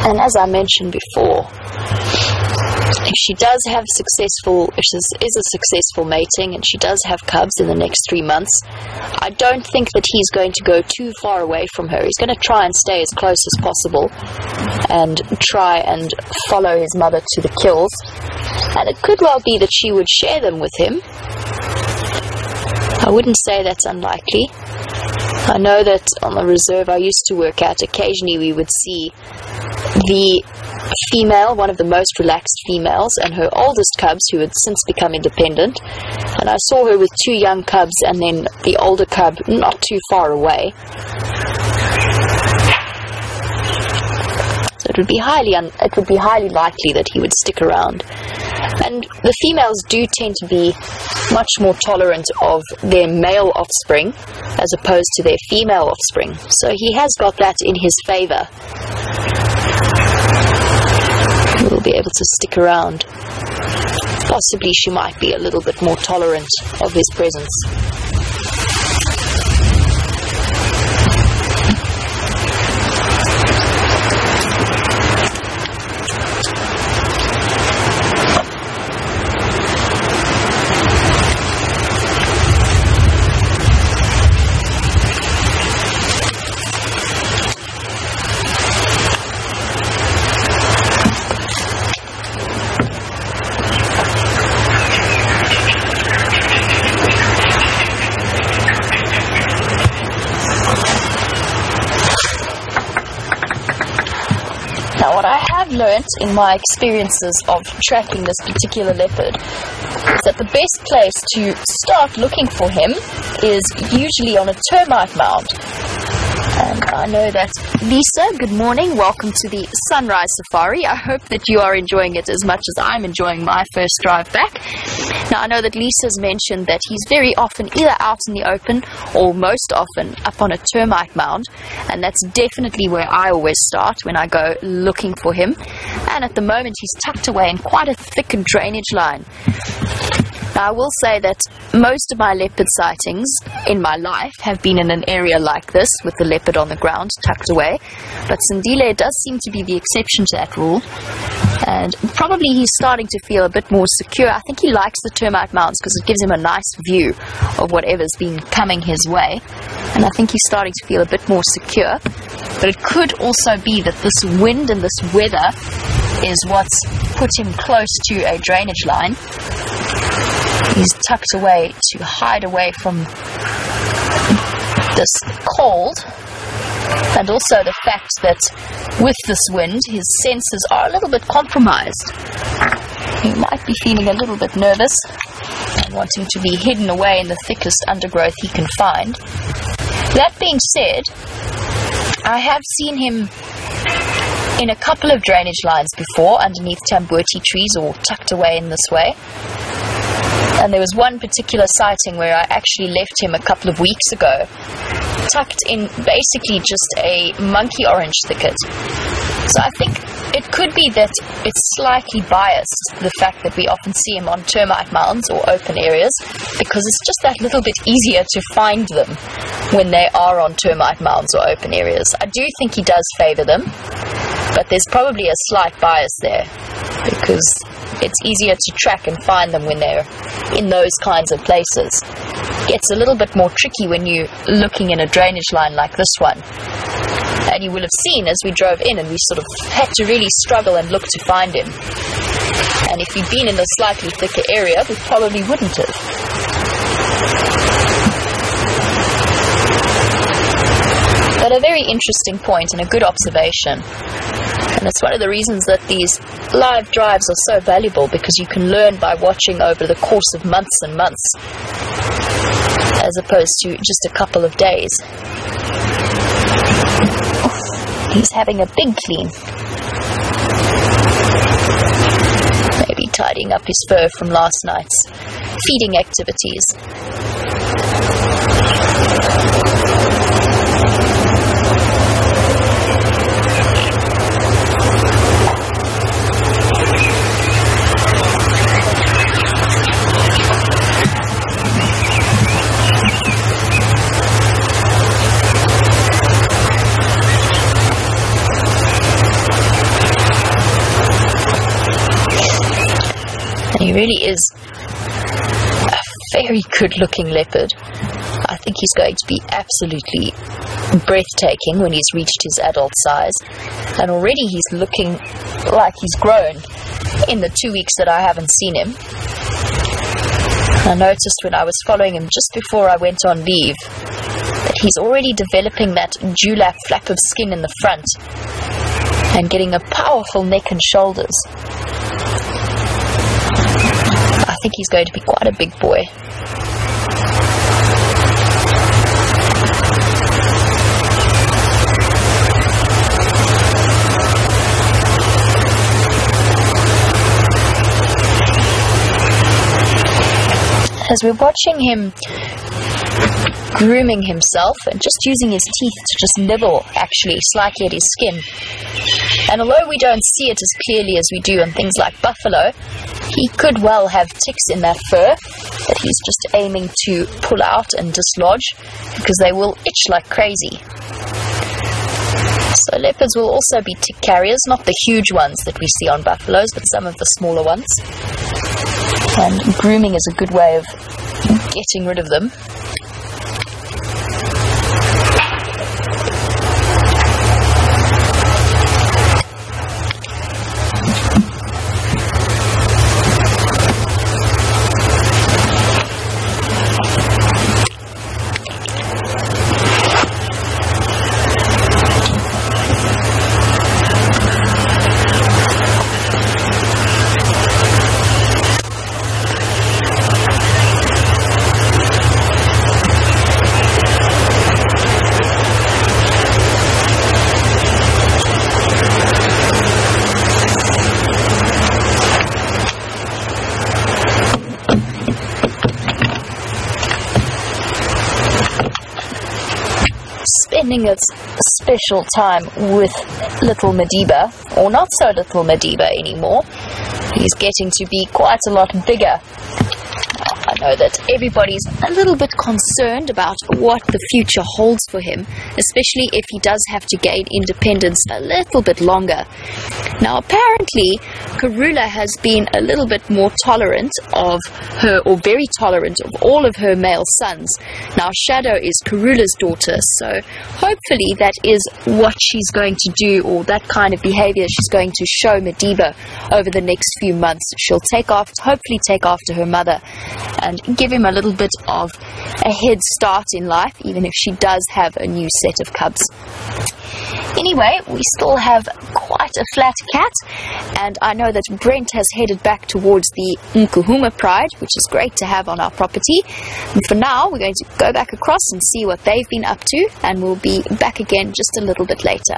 Speaker 2: And as I mentioned before, if she does have is a successful mating and she does have cubs in the next 3 months, I don't think that he's going to go too far away from her. He's going to try and stay as close as possible and try and follow his mother to the kills. And it could well be that she would share them with him. I wouldn't say that's unlikely. I know that on the reserve I used to work at, occasionally we would see the female, one of the most relaxed females, and her oldest cubs who had since become independent. And I saw her with 2 young cubs and then the older cub not too far away. So it would be highly likely that he would stick around. And the females do tend to be much more tolerant of their male offspring as opposed to their female offspring. So he has got that in his favor. He will be able to stick around. Possibly she might be a little bit more tolerant of his presence. Learnt in my experiences of tracking this particular leopard is that the best place to start looking for him is usually on a termite mound. And I know that Lisa, good morning, welcome to the Sunrise Safari. I hope that you are enjoying it as much as I'm enjoying my first drive back. Now I know that Lisa's mentioned that he's very often either out in the open or most often up on a termite mound, and that's definitely where I always start when I go looking for him. And at the moment he's tucked away in quite a thick drainage line. Now, I will say that most of my leopard sightings in my life have been in an area like this with the leopard on the ground tucked away, but Sindile does seem to be the exception to that rule, and probably he's starting to feel a bit more secure. I think he likes the termite mounds because it gives him a nice view of whatever's been coming his way, and I think he's starting to feel a bit more secure. But it could also be that this wind and this weather is what's put him close to a drainage line. He's tucked away to hide away from this cold, and also the fact that with this wind his senses are a little bit compromised. He might be feeling a little bit nervous and wanting to be hidden away in the thickest undergrowth he can find. That being said, I have seen him in a couple of drainage lines before underneath tambuti trees or tucked away in this way. And there was one particular sighting where I actually left him a couple of weeks ago, tucked in basically just a monkey orange thicket. So I think it could be that it's slightly biased, the fact that we often see him on termite mounds or open areas, because it's just that little bit easier to find them when they are on termite mounds or open areas. I do think he does favor them, but there's probably a slight bias there, because it's easier to track and find them when they're in those kinds of places. It gets a little bit more tricky when you're looking in a drainage line like this one. And you will have seen as we drove in and we sort of had to really struggle and look to find him. And if he'd been in a slightly thicker area, we probably wouldn't have. But a very interesting point and a good observation. And it's one of the reasons that these live drives are so valuable, because you can learn by watching over the course of months and months, as opposed to just a couple of days. He's having a big clean. Maybe tidying up his fur from last night's feeding activities. really is a very good looking leopard. I think he's going to be absolutely breathtaking when he's reached his adult size, and already he's looking like he's grown in the 2 weeks that I haven't seen him. I noticed when I was following him just before I went on leave that he's already developing that dewlap flap of skin in the front and getting a powerful neck and shoulders. I think he's going to be quite a big boy. As we're watching him grooming himself and just using his teeth to just nibble actually slightly at his skin, and although we don't see it as clearly as we do on things like buffalo, he could well have ticks in that fur that he's just aiming to pull out and dislodge, because they will itch like crazy. So leopards will also be tick carriers, not the huge ones that we see on buffaloes, but some of the smaller ones. And grooming is a good way of getting rid of them. Spending its special time with little Madiba, or not so little Madiba anymore. He's getting to be quite a lot bigger. I know that everybody's a little bit concerned about what the future holds for him, especially if he does have to gain independence a little bit longer. Now, apparently, Karula has been a little bit more tolerant of her, or very tolerant of all of her male sons. Now, Shadow is Karula's daughter, so hopefully that is what she's going to do, or that kind of behavior she's going to show Madiba over the next few months. She'll hopefully take after her mother and give him a little bit of a head start in life, even if she does have a new set of cubs. Anyway, we still have quite a flat cat, and I know that Brent has headed back towards the Nkuhumas pride, which is great to have on our property. And for now, we're going to go back across and see what they've been up to, and we'll be back again just a little bit later.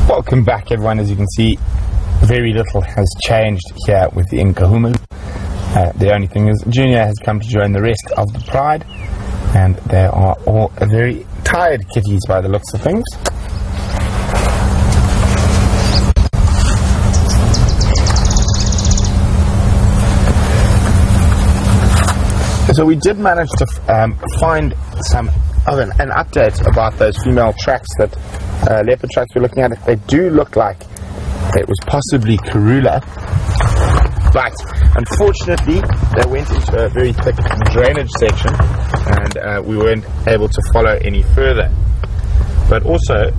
Speaker 1: Welcome back, everyone. As you can see, very little has changed here with the Nkuhumas. The only thing is Junior has come to join the rest of the pride, and they are all very tired kitties by the looks of things. So we did manage to find some of an update about those female tracks, that leopard tracks we're looking at. They do look like it was possibly Karula, but unfortunately they went into a very thick drainage section, and we weren't able to follow any further. But also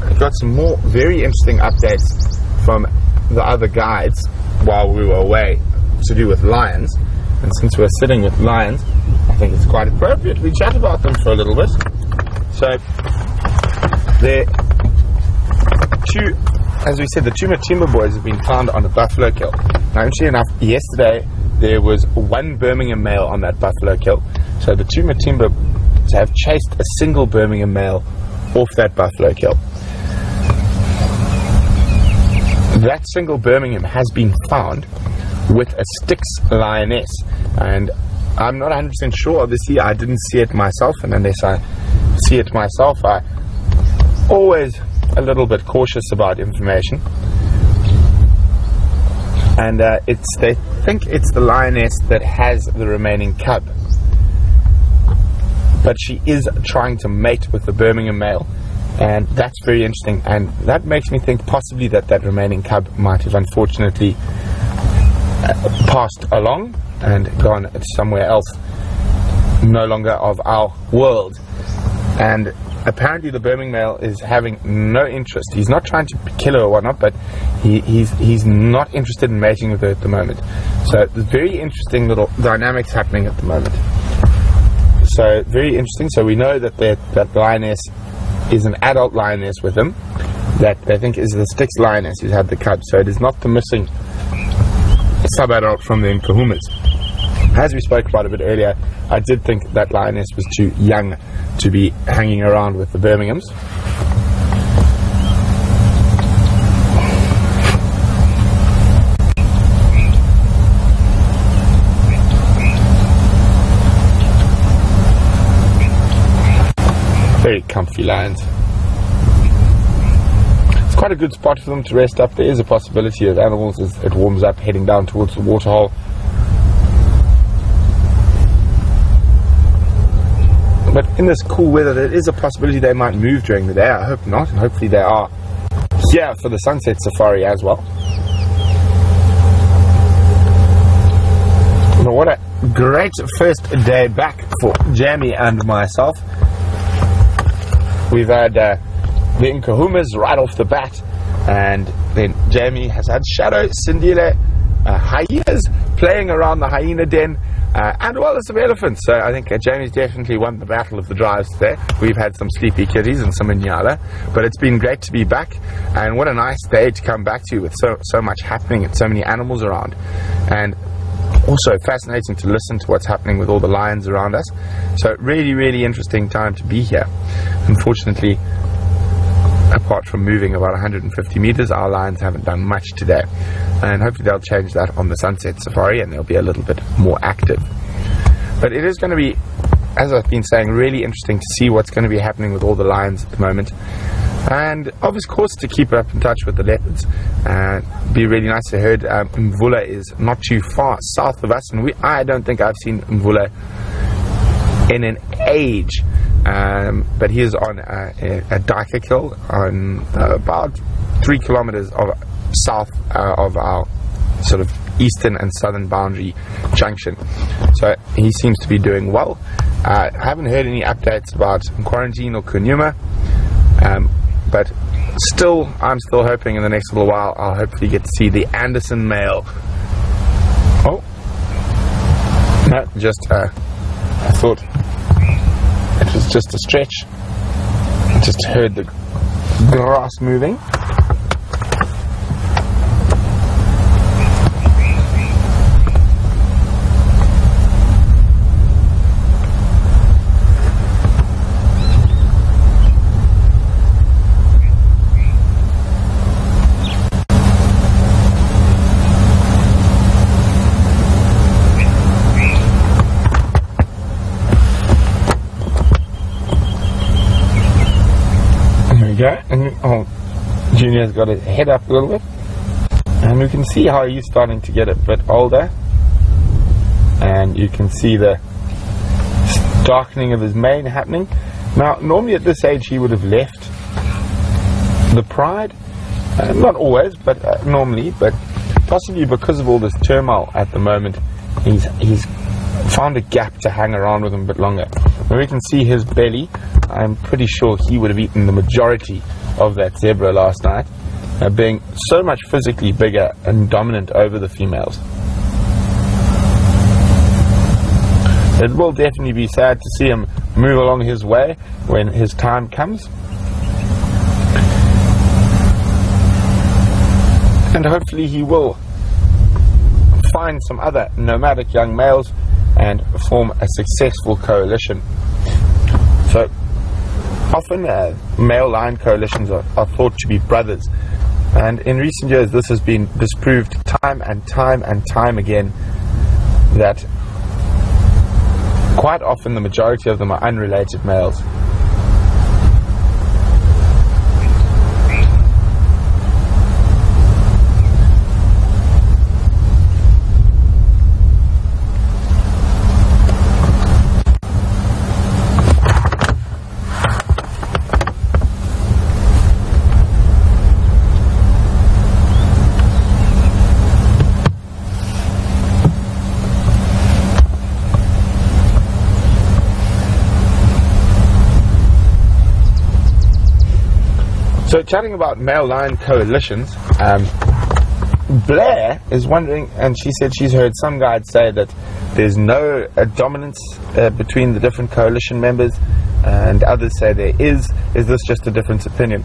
Speaker 1: I got some more very interesting updates from the other guides while we were away, to do with lions. And since we're sitting with lions, I think it's quite appropriate we chat about them for a little bit. So as we said, the two Madiba boys have been found on a buffalo kill. Now, interestingly enough, yesterday there was one Birmingham male on that buffalo kill. So the two Madiba have chased a single Birmingham male off that buffalo kill. That single Birmingham has been found with a Styx lioness, and I'm not 100% sure. Obviously, I didn't see it myself, and unless I see it myself, I always a little bit cautious about information. And they think it's the lioness that has the remaining cub. but she is trying to mate with the Birmingham male, and that's very interesting, and that makes me think possibly that remaining cub might have unfortunately passed along and gone somewhere else, no longer of our world. And apparently the Birmingham male is having no interest. He's not trying to kill her or whatnot, but he's not interested in mating with her at the moment. So there's very interesting little dynamics happening at the moment. So very interesting. So we know that that lioness is an adult lioness with him, that they think is the Styx lioness who's had the cub. So it is not the missing sub-adult from the Nkuhumas. As we spoke about a bit earlier, I did think that lioness was too young to be hanging around with the Birminghams. Very comfy lions. It's quite a good spot for them to rest up. There is a possibility of animals as it warms up heading down towards the waterhole. But in this cool weather, there is a possibility they might move during the day. I hope not, and hopefully they are here for the sunset safari as well. But what a great first day back for Jamie and myself. We've had the Nkuhumas right off the bat, and then Jamie has had Shadow, Sindile, hyenas playing around the hyena den, and well, some elephants. So I think Jamie's definitely won the battle of the drives there. We've had some sleepy kitties and some inyala, but it's been great to be back, and what a nice day to come back to with so much happening and so many animals around, and also fascinating to listen to what's happening with all the lions around us. So really interesting time to be here. Unfortunately, apart from moving about 150 meters, our lions haven't done much today, and hopefully they'll change that on the sunset safari and they'll be a little bit more active. But it is going to be, as I've been saying, really interesting to see what's going to be happening with all the lions at the moment, and of course to keep up in touch with the leopards. Be really nice. I heard Mvula is not too far south of us, and I don't think I've seen Mvula in an age, but he is on a Dyker kill on about 3 kilometers south of our sort of eastern and southern boundary junction. So he seems to be doing well. I haven't heard any updates about quarantine or Nkuhumas, but I'm still hoping in the next little while I'll hopefully get to see the Anderson male. Oh no, just I thought it was just a stretch. I just heard the grass moving. And Junior's got his head up a little bit, and we can see how he's starting to get a bit older, and you can see the darkening of his mane happening. Now normally at this age he would have left the pride, not always, but normally, but possibly because of all this turmoil at the moment, he's found a gap to hang around with him a bit longer. When we can see his belly, I'm pretty sure he would have eaten the majority of that zebra last night, being so much physically bigger and dominant over the females. It will definitely be sad to see him move along his way when his time comes, and hopefully he will find some other nomadic young males and form a successful coalition. So often male lion coalitions are thought to be brothers, and in recent years this has been disproved time and time again, that quite often the majority of them are unrelated males. So chatting about male lion coalitions, Blair is wondering, and she said she's heard some guides say that there's no dominance between the different coalition members, and others say there is. Is this just a different opinion?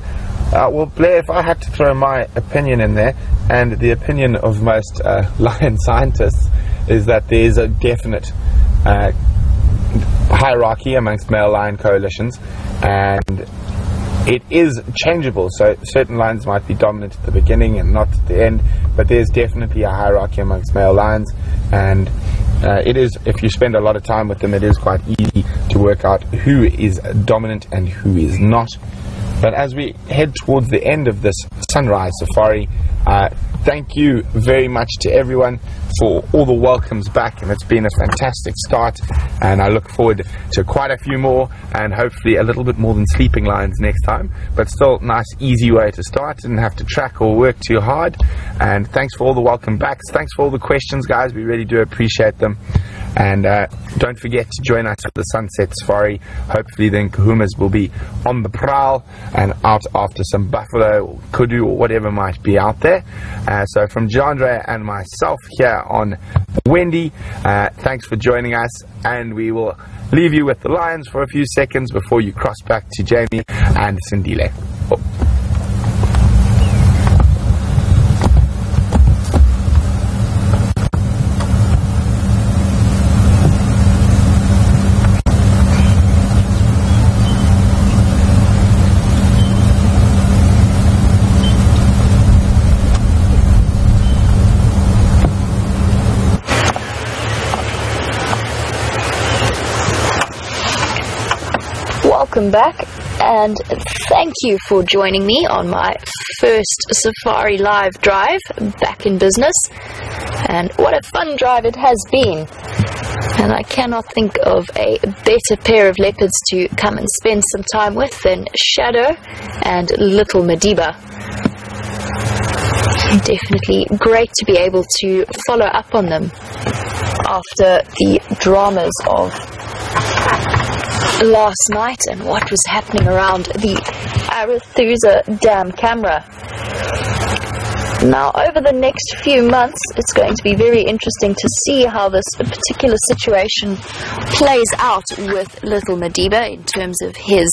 Speaker 1: Well, Blair, if I had to throw my opinion in there, and the opinion of most lion scientists, is that there is a definite hierarchy amongst male lion coalitions, and it is changeable. So certain lions might be dominant at the beginning and not at the end, but there's definitely a hierarchy amongst male lions, and it is, if you spend a lot of time with them, it is quite easy to work out who is dominant and who is not. But as we head towards the end of this sunrise safari, thank you very much to everyone for all the welcomes back, and it's been a fantastic start, and I look forward to quite a few more, and hopefully a little bit more than sleeping lions next time, but still nice easy way to start. Didn't have to track or work too hard. And thanks for all the welcome backs, thanks for all the questions, guys, we really do appreciate them. And don't forget to join us for the Sunset Safari. Hopefully the Nkuhumas will be on the prowl and out after some buffalo or kudu or whatever might be out there. So from Jandre and myself here on Wendy, thanks for joining us, and we will leave you with the lions for a few seconds before you cross back to Jamie and Sindile.
Speaker 2: Welcome back, and thank you for joining me on my first Safari Live drive back in business. And what a fun drive it has been, and I cannot think of a better pair of leopards to come and spend some time with than Shadow and little Madiba. Definitely great to be able to follow up on them after the dramas of last night and what was happening around the Arathusa Dam camera. Now, over the next few months, it's going to be very interesting to see how this particular situation plays out with little Madiba in terms of his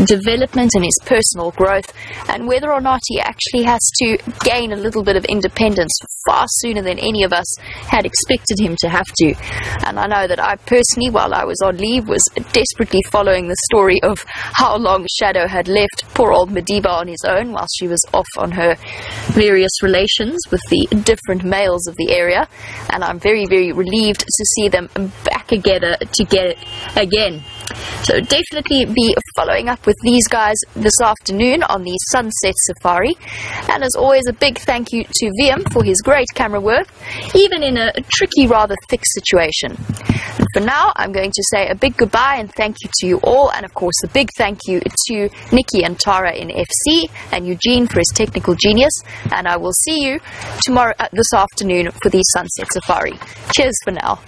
Speaker 2: development and his personal growth, and whether or not he actually has to gain a little bit of independence far sooner than any of us had expected him to have to. And I know that I personally, while I was on leave, was desperately following the story of how long Shadow had left poor old Madiba on his own while she was off on her various relations with the different males of the area, and I'm very, very relieved to see them back together again. So definitely be following up with these guys this afternoon on the Sunset Safari. And as always, a big thank you to VM for his great camera work, even in a tricky, rather thick situation. And for now, I'm going to say a big goodbye and thank you to you all, and of course a big thank you to Nikki and Tara in FC and Eugene for his technical genius, and I will see you tomorrow this afternoon for the Sunset Safari. Cheers for now.